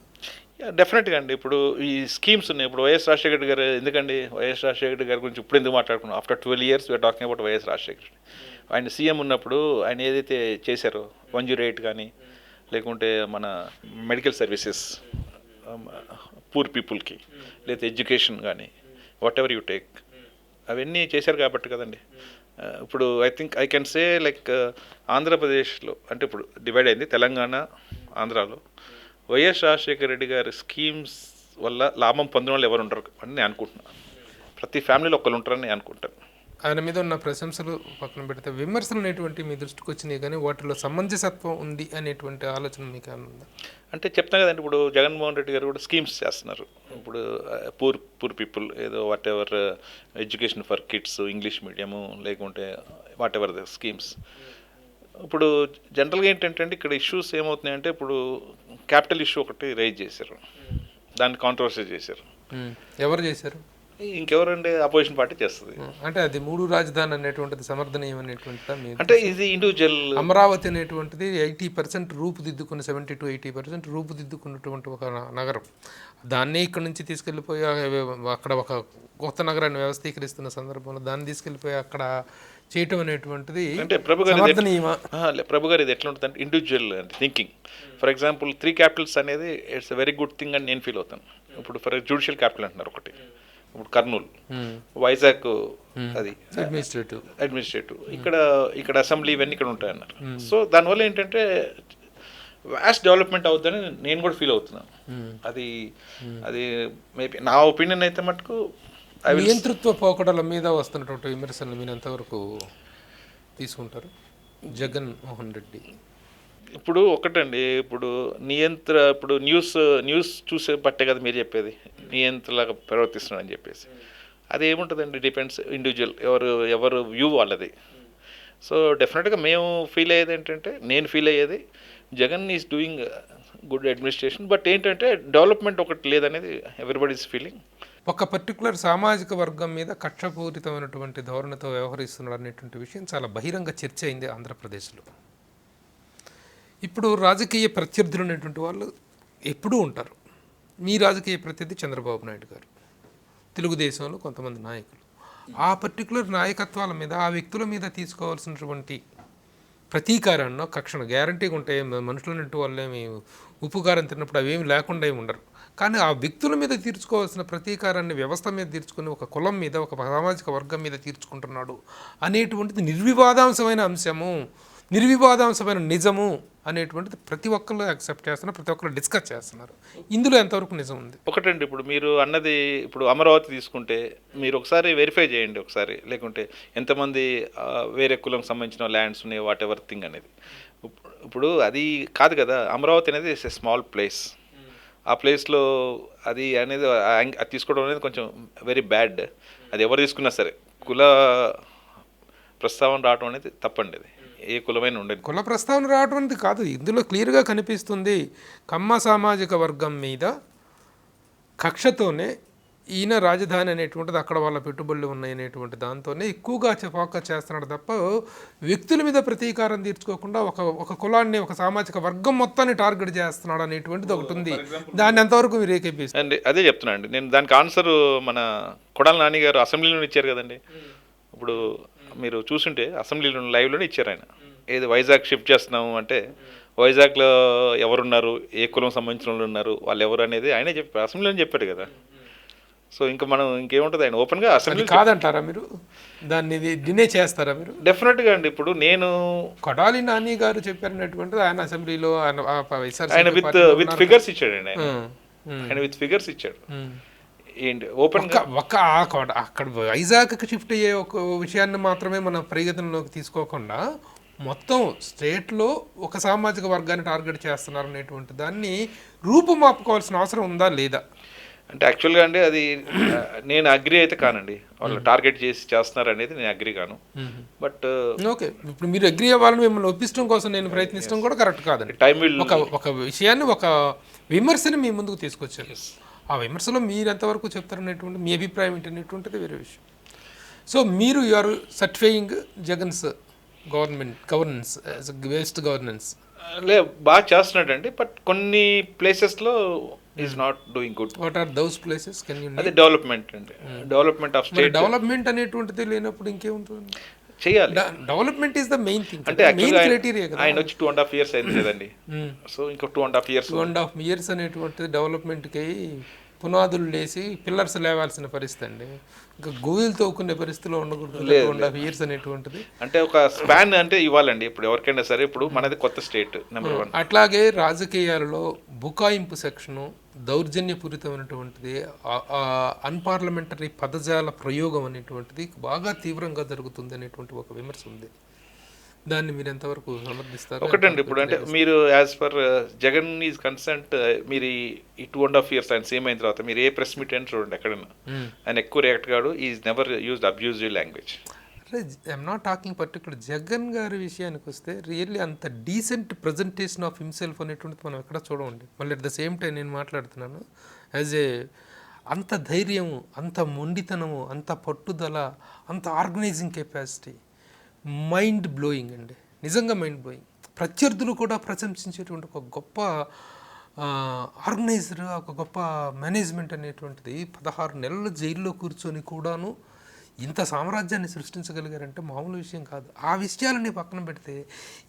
డెఫినెట్గా అండి. ఇప్పుడు ఈ స్కీమ్స్ ఉన్నాయి. ఇప్పుడు వైఎస్ రాజశేఖర రెడ్డి గారు, ఎందుకండి వైఎస్ రాజశేఖర రెడ్డి గారి గురించి ఇప్పుడు ఎందుకు మాట్లాడుకున్నాం? After 12 years we are talking about YS Rajasekhara Reddy. ఆయన సీఎం ఉన్నప్పుడు ఆయన ఏదైతే చేశారో 108 కానీ, లేకుంటే మన మెడికల్ సర్వీసెస్ పూర్ పీపుల్కి, లేదా ఎడ్యుకేషన్ కానీ, వాట్ ఎవర్ యూ టేక్, అవన్నీ చేశారు కాబట్టి కదండి. ఇప్పుడు ఐ కెన్ సే లైక్ ఆంధ్రప్రదేశ్లో అంటే ఇప్పుడు డివైడ్ అయింది, తెలంగాణ ఆంధ్రాలో వైఎస్ రాజశేఖర రెడ్డి గారి స్కీమ్స్ వల్ల లాభం పొందిన వాళ్ళు ఎవరు ఉండరు అని నేను అనుకుంటున్నాను. ప్రతి ఫ్యామిలీలో ఒకరు ఉంటారని నేను అనుకుంటాను. ఆయన మీద ఉన్న ప్రశంసలు పక్కన పెడితే విమర్శలు అనేటువంటి మీ దృష్టికి వచ్చినాయి, కానీ వాటిలో సమంజసత్వం ఉంది అనేటువంటి ఆలోచన మీకు ఉందా? అంటే చెప్తాను కదండి, ఇప్పుడు జగన్మోహన్ రెడ్డి గారు కూడా స్కీమ్స్ చేస్తున్నారు. ఇప్పుడు పూర్ పీపుల్ ఏదో what ever education for kids, English medium, లేకుంటే వాట్ ఎవర్ ద స్కీమ్స్. ఇప్పుడు జనరల్గా ఏంటంటే ఇక్కడ ఇష్యూస్ ఏమవుతున్నాయంటే, ఇప్పుడు క్యాపిటల్ ఇష్యూ ఒకటి రైజ్ చేశారు, దాన్ని కాంట్రవర్సీ చేశారు. ఎవరు చేశారు? ఇంకెవరంటే అపోజిషన్ పార్టీ చేస్తుంది. అంటే అది 3 రాజధాని అనేటువంటిది సమర్థనీయం అనేటువంటిది, అంటే ఇది ఇండివిజువల్ అమరావతి అనేటువంటిది 80% రూపుదిద్దుకున్న 70 to 80% రూపుదిద్దుకున్నటువంటి ఒక నగరం. దాన్నే ఇక్కడ నుంచి తీసుకెళ్ళిపోయి అక్కడ ఒక కొత్త నగరాన్ని వ్యవస్థీకరిస్తున్న సందర్భంలో దాన్ని తీసుకెళ్ళిపోయి అక్కడ చేయటం అనేటువంటిది అంటే ప్రభు గారు ఇది ఎట్లా ఉంటుంది అంటే individual thinking. For example 3 capitals అనేది ఇట్స్ వెరీ గుడ్ థింగ్ అని నేను ఫీల్ అవుతాను. ఇప్పుడు ఫర్ జ్యుడిషియల్ క్యాపిటల్ అంటున్నారు ఒకటి, ఇప్పుడు కర్నూలు, వైజాగ్ అది అడ్మినిస్ట్రేటివ్, ఇక్కడ అసెంబ్లీ ఇవన్నీ ఇక్కడ ఉంటాయన్నారు. సో దానివల్ల ఏంటంటే వాస్ట్ డెవలప్మెంట్ అవుతుందని నేను కూడా ఫీల్ అవుతున్నాను. అది మేబీ నా ఒపీనియన్ అయితే మటుకు. నియంతృత్వ పోకడల మీద వస్తున్నటువంటి విమర్శలు మీరు ఎంతవరకు తీసుకుంటారు? జగన్మోహన్ రెడ్డి ఇప్పుడు ఒకటండి, ఇప్పుడు ఇప్పుడు న్యూస్ చూసే బట్టే కదా మీరు చెప్పేది, నియంత్రణలాగా ప్రవర్తిస్తున్నాడని చెప్పేసి. అది ఏముంటుందండి, డిపెండ్స్ ఇండివిజువల్, ఎవరు వ్యూ వాళ్ళది. సో డెఫినెట్గా మేము ఫీల్ అయ్యేది ఏంటంటే, నేను ఫీల్ అయ్యేది Jagan is doing good administration, but ఏంటంటే డెవలప్మెంట్ ఒకటి లేదనేది ఎవ్రీబడి ఈజ్ ఫీలింగ్. ఒక పర్టికులర్ సామాజిక వర్గం మీద కక్షపూరితమైనటువంటి ధోరణితో వ్యవహరిస్తున్నాడు అనేటువంటి విషయం చాలా బహిరంగ చర్చ అయింది ఆంధ్రప్రదేశ్లో. ఇప్పుడు రాజకీయ ప్రత్యర్థులు అనేటువంటి వాళ్ళు ఎప్పుడూ ఉంటారు. మీ రాజకీయ ప్రత్యర్థి చంద్రబాబు నాయుడు గారు, తెలుగుదేశంలో కొంతమంది నాయకులు. ఆ పర్టికులర్ నాయకత్వాల మీద, ఆ వ్యక్తుల మీద తీసుకోవాల్సినటువంటి ప్రతీకారాన్ని, కక్షను గ్యారంటీగా ఉంటాయి. మనుషులన్నింటి వాళ్ళేమి ఉప్పు కారం తిన్నప్పుడు అవేమి లేకుండా ఏమి ఉండరు. కానీ ఆ వ్యక్తుల మీద తీర్చుకోవాల్సిన ప్రతీకారాన్ని వ్యవస్థ మీద తీర్చుకుని, ఒక కులం మీద, ఒక సామాజిక వర్గం మీద తీర్చుకుంటున్నాడు అనేటువంటిది నిర్వివాదాంశమైన అంశము, నిర్వివాదాంశమైన నిజము అనేటువంటిది ప్రతి ఒక్కరు యాక్సెప్ట్ చేస్తున్నారు, ప్రతి ఒక్కరు డిస్కస్ చేస్తున్నారు. ఇందులో ఎంతవరకు నిజం ఉంది? ఒకటండి, ఇప్పుడు మీరు అన్నది, ఇప్పుడు అమరావతి తీసుకుంటే మీరు ఒకసారి వెరిఫై చేయండి ఒకసారి, లేకుంటే ఎంతమంది వేరే కులం సంబంధించిన ల్యాండ్స్ ఉన్నాయి, వాట్ ఎవర్ థింగ్ అనేది. ఇప్పుడు అది కాదు కదా, అమరావతి అనేది ఇట్స్ ఎ స్మాల్ ప్లేస్. ఆ ప్లేస్లో అది అనేది అది తీసుకోవడం అనేది కొంచెం వెరీ బ్యాడ్. అది ఎవరు తీసుకున్నా సరే కుల ప్రస్తావన రావడం అనేది తప్పండి. అది ఏ కులమైన ఉండదు. కుల ప్రస్తావన రావడం అనేది కాదు, ఇందులో క్లియర్గా కనిపిస్తుంది కమ్మ సామాజిక వర్గం మీద కక్షతోనే ఈయన రాజధాని అనేటువంటిది అక్కడ వాళ్ళ పెట్టుబడులు ఉన్నాయి అనేటువంటి దాంతోనే ఎక్కువగా ఫోకస్ చేస్తున్నాడు తప్ప వ్యక్తుల మీద ప్రతీకారం తీర్చుకోకుండా ఒక కులాన్ని, ఒక సామాజిక వర్గం మొత్తాన్ని టార్గెట్ చేస్తున్నాడు అనేటువంటిది ఒకటి ఉంది. దాన్ని ఎంతవరకు మీరు ఏకీపిస్తారు? అండి అదే చెప్తున్నా అండి నేను. దానికి ఆన్సర్ మన కొడాల నాని గారు అసెంబ్లీలో ఇచ్చారు కదండి. ఇప్పుడు మీరు చూసుంటే అసెంబ్లీలో లైవ్లోనే ఇచ్చారు ఆయన. ఏది వైజాగ్ షిఫ్ట్ చేస్తున్నాము అంటే వైజాగ్లో ఎవరున్నారు, ఏ కులం సంబంధించిన వాళ్ళు ఉన్నారు, వాళ్ళు ఎవరు అనేది ఆయనే చెప్పారు, అసెంబ్లీలో చెప్పాడు కదా. సో ఇంకా మనం ఇంకేముంటుంది, ఆయన ఓపెన్గా అసెంబ్లీ కాదంటారా మీరు? దాన్ని డినే చేస్తారా మీరు? డెఫినెట్గా అండి. ఇప్పుడు నేను కొడాలి నాని గారు చెప్పారనేటువంటిది ఆయన అసెంబ్లీలో ఆయన విత్ ఫిగర్స్ ఇచ్చాడు అండి. ఆయన విత్ ఫిగర్స్ ఇచ్చాడు. ఏంటి ఓపెన్ అక్కడ వైజాగ్కి షిఫ్ట్ అయ్యే ఒక విషయాన్ని మాత్రమే మనం పరిగణనలోకి తీసుకోకుండా మొత్తం స్టేట్లో ఒక సామాజిక వర్గాన్ని టార్గెట్ చేస్తున్నారు అనేటువంటి దాన్ని రూపుమాపుకోవాల్సిన అవసరం ఉందా లేదా? అంటే యాక్చువల్గా అండి అది నేను అగ్రి అయితే కానండి. వాళ్ళు టార్గెట్ చేసి చేస్తున్నారు అనేది నేను అగ్రి కాను. బట్ ఓకే, ఇప్పుడు మీరు అగ్రి అవ్వాలని మిమ్మల్ని ఒప్పించడం కోసం నేను ప్రయత్నించడం కూడా కరెక్ట్ కాదండి. టైం విల్ ఒక విషయాన్ని, ఒక విమర్శని మీ ముందుకు తీసుకొచ్చారు. ఆ విమర్శలో మీరు ఎంతవరకు చెప్తారనేటువంటి మీ అభిప్రాయం ఏంటనేటువంటిది వేరే విషయం. సో మీరు you are certifying Jagan's governance waste governance బాగా చేస్తున్నాడు అండి. బట్ కొన్ని ప్లేసెస్లో is not doing good. What are those places? Can you అది డెవలప్మెంట్ అండి. Development of state. డెవలప్మెంట్ అనేటువంటిది లేనప్పుడు ఇంకేముంటుంది? చేయాలి. Development is the main thing. అంటే మెయిన్ క్రైటీరియా కదా. ఆయన వచ్చి 2.5 years అయింది కదండి. సో ఇంకా 2.5 years అనేటువంటిది డెవలప్మెంట్కి పునాదులు లేసి పిల్లర్స్ లేవాల్సిన పరిస్థితి అండి. ఇంకా గోవులు తోకునే పరిస్థితిలో ఉండకూడదు 2.5 years అనేటువంటిది. అంటే ఒక స్పాన్ అంటే ఇవ్వాలండి ఇప్పుడు ఎవరికైనా సరే. ఇప్పుడు మనది కొత్త స్టేట్ నెంబర్ 1. అట్లాగే రాజకీయాలలో బుకాయింపు సెక్షను, దౌర్జన్యపూరితమైనటువంటిది, అన్పార్లమెంటరీ పదజాల ప్రయోగం అనేటువంటిది బాగా తీవ్రంగా జరుగుతుంది అనేటువంటి ఒక విమర్శ ఉంది. దాన్ని మీరు ఎంతవరకు సమర్థిస్తారు? ఒకటండి, ఇప్పుడు అంటే మీరు as per Jagan is concerned, మీరు ఈ 2.5 years ఆయన సేమ్ అయిన తర్వాత మీరు ఏ ప్రెస్ మీట్ అయినా చూడండి ఎక్కడన్నా ఆయన ఎక్కువ రియాక్ట్ కాడు. Is never used abusive language. I'm not talking particular Jagan గారి విషయానికి వస్తే రియల్లీ అంత డీసెంట్ ప్రజెంటేషన్ ఆఫ్ హిమ్సెల్ఫ్ అనేటువంటిది మనం ఎక్కడ చూడమండి. మళ్ళీ అట్ ద సేమ్ టైం నేను మాట్లాడుతున్నాను యాజ్ ఏ అంత ధైర్యము, అంత మొండితనము, అంత పట్టుదల, అంత ఆర్గనైజింగ్ కెపాసిటీ, మైండ్ బ్లోయింగ్ అండి, నిజంగా మైండ్ బ్లోయింగ్. ప్రత్యర్థులు కూడా ప్రశంసించేటువంటి ఒక గొప్ప ఆర్గనైజర్, ఒక గొప్ప మేనేజ్మెంట్ అనేటువంటిది 16 నెలలు జైల్లో కూర్చొని కూడాను ఇంత సామ్రాజ్యాన్ని సృష్టించగలిగారంటే మామూలు విషయం కాదు. ఆ విషయాలని పక్కన పెడితే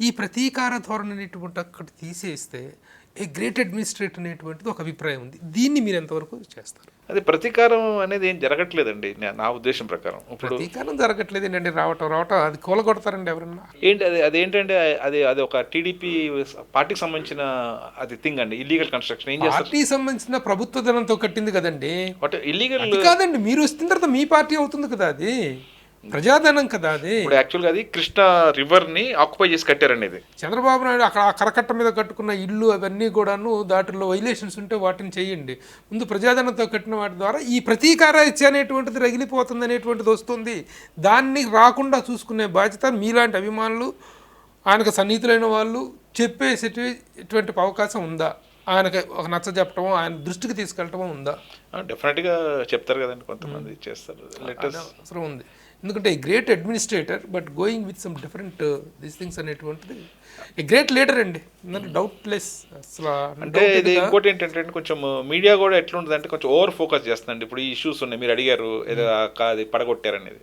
ఈ ప్రతీకార ధోరణి అనేటువంటి అక్కడ తీసేస్తే ఏ గ్రేట్ అడ్మినిస్ట్రేటర్ అనేటువంటిది ఒక అభిప్రాయం ఉంది. దీన్ని మీరు ఎంతవరకు చేస్తారు? అది ప్రతీకారం అనేది ఏం జరగట్లేదండి నా ఉద్దేశం ప్రకారం. ప్రతీకారం జరగట్లేదు ఏంటండి, రావటం అది కూలగొడతారండి ఎవరన్నా. ఏంటి అదేంటంటే అది ఒక టీడీపీ పార్టీకి సంబంధించిన అది థింగ్ అండి. ఇల్లీగల్ కన్స్ట్రక్షన్ ఏం చేస్తారు? పార్టీకి సంబంధించిన ప్రభుత్వ ధనంతో కట్టింది కదండి. బట్ ఇల్లీగల్ కాదండి, మీరు వస్తున్న తర్వాత మీ పార్టీ అవుతుంది కదా, అది ప్రజాధనం కదా. అది ఇప్పుడు యాక్చువల్గా అది కృష్ణా రివర్ని ఆక్యుపై చేసి కట్టారండి. ఇది చంద్రబాబు నాయుడు అక్కడ ఆ కరకట్ట మీద కట్టుకున్న ఇల్లు అవన్నీ కూడాను దాటిలో వైలేషన్స్ ఉంటే వాటిని చేయండి. ముందు ప్రజాధనంతో కట్టిన వాటి ద్వారా ఈ ప్రతీకార ఇచ్చ అనేటువంటిది రగిలిపోతుంది అనేటువంటిది వస్తుంది. దాన్ని రాకుండా చూసుకునే బాధ్యత మీలాంటి అభిమానులు, ఆయనకు సన్నిహితులైన వాళ్ళు చెప్పేసేటువంటి అవకాశం ఉందా? ఆయనకి ఒక నచ్చ చెప్పటమో, ఆయన దృష్టికి తీసుకెళ్ళటమో ఉందా? డెఫినెట్గా చెప్తారు కదండి, కొంతమంది చేస్తారు. అవసరం ఉంది. ఎందుకంటే a great administrator but going with some different these things అనేటువంటిది ఏ గ్రేట్ లీడర్ అండి, డౌట్లెస్. అసలు అంటే ఇది ఇంకోటి ఏంటంటే కొంచెం మీడియా కూడా ఎట్లుంటుంది అంటే కొంచెం ఓవర్ ఫోకస్ చేస్తుందండి. ఇప్పుడు ఈ ఇష్యూస్ ఉన్నాయి, మీరు అడిగారు ఏదో అది పడగొట్టారు అనేది.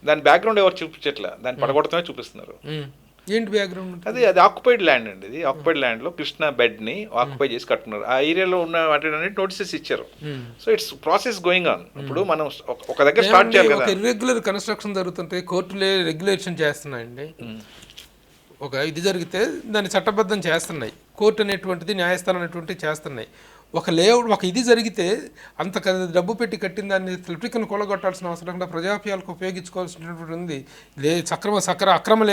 దాని బ్యాక్గ్రౌండ్ ఎవరు చూపించట్లే, దాన్ని పడగొడతామే చూపిస్తున్నారు. ఏంటి బ్యాక్గ్రౌండ్? అది ఆక్యుపైడ్ ల్యాండ్ అండి. ఇది ఆక్యుపైడ్ ల్యాండ్లో కృష్ణా బెడ్ని ఆక్యుపై చేసి కట్టుకున్నారు. ఆ ఏరియాలో ఉన్న వాటి నోటీసెస్ ఇచ్చారు. So it's process going on. ఇప్పుడు మనం ఒక దగ్గర స్టార్ట్ చేయాలి కదా. ఇర్రెగ్యులర్ కన్స్ట్రక్షన్ జరుగుతుంటే కోర్టులే రెగ్యులేషన్ చేస్తున్నాయండి. ఒక ఇది జరిగితే దాన్ని చట్టబద్ధం చేస్తున్నాయి, కోర్టు అనేటువంటిది, న్యాయస్థానం అనేటువంటిది చేస్తున్నాయి. ఒక లేఅవుట్, ఒక ఇది జరిగితే అంత డబ్బు పెట్టి కట్టిన దాన్ని ట్రిప్టికను కూలగొట్టాల్సిన అవసరం లేకుండా ప్రజాప్యాలకు ఉపయోగించుకోవాల్సినటువంటి ఉంది. అక్రమ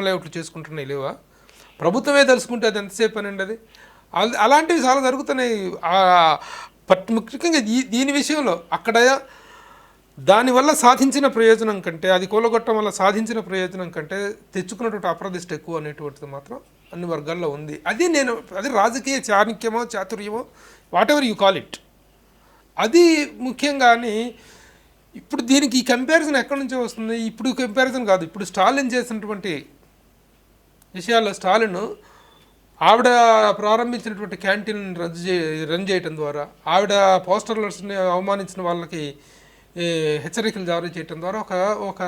లేఅవుట్లు చేసుకుంటున్నాయి లేవా? ప్రభుత్వమే తెలుసుకుంటే అది ఎంతసేపు అనండి. అది అలాంటివి చాలా జరుగుతున్నాయి. ముఖ్యంగా దీని విషయంలో అక్కడ దానివల్ల సాధించిన ప్రయోజనం కంటే, అది కూలగొట్టడం వల్ల సాధించిన ప్రయోజనం కంటే తెచ్చుకున్నటువంటి అప్రదిష్ట ఎక్కువ అనేటువంటిది మాత్రం అన్ని వర్గాల్లో ఉంది. అది రాజకీయ చాణక్యమో చాతుర్యమో whatever you call it, అది ముఖ్యంగాని. ఇప్పుడు దీనికి ఈ కంపారిజన్ ఎక్కడి నుంచో వస్తుంది? ఇప్పుడు కంపారిజన్ కాదు, ఇప్పుడు స్టాలిన్ చేసినటువంటి విషయాల్లో స్టాలిన్ ఆవిడ ప్రారంభించినటువంటి క్యాంటీన్ రన్ చేయటం ద్వారా, ఆవిడ పోస్టర్లని అవమానించిన వాళ్ళకి హెచ్చరికలు జారీ చేయటం ద్వారా ఒక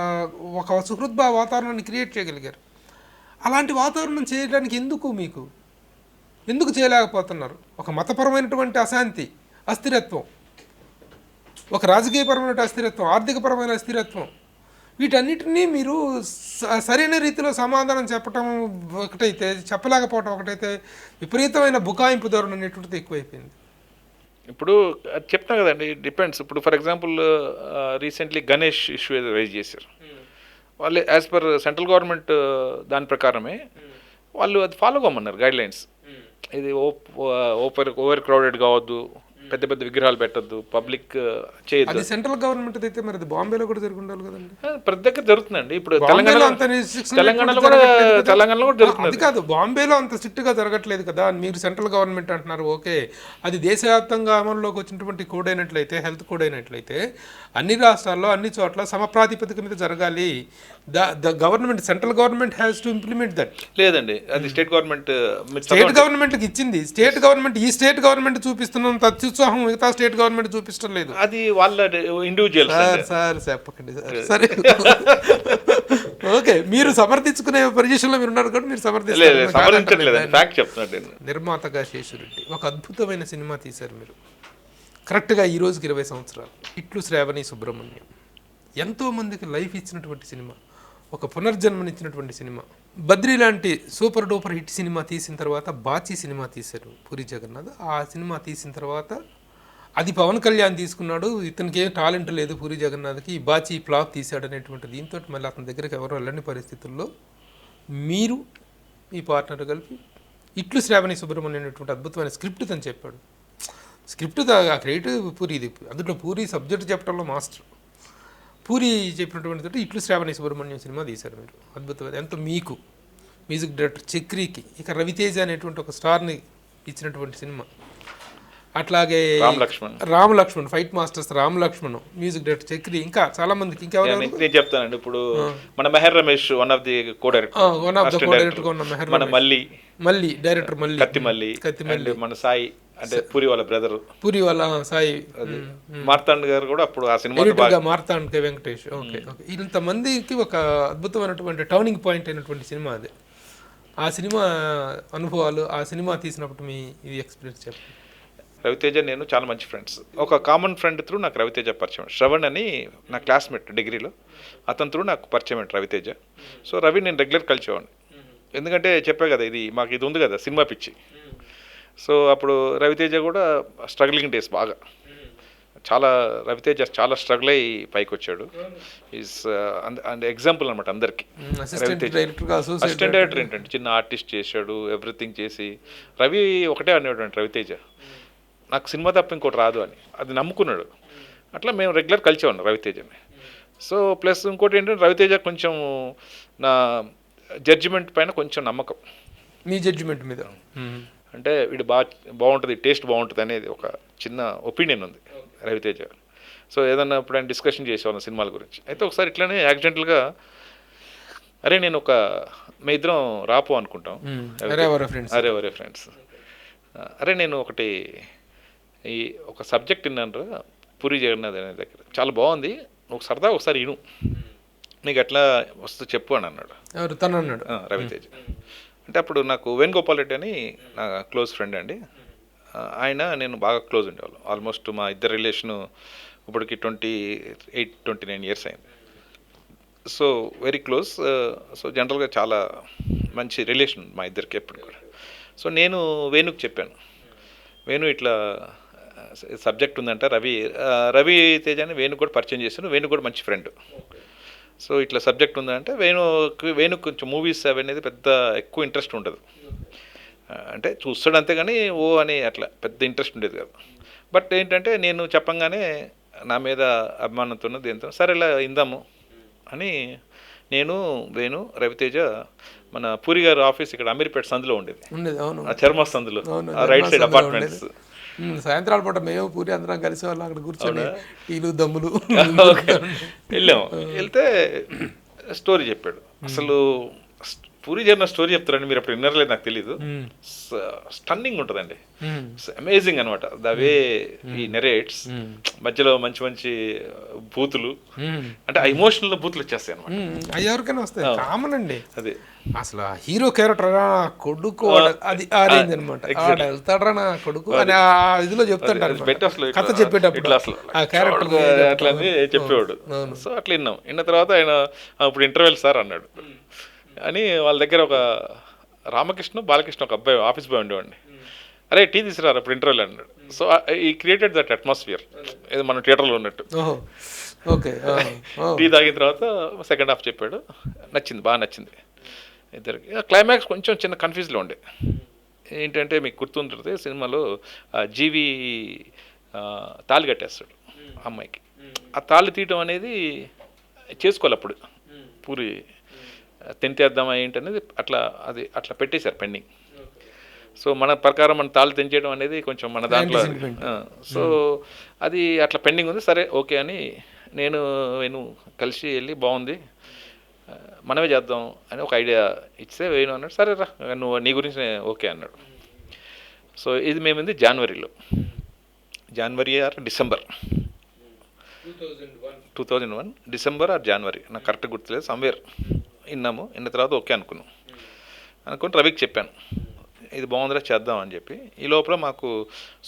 ఒక సుహృద్భావ వాతావరణాన్ని క్రియేట్ చేయగలిగారు. అలాంటి వాతావరణం చేయడానికి ఎందుకు చేయలేకపోతున్నారు? ఒక మతపరమైనటువంటి అశాంతి, అస్థిరత్వం, ఒక రాజకీయపరమైన అస్థిరత్వం, ఆర్థికపరమైన అస్థిరత్వం, వీటన్నిటినీ మీరు సరైన రీతిలో సమాధానం చెప్పటం ఒకటైతే, చెప్పలేకపోవటం ఒకటైతే, విపరీతమైన బుకాయింపు ధోరణి అనేటువంటిది ఎక్కువైపోయింది. ఇప్పుడు అది చెప్తాను కదండి, డిపెండ్స్. ఇప్పుడు for example recently Ganesh issue raise చేశారు వాళ్ళు. యాజ్ పర్ సెంట్రల్ గవర్నమెంట్ దాని ప్రకారమే వాళ్ళు అది ఫాలో కమ్మన్నారు గైడ్ లైన్స్. ఇది ఓవర్ క్రౌడెడ్ కావద్దు, పెద్ద పెద్ద విగ్రహాలు పెట్టద్దు, పబ్లిక్ చేయొద్దు. అది సెంట్రల్ గవర్నమెంట్ అయితే మరి అది బాంబేలో కూడా జరిగి ఉండాలి కదండి. ప్రతి దగ్గర జరుగుతుందండి. ఇప్పుడు తెలంగాణలో కూడా జరుగుతుంది. అది కాదు, బాంబేలో అంత స్ట్రిక్ట్ గా జరగట్లేదు కదా. మీరు సెంట్రల్ గవర్నమెంట్ అంటున్నారు, ఓకే, అది దేశవ్యాప్తంగా అమల్లోకి వచ్చినటువంటి కోడ్ అయినట్లయితే, హెల్త్ కోడ్ అయినట్లయితే అన్ని రాష్ట్రాల్లో అన్ని చోట్ల సమప్రాతిపదిక మీద జరగాలి. The government, central government has to implement that. లేదండి, అది స్టేట్ గవర్నమెంట్కి ఇచ్చింది. స్టేట్ గవర్నమెంట్, ఈ స్టేట్ గవర్నమెంట్ చూపిస్తున్నంత అత్యుత్సాహం మిగతా స్టేట్ గవర్నమెంట్ చూపించడం లేదు. అది వాళ్ళ ఇండివిజువల్. సార్ చెప్పకండి సార్. సరే ఓకే, మీరు సమర్థించుకునే పొజిషన్లో మీరు ఉన్నారు కాబట్టి మీరు సమర్థించట్లేదు. నిర్మాతగా శేషురెడ్డి ఒక అద్భుతమైన సినిమా తీశారు మీరు, కరెక్ట్గా ఈ రోజుకి 20 సంవత్సరాలు. ఇట్లు శ్రావణి సుబ్రహ్మణ్యం ఎంతోమందికి లైఫ్ ఇచ్చినటువంటి సినిమా, ఒక పునర్జన్మనిచ్చినటువంటి సినిమా. బద్రీ లాంటి సూపర్ డూపర్ హిట్ సినిమా తీసిన తర్వాత బాచీ సినిమా తీశారు పూరి జగన్నాథ్. ఆ సినిమా తీసిన తర్వాత అది పవన్ కళ్యాణ్ తీసుకున్నాడు, ఇతనికి ఏం టాలెంట్ లేదు పూరి జగన్నాథ్కి, ఈ బాచీ ఫ్లాప్ తీశాడు అనేటువంటి దీంతో మళ్ళీ అతని దగ్గరికి ఎవరు వెళ్ళని పరిస్థితుల్లో మీరు మీ పార్ట్నర్ కలిపి ఇట్లు శ్రావణి సుబ్రహ్మణ్యం అనేటువంటి అద్భుతమైన స్క్రిప్ట్ తను చెప్పాడు. స్క్రిప్ట్ క్రియేటివ్ పూరిది, అందులో పూరి సబ్జెక్ట్ చెప్పడంలో మాస్టర్. పూరి చెప్పినటువంటి ఇట్లు శ్రావణి సుబ్రహ్మణ్యం సినిమా తీశారు మీరు, అద్భుతమైన. ఎంతో మీకు మ్యూజిక్ డైరెక్టర్ చక్రికి, ఇక రవితేజ అనేటువంటి ఒక స్టార్ని ఇచ్చినటువంటి సినిమా. అట్లాగే Ram Lakshman fight masters, Ram Lakshman music director Chakri, ఇంకా చాలా మందికి. ఇంకా నేను చెప్తానండి, ఇప్పుడు మన Mehar Ramesh one of the co director ఉన్న మెహర్ మళ్ళీ డైరెక్టర్ కత్తిమల్లి మన సాయి అంటే పూరి వాళ్ళ బ్రదర్, పూరి వాళ్ళ సాయి, మార్తాండ్ గారు కూడా అప్పుడు ఆ సినిమా మార్తాండ్ కే వెంకటేష్. ఓకే ఓకే, ఇంతమందికి ఒక అద్భుతమైనటువంటి టర్నింగ్ పాయింట్ అయినటువంటి సినిమా అది. ఆ సినిమా అనుభవాలు, ఆ సినిమా తీసినప్పుడు మీ ఇది ఎక్స్పీరియన్స్ చెప్పండి. రవితేజ నేను చాలా మంచి ఫ్రెండ్స్. ఒక కామన్ ఫ్రెండ్ త్రూ నాకు రవితేజ పరిచయం. శ్రవణ్ అని నా క్లాస్మేట్ డిగ్రీలో, అతని త్రూ నాకు పరిచయం రవితేజ. సో రవి నేను రెగ్యులర్ కలిసేవాడిని, ఎందుకంటే చెప్పా కదా ఇది మాకు ఇది ఉంది కదా సినిమా పిచ్చి. సో అప్పుడు రవితేజ కూడా స్ట్రగ్లింగ్ డేస్ బాగా, చాలా రవితేజ చాలా స్ట్రగుల్ అయ్యి పైకి వచ్చాడు. ఈజ్ అండ్ ఎగ్జాంపుల్ అనమాట అందరికీ. అసిస్టెంట్ డైరెక్టర్ ఏంటంటే చిన్న ఆర్టిస్ట్ చేశాడు, ఎవ్రీథింగ్ చేసి. రవి ఒకటే అనేటువంటి రవితేజ నాకు సినిమా తప్ప ఇంకోటి రాదు అని, అది నమ్ముకున్నాడు. అట్లా మేము రెగ్యులర్ కలిసేవాళ్ళం రవితేజని. సో ప్లస్ ఇంకోటి ఏంటంటే రవితేజ కొంచెం నా జడ్జిమెంట్ పైన కొంచెం నమ్మకం. మీ జడ్జిమెంట్ మీద అంటే వీడు బాగుంటుంది, టేస్ట్ బాగుంటుంది అనేది ఒక చిన్న ఒపీనియన్ ఉంది రవితేజ. సో ఏదన్నా ఎప్పుడైనా డిస్కషన్ చేసేవాళ్ళం సినిమాల గురించి. అయితే ఒకసారి ఇట్లానే యాక్సిడెంటల్గా అరే నేను మేము ఇద్దరం రాపు అనుకుంటాం, అరే వరే ఫ్రెండ్స్, అరే నేను ఒక సబ్జెక్ట్ విన్నాను రా పూరి జగన్నాథ్ అనే దగ్గర, చాలా బాగుంది, నువ్వు సరదా ఒకసారి విను, నీకు ఎట్లా వస్తూ చెప్పు అని అన్నాడు. తను అన్నాడు రవితేజ. అంటే అప్పుడు నాకు వేణుగోపాల్ రెడ్డి అని నా క్లోజ్ ఫ్రెండ్ అండి, ఆయన నేను బాగా క్లోజ్ ఉండేవాళ్ళం. ఆల్మోస్ట్ మా ఇద్దరు రిలేషను ఇప్పటికి 28-29 ఇయర్స్ అయింది. So very close. సో జనరల్గా చాలా మంచి రిలేషన్ మా ఇద్దరికి ఎప్పుడు కూడా. సో నేను వేణుకి చెప్పాను, వేణు ఇట్లా సబ్జెక్ట్ ఉందంట, రవి తేజాని వేణు కూడా పరిచయం చేశాను, వేణు కూడా మంచి ఫ్రెండ్. సో ఇట్లా సబ్జెక్ట్ ఉందంటే వేణు కొంచెం మూవీస్ అవి అనేది పెద్ద ఎక్కువ ఇంట్రెస్ట్ ఉండదు, అంటే చూస్తాడు అంతే కానీ ఓ అని అట్లా పెద్ద ఇంట్రెస్ట్ ఉండేది కదా. బట్ ఏంటంటే నేను చెప్పంగానే నా మీద అభిమానంతో దీంతో సరే ఇలా ఇందాము అని నేను వేణు రవితేజ మన పూరి గారి ఆఫీస్ ఇక్కడ అమీర్పేట సందులో ఉండేది, ఉండేది. అవును, ఆ చర్మ సందులో, అవును, ఆ రైట్ సైడ్ ధర్మాసంలో అపార్ట్మెంట్స్. సాయంత్రాల పూట మేము పూరి అందరం కలిసి వాళ్ళు అక్కడ కూర్చొని టీలు దమ్ములు ఓకే, వెళ్ళాము. వెళ్తే స్టోరీ చెప్పాడు. అసలు పూరి జరిగిన స్టోరీ చెప్తారండి, మీరు అప్పుడు విన్నర్లేదు నాకు తెలీదు. స్టన్నింగ్ ఉంటుందండి, అమేజింగ్ అనమాట ద వే ఈ నెరేట్స్. మధ్యలో మంచి మంచి బూతులు, అంటే ఆ ఎమోషనల్ బూతులు వచ్చేస్తాయి అనమాట. అవి ఎవరికైనా వస్తాయి, కామన్ అండి. అదే అసలు హీరో క్యారెక్టర్ కొడుకు అది ఆ రేంజ్ అనమాట. వెళ్తాడరా నా కొడుకు అని ఆ ఇదిలో చెప్తాడు కథ చెప్పేటప్పుడు, ఇట్లా అసలు ఆ క్యారెక్టర్ అట్లా అని చెప్పేవాడు. సో అట్లా విన్నాం. విన్న తర్వాత ఆయన ఇప్పుడు ఇంటర్వెల్ సార్ అన్నాడు అని వాళ్ళ దగ్గర ఒక రామకృష్ణ బాలకృష్ణ ఒక అబ్బాయి ఆఫీస్ బాయ్ ఉండేవాడిని. అరే టీ తీసుకురారు అప్పుడు ఇంటర్వ్యూలు అన్నాడు. సో ఈ క్రియేటెడ్ దట్ అట్మాస్ఫియర్, ఏదో మన థియేటర్లో ఉన్నట్టు. ఓకే, టీ తాగిన తర్వాత సెకండ్ హాఫ్ చెప్పాడు, నచ్చింది, బాగా నచ్చింది ఇద్దరికి. క్లైమాక్స్ కొంచెం చిన్న కన్ఫ్యూజ్లో ఉండే. ఏంటంటే మీకు గుర్తుంటుంది సినిమాలో జీవి తాళి కట్టేస్తాడు అమ్మాయికి. ఆ తాళి తీయటం అనేది చేసుకోవాలి అప్పుడు పూరి తెంతేద్దామా ఏంటి అనేది అట్లా అది అట్లా పెట్టేశారు పెండింగ్. సో మన ప్రకారం మన తాళ్ళు తెంచేయడం అనేది కొంచెం మన దాంట్లో, సో అది అట్లా పెండింగ్ ఉంది. సరే ఓకే అని నేను కలిసి వెళ్ళి బాగుంది మనమే చేద్దాం అని ఒక ఐడియా ఇస్తే వేయను అన్నాడు. సరే రా నువ్వు నీ గురించి ఓకే అన్నాడు. సో ఇది మేమింది జనవరి are December 2001 December or January, నాకు కరెక్ట్ గుర్తులేదు, సమ్వేర్ విన్నాము. విన్న తర్వాత ఓకే అనుకుని రవికి చెప్పాను ఇది బాగుందిరా చేద్దాం అని చెప్పి. ఈ లోపల మాకు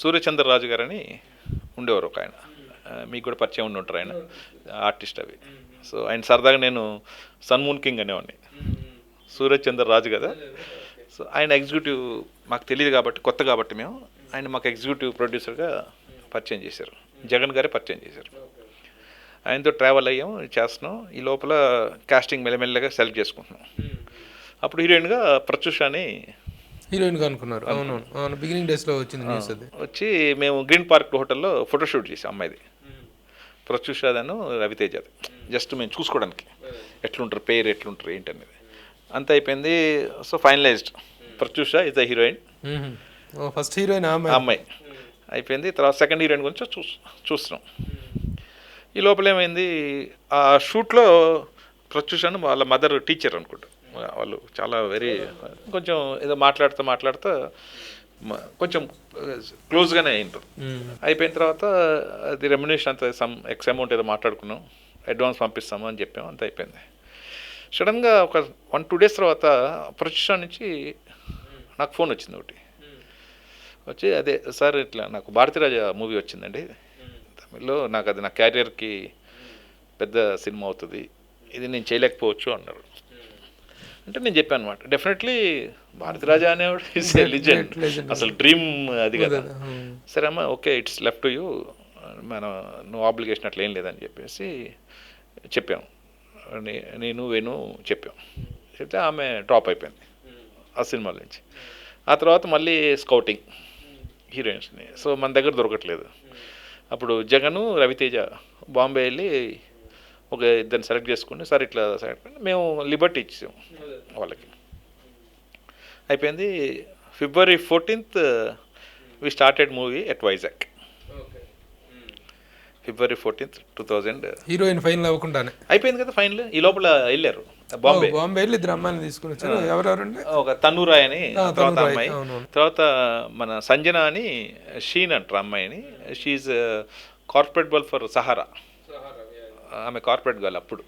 సూర్యచంద్ర రాజు గారని ఉండేవారు ఒక ఆయన, మీకు కూడా పరిచయం ఉండి ఉంటారు, ఆయన ఆర్టిస్ట్ అవి. సో ఆయన సరదాగా నేను సన్మూన్ కింగ్ అనేవాడిని, సూర్యచంద్ర రాజు కదా. సో ఆయన ఎగ్జిక్యూటివ్ మాకు తెలియదు కాబట్టి, కొత్త కాబట్టి మేము, ఆయన మాకు ఎగ్జిక్యూటివ్ ప్రొడ్యూసర్గా పరిచయం చేశారు, జగన్ గారే పరిచయం చేశారు. ఆయనతో ట్రావెల్ అయ్యాం, చేస్తున్నాం. ఈ లోపల కాస్టింగ్ మెల్లమెల్లగా సెలెక్ట్ చేసుకుంటున్నాం. అప్పుడు హీరోయిన్గా ప్రత్యూష అని హీరోయిన్గా అనుకున్నారు. అవును, బిగినింగ్ డేస్లో వచ్చింది న్యూస్. అది వచ్చి మేము గ్రీన్ పార్క్ హోటల్లో ఫోటోషూట్ చేసాం అమ్మాయిది, ప్రత్యూషను రవితేజది. జస్ట్ మేము చూసుకోవడానికి ఎట్లుంటారు, పేరు ఎట్లుంటారు ఏంటనేది అంత అయిపోయింది. So finalised Pratyusha is the heroine, first heroine అమ్మాయి అయిపోయింది. తర్వాత సెకండ్ హీరోయిన్ గురించి చూస్తున్నాం. ఈ లోపల ఏమైంది, ఆ షూట్లో ప్రత్యూషను వాళ్ళ మదర్ టీచర్ అనుకుంటా, వాళ్ళు చాలా కొంచెం ఏదో మాట్లాడుతూ కొంచెం క్లోజ్గానే అయింటారు. అయిపోయిన తర్వాత అది రెమ్యునేషన్ అంత ఎక్స్ అమౌంట్ ఏదో మాట్లాడుకున్నాం, అడ్వాన్స్ పంపిస్తాము అని చెప్పాము, అంత అయిపోయింది. సడన్గా ఒక 1-2 డేస్ తర్వాత ప్రత్యూష నుంచి నాకు ఫోన్ వచ్చింది ఒకటి, వచ్చి అదే సార్ ఇట్లా నాకు భారతీరాజా మూవీ వచ్చిందండి తమిళ్లో, నాకు అది నా క్యారియర్కి పెద్ద సినిమా అవుతుంది, ఇది నేను చేయలేకపోవచ్చు అన్నారు. అంటే నేను చెప్పాను అనమాట, డెఫినెట్లీ భారతీరాజా అనేవాడు ఈజ్ ఏ లిజెండ్, అసలు డ్రీమ్ అది కదా. సరే అమ్మా okay it's left to you, no obligation అట్లా ఏం లేదని చెప్పేసి చెప్పాము. నేను వేణు చెప్పాం. చెప్తే ఆమె డ్రాప్ అయిపోయింది ఆ సినిమాల నుంచి. ఆ తర్వాత మళ్ళీ స్కౌటింగ్ హీరోయిన్స్ని, సో మన దగ్గర దొరకట్లేదు. అప్పుడు జగను రవితేజ బాంబే వెళ్ళి ఒక ఇద్దరిని సెలెక్ట్ చేసుకుని, సార్ ఇట్లా సెలెక్ట్ మేము లిబర్టీ ఇచ్చాం వాళ్ళకి. అయిపోయింది. February 14th we started movie at Vizag. February 14th 2000 heroine final అవ్వకుండానే అయిపోయింది కదా ఫైనల్. ఈ లోపల వెళ్ళారు బాంబే వెళ్ళి ఇద్దరు అమ్మాయిని తీసుకుని వచ్చారు. ఎవరెవరండి, ఒక తన్నురాయ్ అని తర్వాత అమ్మాయి, తర్వాత మన సంజన అని షీన్ అంటారు అమ్మాయిని, she corporate girl for Sahara, ఆమె కార్పొరేట్ గర్ల్ అప్పుడు.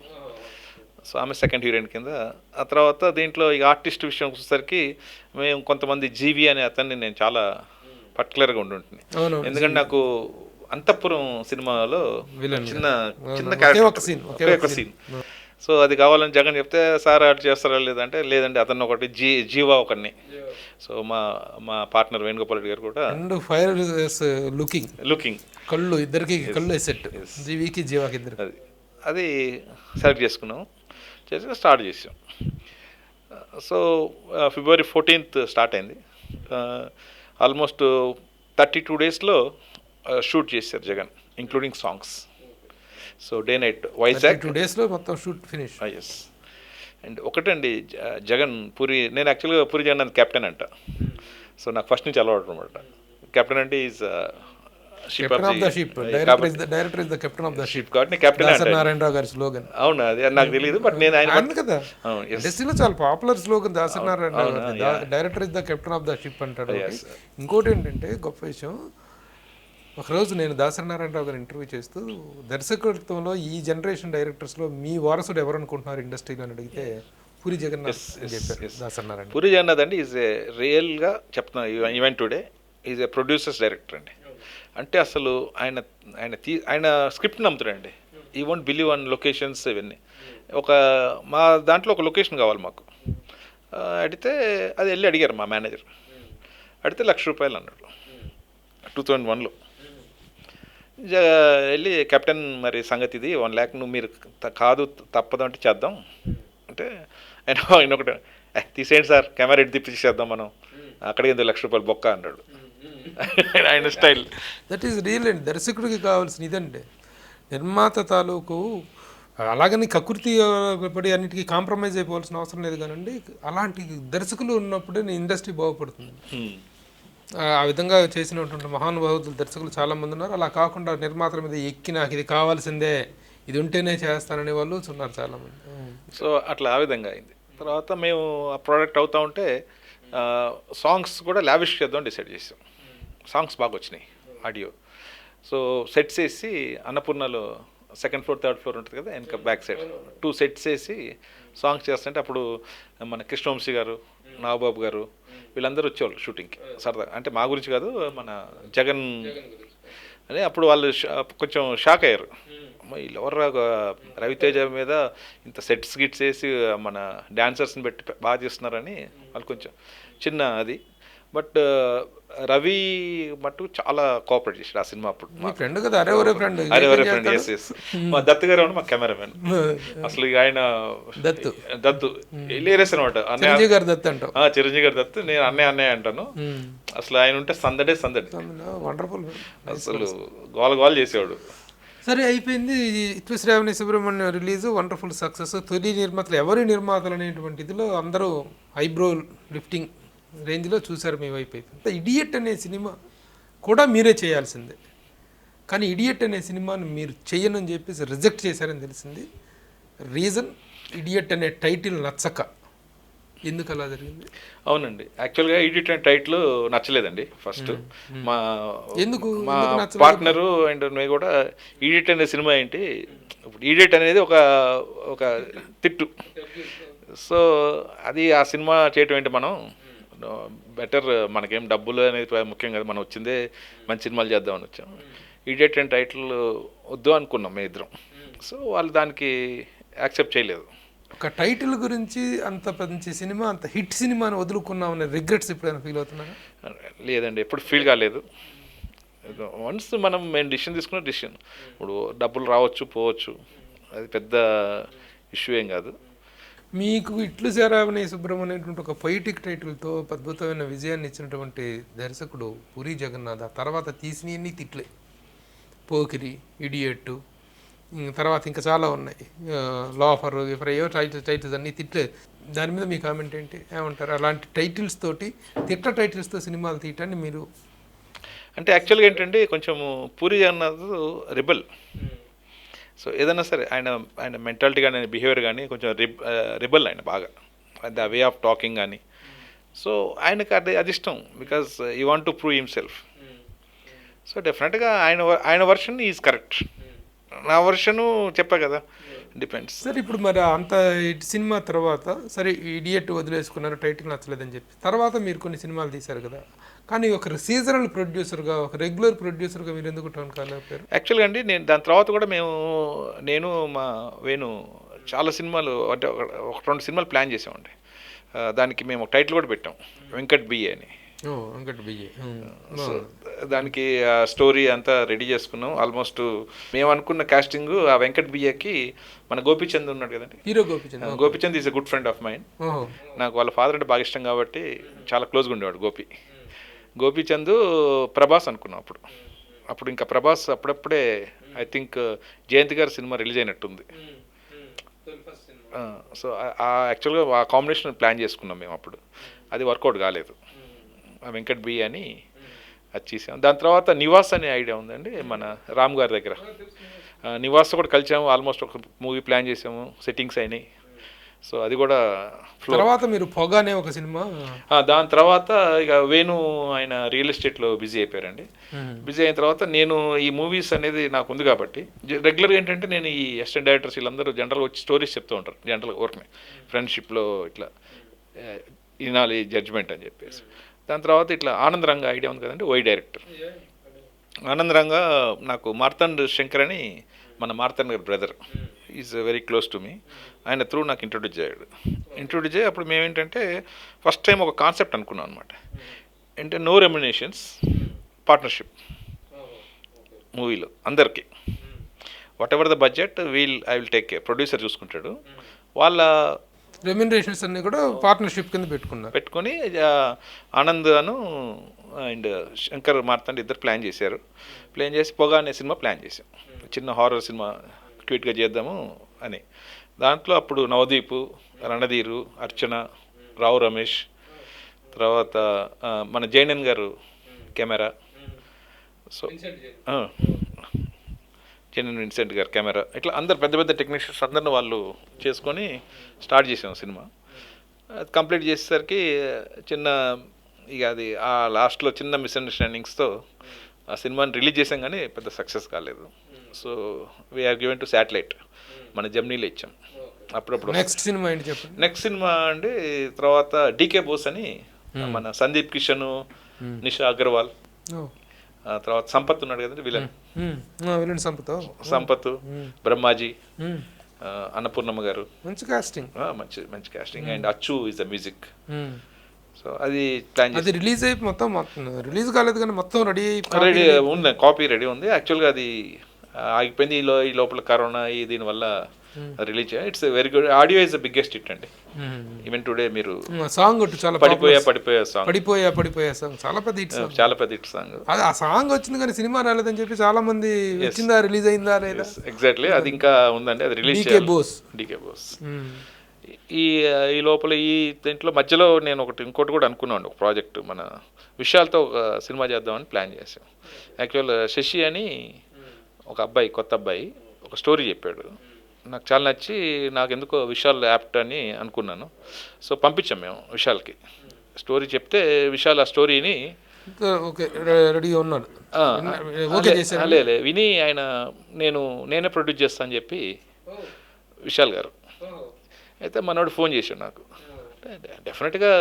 సో ఆమె సెకండ్ హీరోయిన్ కింద. ఆ తర్వాత దీంట్లో ఈ ఆర్టిస్ట్ విషయం వచ్చేసరికి మేము కొంతమంది జీవి అనే అతన్ని నేను చాలా పర్టికులర్గా ఉండుంటుంది, ఎందుకంటే నాకు అంతఃపురం సినిమాలో చిన్న చిన్న క్యారెక్టర్ ఒక సీన్, సో అది కావాలని జగన్ చెప్తే సార్ అటు చేస్తారా లేదంటే లేదండి అతను ఒకటి జీవా ఒకరిని. సో మా పార్ట్నర్ వేణుగోపాల్ రెడ్డి గారు కూడా లుకింగ్ కళ్ళు ఇద్దరికి కళ్ళు సెట్, జీవికి జీవాకి ఇద్దరు, అది సెలెక్ట్ చేసుకున్నాం, చేసి స్టార్ట్ చేసాం. సో February 14th స్టార్ట్ అయింది. ఆల్మోస్ట్ 32 daysలో షూట్ చేశారు Jagan. Including songs. So day night Vizag 2 డేస్లో మొత్తం షూట్ ఫినిష్. ఎస్. అండ్ ఒకటండి, జగన్ పూరి, నేను యాక్చువల్గా పూరి జగన్నాథ్ కెప్టెన్ అంట. సో నాకు ఫస్ట్ నుంచి అలవాటు అనమాట. కెప్టెన్ అంటే is captain of the ship, director is the captain of the ship. కాబట్టి కెప్టెన్ అంటే నారాయణరావు గారి స్లోగన్. అవునా, అది నాకు తెలియదు, బట్ నేను ఆయన అవును కదా, ఇండస్ట్రీలో చాలా పాపులర్ స్లోగన్ దాసనారాయణరావు గారు. Director is the captain of the ship అంటాడు. ఇంకోటి ఏంటంటే గొప్ప విషయం, ఒకరోజు నేను దాసనారాయణరావు గారు ఇంటర్వ్యూ చేస్తూ దర్శకత్వంలో ఈ జనరేషన్ డైరెక్టర్స్లో మీ వారసుడు ఎవరు అనుకుంటున్నారు ఇండస్ట్రీలో అని అడిగితే పూరి జగన్నాథ్ అని చెప్పారు దాసనారాయణ. పూరి జగన్నాథ్ అండి ఈజ్ ఏ రియల్గా చెప్తున్నాను, even today is a producers director అండి. అంటే అసలు ఆయన స్క్రిప్ట్ నమ్ముతాడండి. ఈ వోంట్ బిలీవ్ ఆన్ లొకేషన్స్ ఇవన్నీ. మా దాంట్లో ఒక లొకేషన్ కావాలి మాకు, అడిగితే అది వెళ్ళి అడిగారు మా మేనేజర్. అడిగితే ₹1,00,000 అన్నాడు 2001లో. వెళ్ళి కెప్టెన్ మరి సంగతి ఇది 1 lakh నువ్వు మీరు కాదు తప్పదు అంటే చేద్దాం అంటే ఆయన ఒకటి తీసేయండి సార్, కెమెరా ఎట్టి తిప్పి చేద్దాం మనం, అక్కడికి ₹1,00,000 బొక్క అన్నాడు. ఆయన స్టైల్ దట్ ఈస్ రియల్ అండి. దర్శకుడికి కావాల్సిన ఇదండి. నిర్మాత తాలూకు అలాగని కకృతి పడి అన్నిటికీ కాంప్రమైజ్ అయిపోవాల్సిన అవసరం లేదు కానండి. అలాంటి దర్శకులు ఉన్నప్పుడే ఇండస్ట్రీ బాగుపడుతుంది. ఆ విధంగా చేసినటువంటి మహానుభావులు దర్శకులు చాలామంది ఉన్నారు. అలా కాకుండా నిర్మాతల మీద ఎక్కి నాకు ఇది కావాల్సిందే, ఇది ఉంటేనే చేస్తాననే వాళ్ళు ఉన్నారు చాలామంది. సో అట్లా ఆ విధంగా అయింది. తర్వాత మేము ఆ ప్రోడక్ట్ అవుతా ఉంటే సాంగ్స్ కూడా లావిష్ చేద్దాం డిసైడ్ చేసాం. సాంగ్స్ బాగా వచ్చినాయి, ఆడియో. సో సెట్స్ వేసి అన్నపూర్ణలో 2nd floor 3rd floor ఉంటుంది కదా, వెనక బ్యాక్ సైడ్ 2 sets వేసి సాంగ్స్ చేస్తుంటే అప్పుడు మన కృష్ణవంశీ గారు, నాగబాబు గారు వీళ్ళందరూ వచ్చేవాళ్ళు షూటింగ్కి సరదా. అంటే మా గురించి కాదు, మన జగన్ అని. అప్పుడు వాళ్ళు కొంచెం షాక్ అయ్యారు, వీళ్ళెవర్రా రవితేజ మీద ఇంత సెట్స్ గిట్స్ వేసి మన డాన్సర్స్ని పెట్టి బాగా చేస్తున్నారని వాళ్ళు కొంచెం చిన్న అది. బట్ రవి మట్టు చాలా కోఆపరేట్ చేశాడు ఆ సినిమా అప్పుడు. మా ఫ్రెండ్ కదా, అరే ఒరే ఫ్రెండ్. Yes yes. మా దత్తు గారు మా కెమెరామెన్. అసలు ఆయన దత్తు ఇల్లేరేస్ అనమాట. చిరంజీవి గారు దత్తు అంటావు. చిరంజీవి గారు దత్తు, నేను అన్నయ్య అంటాను. అసలు ఆయన ఉంటే సందడే సందడి, వండర్ఫుల్. అసలు గోల చేసేవాడు. సరే అయిపోయింది. Sravani Subrahmanyam release wonderful success. తొలి నిర్మాతలు ఎవరి నిర్మాతలు అనేటువంటి ఇదిలో అందరూ ఐబ్రో లిఫ్టింగ్ రేంజ్లో చూశారు మీ వైపు. అయిపోయింది. ఇడియట్ అనే సినిమా కూడా మీరే చేయాల్సిందే, కానీ ఇడియట్ అనే సినిమాను మీరు చెయ్యనని చెప్పేసి రిజెక్ట్ చేశారని తెలిసింది. రీజన్ ఇడియట్ అనే టైటిల్ నచ్చక. ఎందుకు అలా జరిగింది? అవునండి, యాక్చువల్గా ఇడియట్ అనే టైటిల్ నచ్చలేదండి ఫస్ట్. మా పార్ట్నరు అండ్ నేను కూడా ఇడియట్ అనే సినిమా ఏంటి, ఇప్పుడు ఇడియట్ అనేది ఒక తిట్టు. సో అది ఆ సినిమా చేయటం ఏంటి, మనం బెటర్, మనకేం డబ్బులు అనేది ముఖ్యం కదా, మనం వచ్చిందే మంచి సినిమాలు చేద్దామని వచ్చాం. ఇడియట్ అనే టైటిల్ వద్దు అనుకున్నాం మేము ఇద్దరం. సో వాళ్ళు దానికి యాక్సెప్ట్ చేయలేదు. ఒక టైటిల్ గురించి అంత మంచి సినిమా, అంత హిట్ సినిమాని వదులుకున్నామనే రిగ్రెట్స్ ఎప్పుడైనా ఫీల్ అవుతున్నారా? లేదండి, ఎప్పుడు ఫీల్ కాలేదు. వన్స్ మేము డిసిషన్ తీసుకున్న డిసిషన్. ఇప్పుడు డబ్బులు రావచ్చు పోవచ్చు, అది పెద్ద ఇష్యూ ఏం కాదు. మీకు ఇట్లు శ్రావణి సుబ్రహ్మణ్యం ఒక పొయిటిక్ టైటిల్తో అద్భుతమైన విజయాన్ని ఇచ్చినటువంటి దర్శకుడు పూరి జగన్నాథ్. ఆ తర్వాత తీసినవన్నీ తిట్లే, పోకిరి, ఇడియట్టు, తర్వాత ఇంకా చాలా ఉన్నాయి, లాఫర్, ఏవో టైటిల్స్ అన్నీ తిట్లే. దాని మీద మీ కామెంట్ ఏంటి, ఏమంటారు? అలాంటి టైటిల్స్ తోటి టైటిల్స్తో సినిమాలు తీయటాన్ని మీరు అంటే యాక్చువల్గా ఏంటంటే కొంచెం పూరి జగన్నాథ్ రెబెల్. సో ఏదైనా సరే ఆయన మెంటాలిటీ కానీ ఆయన బిహేవియర్ కానీ కొంచెం రిబల్ ఆయన బాగా, ద వే ఆఫ్ టాకింగ్ కానీ. సో ఆయనకు అది ఇష్టం, because you want to prove himself. So డెఫినెట్గా ఆయన వర్షన్ ఈజ్ కరెక్ట్, నా వర్షను చెప్పా కదా, డిపెండ్స్. సరే ఇప్పుడు మరి అంత సినిమా తర్వాత సరే ఇడియట్ వదిలేసుకున్నారు, టైటిల్ నచ్చలేదని చెప్పి తర్వాత మీరు కొన్ని సినిమాలు తీశారు కదా, కానీ ఒక సీజనల్ ప్రొడ్యూసర్గా, ఒక రెగ్యులర్ ప్రొడ్యూసర్గా మీరు ఎందుకు టర్న్ కాలేకపోయారు? యాక్చువల్గా అండి దాని తర్వాత కూడా నేను మా వేణు చాలా సినిమాలు, అంటే 1-2 సినిమాలు ప్లాన్ చేసామండి. దానికి మేము ఒక టైటిల్ కూడా పెట్టాం, వెంకట్ బిఏ అని. వెంకట్ బిఏ. సో దానికి స్టోరీ అంతా రెడీ చేసుకున్నాం. ఆల్మోస్ట్ మేము అనుకున్న కాస్టింగ్ ఆ వెంకట్ బిఏకి మన గోపీచంద్ ఉన్నాడు కదండి, hero Gopichand is a good friend of mind. నాకు వాళ్ళ ఫాదర్ అంటే బాగా ఇష్టం కాబట్టి చాలా క్లోజ్గా ఉండేవాడు గోపీచంద్. ప్రభాస్ అనుకున్నాం అప్పుడు, అప్పుడు ఇంకా ప్రభాస్ అప్పుడప్పుడే ఐ థింక్ జయంతి గారి సినిమా రిలీజ్ అయినట్టుంది. సో యాక్చువల్గా ఆ కాంబినేషన్ ప్లాన్ చేసుకున్నాం మేము అప్పుడు. అది వర్కౌట్ కాలేదు. వెంకట్ బి అని అది చేసాం. దాని తర్వాత నివాస్ అనే ఐడియా ఉందండి మన రామ్ గారి దగ్గర. నివాస్ కూడా కలిసాము, ఆల్మోస్ట్ ఒక మూవీ ప్లాన్ చేసాము, సెట్టింగ్స్ అయినాయి. సో అది కూడా తర్వాత మీరు పొగ అనే ఒక సినిమా. దాని తర్వాత ఇక వేణు ఆయన రియల్ ఎస్టేట్లో బిజీ అయిపోయారండి. బిజీ అయిన తర్వాత నేను ఈ మూవీస్ అనేది నాకు ఉంది కాబట్టి రెగ్యులర్గా ఏంటంటే నేను ఈ అసిస్టెంట్ డైరెక్టర్స్ వీళ్ళందరూ జనరల్గా వచ్చి స్టోరీస్ చెప్తూ ఉంటారు. జనరల్గా ఊరికనే ఫ్రెండ్షిప్లో ఇట్లా వినాలి జడ్జ్మెంట్ అని చెప్పేసి. దాని తర్వాత ఇట్లా ఆనంద్ రంగ ఐడియా ఉంది కదండి, వై డైరెక్టర్. ఆనంద్ రంగ నాకు మార్తాండ్ శంకర్ అని మన మార్తాండ్ గారి brother, is very close to me. ఆయన త్రూ నాకు ఇంట్రొడ్యూస్ అయ్యి అప్పుడు మేమేంటంటే ఫస్ట్ టైం ఒక కాన్సెప్ట్ అనుకున్నాం అనమాట. అంటే నో రెమ్యునేషన్స్, పార్ట్నర్షిప్ మూవీలో అందరికీ. What ever the budget I will take care, producer చూసుకుంటాడు. వాళ్ళ రెమ్యునరేషన్స్ అన్ని కూడా పార్ట్నర్షిప్ కింద పెట్టుకొని ఆనంద్ అండ్ శంకర్ మార్తాండ్ ఇద్దరు ప్లాన్ చేసి పొగ అనే సినిమా ప్లాన్ చేసాం. చిన్న హారర్ సినిమా క్యూట్గా చేద్దాము అని. దాంట్లో అప్పుడు నవదీప్, రణధీరు, అర్చన, రావు రమేష్, తర్వాత మన జైనన్ గారు కెమెరా, సో జైనన్ విన్సెంట్ గారు కెమెరా, ఇట్లా అందరు పెద్ద పెద్ద టెక్నీషియన్స్ అందరిని వాళ్ళు చేసుకొని స్టార్ట్ చేసాం సినిమా. అది కంప్లీట్ చేసేసరికి ఇక అది ఆ లాస్ట్లో చిన్న మిస్అండర్స్టాండింగ్స్తో ఆ సినిమాని రిలీజ్ చేసాం కానీ పెద్ద సక్సెస్ కాలేదు. So we are given to satellite, మన జమ్నీలో ఇచ్చాం. అప్పుడప్పుడు నెక్స్ట్ సినిమా ఏంటి చెప్పండి. నెక్స్ట్ సినిమా అండి తర్వాత డీకే బోస్ అని మన సందీప్ కిషన్, నిషా అగర్వాల్, తర్వాత సంపత్ ఉన్నాడు కదండి విలన్, సంపత్, బ్రహ్మాజీ, అన్నపూర్ణమ్మ గారు, మంచి కాస్టింగ్ అండ్ అచ్చు ఇస్ ద మ్యూజిక్. సో అది ప్లాన్ చేసి రిలీజ్ అయ్యి మొత్తం రిలీజ్ కాలేదు కానీ మొత్తం రెడీ ఉంది, కాపీ రెడీ ఉంది. యాక్చువల్గా అది ఆగిపోయింది ఈ లోపల కరోనా దీనివల్ల release. It's very good. Audio is the biggest hit అండి. ఈవెన్ టుడే మీరు సాంగ్ చాలా పడిపోయా సాంగ్ చాలా పెద్ద హిట్ సాంగ్. అది ఆ సాంగ్ వచ్చింది కానీ సినిమా రాలేదని చెప్పి చాలా మంది వచ్చిందా, రిలీజ్ అయిందా లేదా. ఎగ్జాక్ట్లీ, అది ఇంకా ఉందండి, అది రిలీజ్ డీకే బోస్. ఈ లోపల ఈ దీంట్లో మధ్యలో నేను ఇంకోటి కూడా అనుకున్నాను, ఒక ప్రాజెక్ట్ మన విశాల్తో ఒక సినిమా చేద్దామని ప్లాన్ చేసాం. యాక్చువల్ శశి అని ఒక అబ్బాయి, కొత్త అబ్బాయి ఒక స్టోరీ చెప్పాడు. నాకు చాలా నచ్చి నాకు ఎందుకో విశాల్ యాప్ట్ అని అనుకున్నాను. సో పంపించాం మేము విశాల్కి స్టోరీ చెప్తే, విశాల్ ఆ స్టోరీని రెడీగా ఉన్నాడు, విని ఆయన నేనే ప్రొడ్యూస్ చేస్తాను అని చెప్పి విశాల్ గారు. అయితే మనోడు ఫోన్ చేశాడు నాకు. డెఫినెట్గా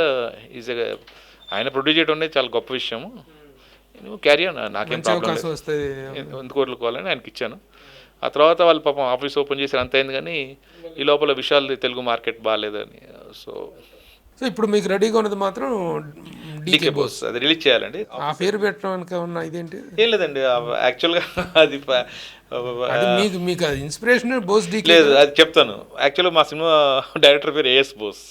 ఆయన ప్రొడ్యూస్ చేయడం అనేది చాలా గొప్ప విషయము, నువ్వు క్యారీ ఆన్, నాకేం ప్రాబ్లం ఎందుకు వదులుకోవాలని ఆయనకి ఇచ్చాను. ఆ తర్వాత వాళ్ళు పాపం ఆఫీస్ ఓపెన్ చేసి అంత అయింది కానీ ఈ లోపల విశాల్ తెలుగు మార్కెట్ బాగాలేదని. సో ఇప్పుడు మీకు రెడీగా ఉన్నది మాత్రం డీకే బోస్, అది రిలీజ్ చేయాలండి. ఆ పేరు పెట్టడానికి ఉన్న ఇదేంటి? ఏం లేదండి, యాక్చువల్గా అది మీకు అది ఇన్స్పిరేషన్ బోస్ డీకే లేదు, అది చెప్తాను. యాక్చువల్గా మా సినిమా డైరెక్టర్ పేరు ఏఎస్ బోస్.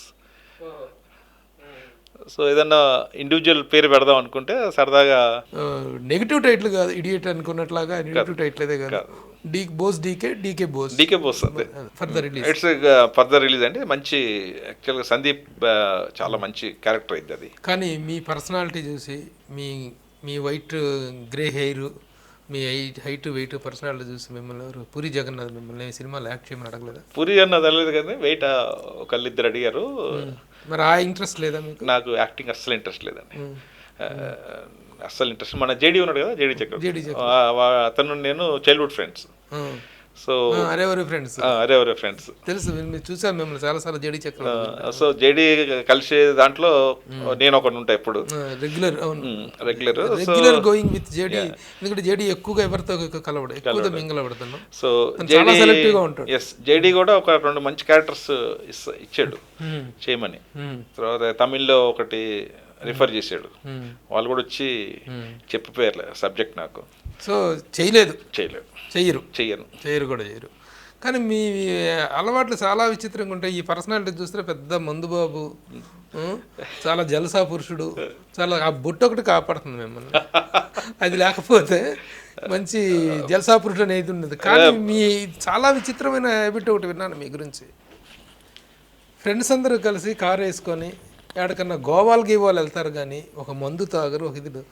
సో ఏదన్నా ఇండివిజువల్ పేరు పెడదాం అనుకుంటే సరదాగా నెగిటివ్ టైటిల్ కాదు, ఇడియట్ అనుకున్నట్లాగా నెగిటివ్ టైటిల్ అదే కాదు. డీకే బోస్ ఫర్దర్ రిలీజ్ అంటే మంచి. యాక్చువల్గా సందీప్ చాలా మంచి క్యారెక్టర్ అయింది అది. కానీ మీ పర్సనాలిటీ చూసి, మీ వైట్ గ్రే హెయిర్, మీ హైట్ వెయిట్ పర్సనాలిటీ చూసి మిమ్మల్ని పూరి జగన్నాథ్ మిమ్మల్ని సినిమాలో యాక్ట్ చేయమని అడగలేదా? పూరి జగన్నాథ్ అడగలేదు కానీ వెయిట్ ఒకళ్ళిద్దరు అడిగారు. మరి ఆ ఇంట్రెస్ట్ లేదా మీకు? నాకు యాక్టింగ్ అస్సలు ఇంట్రెస్ట్ లేదండి, అస్సలు ఇంట్రెస్ట్. మన జేడీ ఉన్నాడు కదా, జేడీ చక్రవర్తి, అతను నేను చైల్డ్హుడ్ ఫ్రెండ్స్. సో అరే ఫ్రెండ్స్ తెలుసు, చూసాను మిమ్మల్ని చాలాసార్లు జేడీ చక్రవర్తి. సో జేడీ కలిసి దాంట్లో నేను ఒకటి ఉంటా ఎప్పుడు రెగ్యులర్ గోయింగ్ విత్ జేడీ. ఎందుకంటే జేడీ ఎక్కువగా ఎవరితో కలవడు, ఎక్కువగా మింగలబడుతున్నాం. సో సెలెక్టివ్గా ఉంటాడు. ఎస్, జేడీ కూడా ఒక 2 మంచి క్యారెక్టర్స్ ఇచ్చాడు చేయమని. తర్వాత తమిళ్లో ఒకటి రిఫర్ చేశాడు, వాళ్ళు కూడా వచ్చి చెప్పిపోయారు సబ్జెక్ట్ నాకు. సో చెయ్యరు కూడా. కానీ మీ అలవాట్లు చాలా విచిత్రంగా ఉంటాయి. ఈ పర్సనాలిటీ చూస్తే పెద్ద మందుబాబు, చాలా జలసా పురుషుడు, చాలా ఆ బొట్టు ఒకటి కాపాడుతుంది మిమ్మల్ని. అది లేకపోతే మంచి జలసా పురుషుడు అనేది ఉండదు. కానీ మీ చాలా విచిత్రమైన హ్యాబిట్ ఒకటి విన్నాను మీ గురించి. ఫ్రెండ్స్ అందరూ కలిసి కారు వేసుకొని ఎక్కడికన్నా గీవాలు వెళ్తారు, కానీ ఒక మందు తాగరు, ఒక ఇది.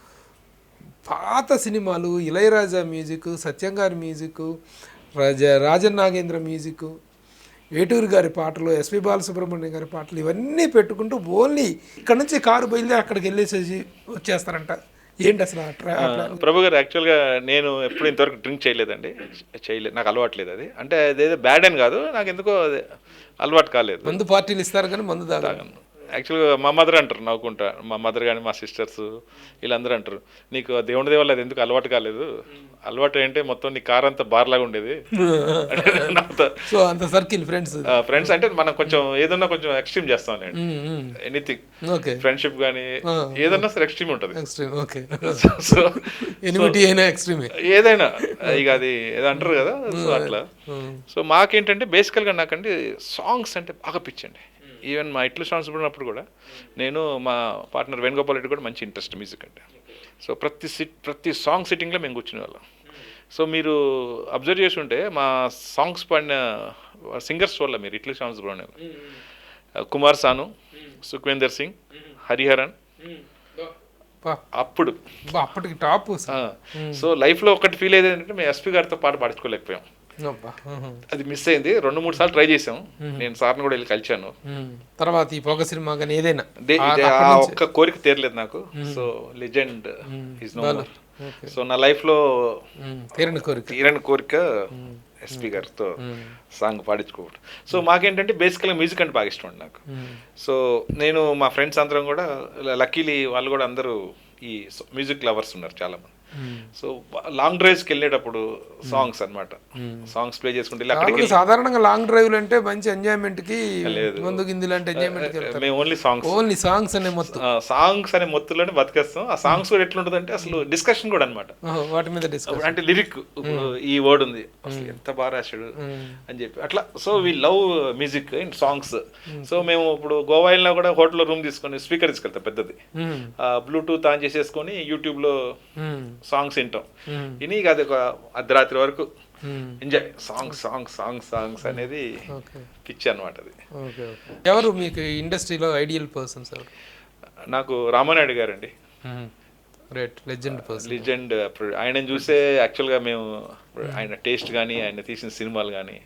పాత సినిమాలు, ఇళయరాజా మ్యూజిక్, సత్యం గారి మ్యూజిక్, రాజన్ నాగేంద్ర మ్యూజిక్, వేటూరు గారి పాటలు, ఎస్పి బాలసుబ్రహ్మణ్యం గారి పాటలు, ఇవన్నీ పెట్టుకుంటూ ఓన్లీ ఇక్కడ నుంచి కారు బయలుదేరి అక్కడికి వెళ్ళేసేసి వచ్చేస్తారంట. ఏంటి అసలు ప్రభు గారు? యాక్చువల్గా నేను ఎప్పుడు ఇంతవరకు డ్రింక్ చేయలేదండి, నాకు అలవాటు లేదు అది. అంటే అదేదో బ్యాడ్ అని కాదు, నాకు ఎందుకో అలవాటు కాలేదు. మందు పార్టీలు ఇస్తారు కానీ మందు తాగను. యాక్చువల్గా మా మదర్ అంటారు, నవ్వుకుంటా, మా మదర్ కానీ మా సిస్టర్స్ వీళ్ళందరూ అంటారు, నీకు దేవుడి దేవల్ల అది ఎందుకు అలవాటు కాలేదు, అలవాటు ఏంటంటే మొత్తం నీ కార్ అంతా బార్ లాగా ఉండేది. సో అంత సర్కిల్ ఫ్రెండ్స్ అంటే మనం కొంచెం ఏదన్నా కొంచెం ఎక్స్ట్రీమ్ చేస్తాం నేను, ఎనీథింగ్ ఫ్రెండ్షిప్ కానీ ఏదన్నా సరే ఎక్స్ట్రీమ్ ఉంటుంది. సో ఏదైనా ఇక అది ఏదో అంటారు కదా, సో అట్లా. సో మాకేంటంటే బేసికల్గా నాకంటే సాంగ్స్ అంటే బాగా పిచ్చండి. ఈవెన్ మా ఇట్లు సాంగ్స్ ఉన్నప్పుడు కూడా నేను, మా పార్ట్నర్ వేణుగోపాల్ రెడ్డి కూడా మంచి ఇంట్రెస్ట్ మ్యూజిక్ అంటే. సో ప్రతి సాంగ్ సిట్టింగ్లో మేము కూర్చునే వాళ్ళం. సో మీరు అబ్జర్వ్ చేసి ఉంటే మా సాంగ్స్ పాడిన సింగర్స్ వల్ల మీరు ఇట్లు సాంగ్స్ కూడా కుమార్ సాను, సుఖ్వేందర్ సింగ్, హరిహరన్, అప్పటికి టాప్. సో లైఫ్లో ఒకటి ఫీల్ అయ్యేది ఏంటంటే మేము ఎస్పీ గారితో పాట పాడించుకోలేకపోయాం, అది మిస్ అయింది. 2-3 సార్లు ట్రై చేసాం, నేను సార్ని కూడా వెళ్ళి కలిచాను. తర్వాత ఈ పొగ సినిమా కానీ ఏదైనా ఒక్క కోరిక తీరలేదు నాకు. So legend is no more. So నా లైఫ్లో తీరని కోరిక ఎస్పీ గారితో సాంగ్ పాడించుకోవడం. సో మాకేంటంటే బేసికల్గా మ్యూజిక్ అంటే బాగా ఇష్టం అండి నాకు. సో నేను మా ఫ్రెండ్స్ అందరం కూడా లక్కీలీ వాళ్ళు కూడా అందరూ ఈ మ్యూజిక్ లవర్స్ ఉన్నారు చాలామంది. సో లాంగ్ డ్రైవ్స్కి వెళ్ళేటప్పుడు సాంగ్స్ అనమాట, సాంగ్స్ ప్లే చేసుకుంటే. సాధారణంగా లాంగ్ డ్రైవ్లు అంటే మంచి ఎంజాయ్మెంట్ కి, ముందు గిందులు అంటే మేము ఓన్లీ సాంగ్స్ అనే మొత్తులోనే బతికేస్తాం. ఆ సాంగ్స్ కూడా ఎట్లుంటుంది అంటే అసలు డిస్కషన్ కూడా అనమాట, వాటి మీద డిస్కషన్. అంటే లిరిక్ ఈ వర్డ్ ఉంది అసలు ఎంత బాగా రాశాడు అని చెప్పి అట్లా. So we love music and songs. So మేము ఇప్పుడు గోవా వెళ్ళినా కూడా హోటల్లో రూమ్ తీసుకొని స్పీకర్ తీసుకెళ్తాం పెద్దది, బ్లూటూత్ ఆన్ చేసేసుకొని యూట్యూబ్లో సాంగ్స్ వింటాం. ఇని కాదు ఒక అర్ధరాత్రి వరకు ఎంజాయ్, సాంగ్స్ అనేది పిచ్చి అనమాట. అది ఎవరు మీకు ఇండస్ట్రీలో ఐడియల్ పర్సన్స్? నాకు రామానాయుడు గారు అండి, లెజెండ్. ఆయన చూసే యాక్చువల్గా మేము ఆయన టేస్ట్ కానీ ఆయన తీసిన సినిమాలు కానీ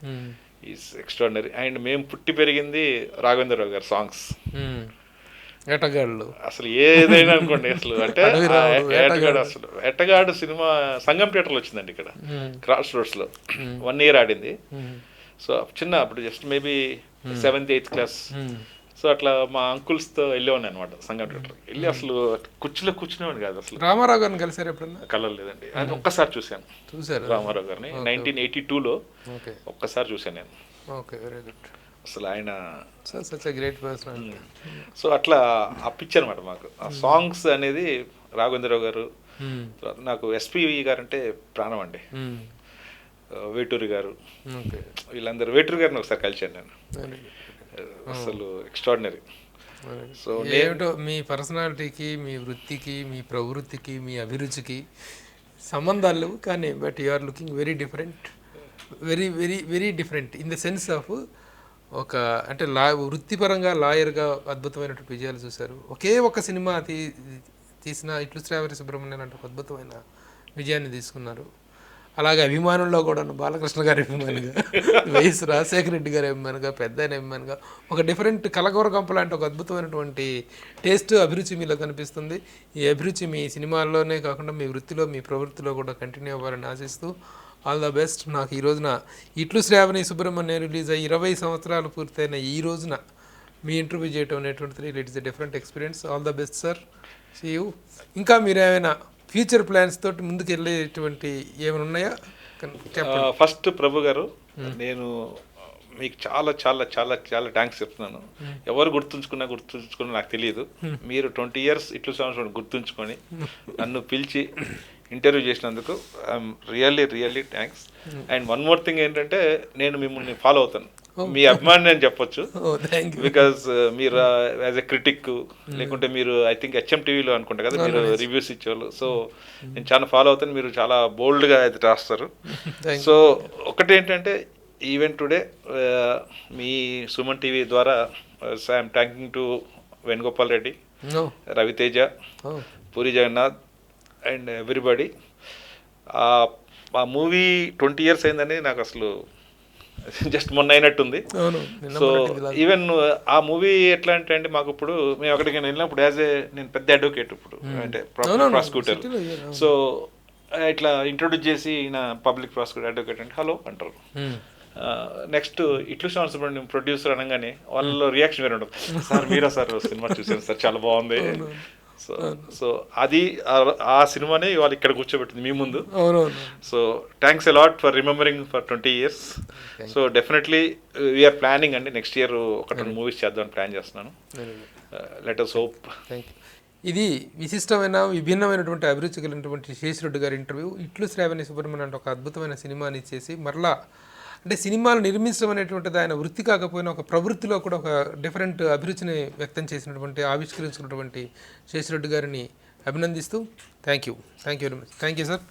ఈజ్ ఎక్స్ట్రాడినరీ. అండ్ మేము పుట్టి పెరిగింది రాఘవేంద్రరావు గారు సాంగ్స్, ఎటగాళ్ళు అసలు ఏదైనా అనుకోండి. అసలు అంటే ఎటగాడు సినిమా సంగం థియేటర్లో వచ్చిందండి ఇక్కడ క్రాస్ రోడ్స్లో, 1 year ఆడింది. సో అప్పుడు just maybe 7th 8th class. So అట్లా మా అంకుల్స్తో వెళ్ళేవాడిని అనమాట సంగం థియేటర్. వెళ్ళి అసలు కుర్చీలో కూర్చునేవాడిని కాదు. అసలు రామారావు గారిని కలిసారు ఎప్పుడన్నా? కలవలేదండి, అది ఒక్కసారి చూశాను రామారావు గారిని 1982లో ఒక్కసారి చూశాను నేను. అసలు ఆయన గ్రేట్ పర్సన్. సో అట్లా అప్పించి అనమాట మాకు ఆ సాంగ్స్ అనేది. రాఘవేంద్రరావు గారు, నాకు ఎస్పి గారు అంటే ప్రాణం అండి, వేటూరి గారు, వీళ్ళందరూ. వేటూరి గారిని ఒకసారి కలిశాను నేను, అసలు ఎక్స్ట్రాడినరీ. సో ఏమిటో మీ పర్సనాలిటీకి, మీ వృత్తికి, మీ ప్రవృత్తికి, మీ అభిరుచికి సంబంధాలు లేవు, కానీ but you are looking very different, very very very different in the sense of ఒక అంటే వృత్తిపరంగా లాయర్గా అద్భుతమైనటువంటి విజయాలు చూశారు. ఒకే ఒక సినిమా తీసిన ఇట్లు శ్రావరి సుబ్రహ్మణ్యం అంటే ఒక అద్భుతమైన విజయాన్ని తీసుకున్నారు. అలాగే అభిమానుల్లో కూడా బాలకృష్ణ గారి అభిమానిగా, వైఎస్ రాజశేఖర రెడ్డి గారి అభిమానిగా, పెద్ద అభిమానిగా ఒక డిఫరెంట్ కలగూర గంప లాంటి ఒక అద్భుతమైనటువంటి టేస్ట్, అభిరుచి మీలో కనిపిస్తుంది. ఈ అభిరుచి మీ సినిమాల్లోనే కాకుండా మీ వృత్తిలో, మీ ప్రవృత్తిలో కూడా కంటిన్యూ అవ్వాలని ఆశిస్తూ ఆల్ ద బెస్ట్. నాకు ఈ రోజున ఇట్లు శ్రావణి సుబ్రహ్మణ్యం రిలీజ్ అయ్యి 20 సంవత్సరాలు పూర్తయిన ఈ రోజున మీ ఇంటర్వ్యూ చేయటం అనేటువంటిది it is a different experience. All the best sir, see you. ఇంకా మీరు ఏమైనా ఫ్యూచర్ ప్లాన్స్ తోటి ముందుకు వెళ్ళేటువంటి ఏమైనా ఉన్నాయా? ఫస్ట్ ప్రభు గారు, నేను మీకు చాలా చాలా చాలా చాలా థ్యాంక్స్ చెప్తున్నాను. ఎవరు గుర్తుంచుకున్నా నాకు తెలియదు. మీరు 20 years ఇట్లు సంవత్సరం గుర్తుంచుకొని నన్ను పిలిచి ఇంటర్వ్యూ చేసినందుకు I'm really thanks. And one more thing ఏంటంటే, నేను మిమ్మల్ని ఫాలో అవుతాను. మీ అభిమాని నేను చెప్పొచ్చు. ఓ థ్యాంక్ యూ. బికాజ్ మీరు యాజ్ ఎ క్రిటిక్ లేకుంటే మీరు ఐ థింక్ హెచ్ఎం టీవీలో అనుకుంటా కదా మీరు రివ్యూస్ ఇచ్చేవాళ్ళు. సో నేను చాలా ఫాలో అవుతాను, మీరు చాలా బోల్డ్గా అయితే రాస్తారు. సో ఒకటి ఏంటంటే ఈవెన్ టుడే మీ సుమన్ టీవీ ద్వారా I'm thanking to Venugopal Reddy, Raviteja, Puri Jagannadh and everybody. ఆ మూవీ 20 years అయిందని నాకు అసలు జస్ట్ మొన్న అయినట్టుంది. సో ఈవెన్ ఆ మూవీ ఎట్లా అంటే అండి, మాకు ఇప్పుడు మేము ఎక్కడికి వెళ్ళినప్పుడు నేను పెద్ద అడ్వకేట్ ఇప్పుడు, అంటే ప్రాసిక్యూటర్. సో ఇట్లా ఇంట్రొడ్యూస్ చేసి ఈయన పబ్లిక్ ప్రాసిక్యూటర్ అడ్వకేట్ అంటే హలో అంటారు. నెక్స్ట్ ఇట్లు సుబ్రహ్మణ్యం ప్రొడ్యూసర్ అనగానే వాళ్ళ రియాక్షన్ వేరే ఉండదు. సార్ మీరా సార్ సినిమా చూసాను సార్ చాలా బాగుంది. సో అది ఆ సినిమానే ఇవాళ ఇక్కడ కూర్చోబెట్టింది మీ ముందు. So thanks a lot for remembering for 20 years. So definitely we are planning అండి, నెక్స్ట్ ఇయర్ ఒక 2 movies చేద్దామని ప్లాన్ చేస్తున్నాను. Let us hope. ఇది విశిష్టమైన విభిన్నమైనటువంటి అభిరుచి కలిగినటువంటి శేషిరెడ్డి గారి ఇంటర్వ్యూ. ఇట్లు శ్రావణి సుబ్రహ్మణ్యం అంటే ఒక అద్భుతమైన సినిమాని చేసి మరలా అంటే సినిమాలు నిర్మించడం అనేటువంటిది ఆయన వృత్తి కాకపోయినా ఒక ప్రవృత్తిలో కూడా ఒక డిఫరెంట్ అభిరుచిని వ్యక్తం చేసినటువంటి ఆవిష్కరించుకున్నటువంటి శేషిరెడ్డి గారిని అభినందిస్తూ thank you very much. Thank you sir.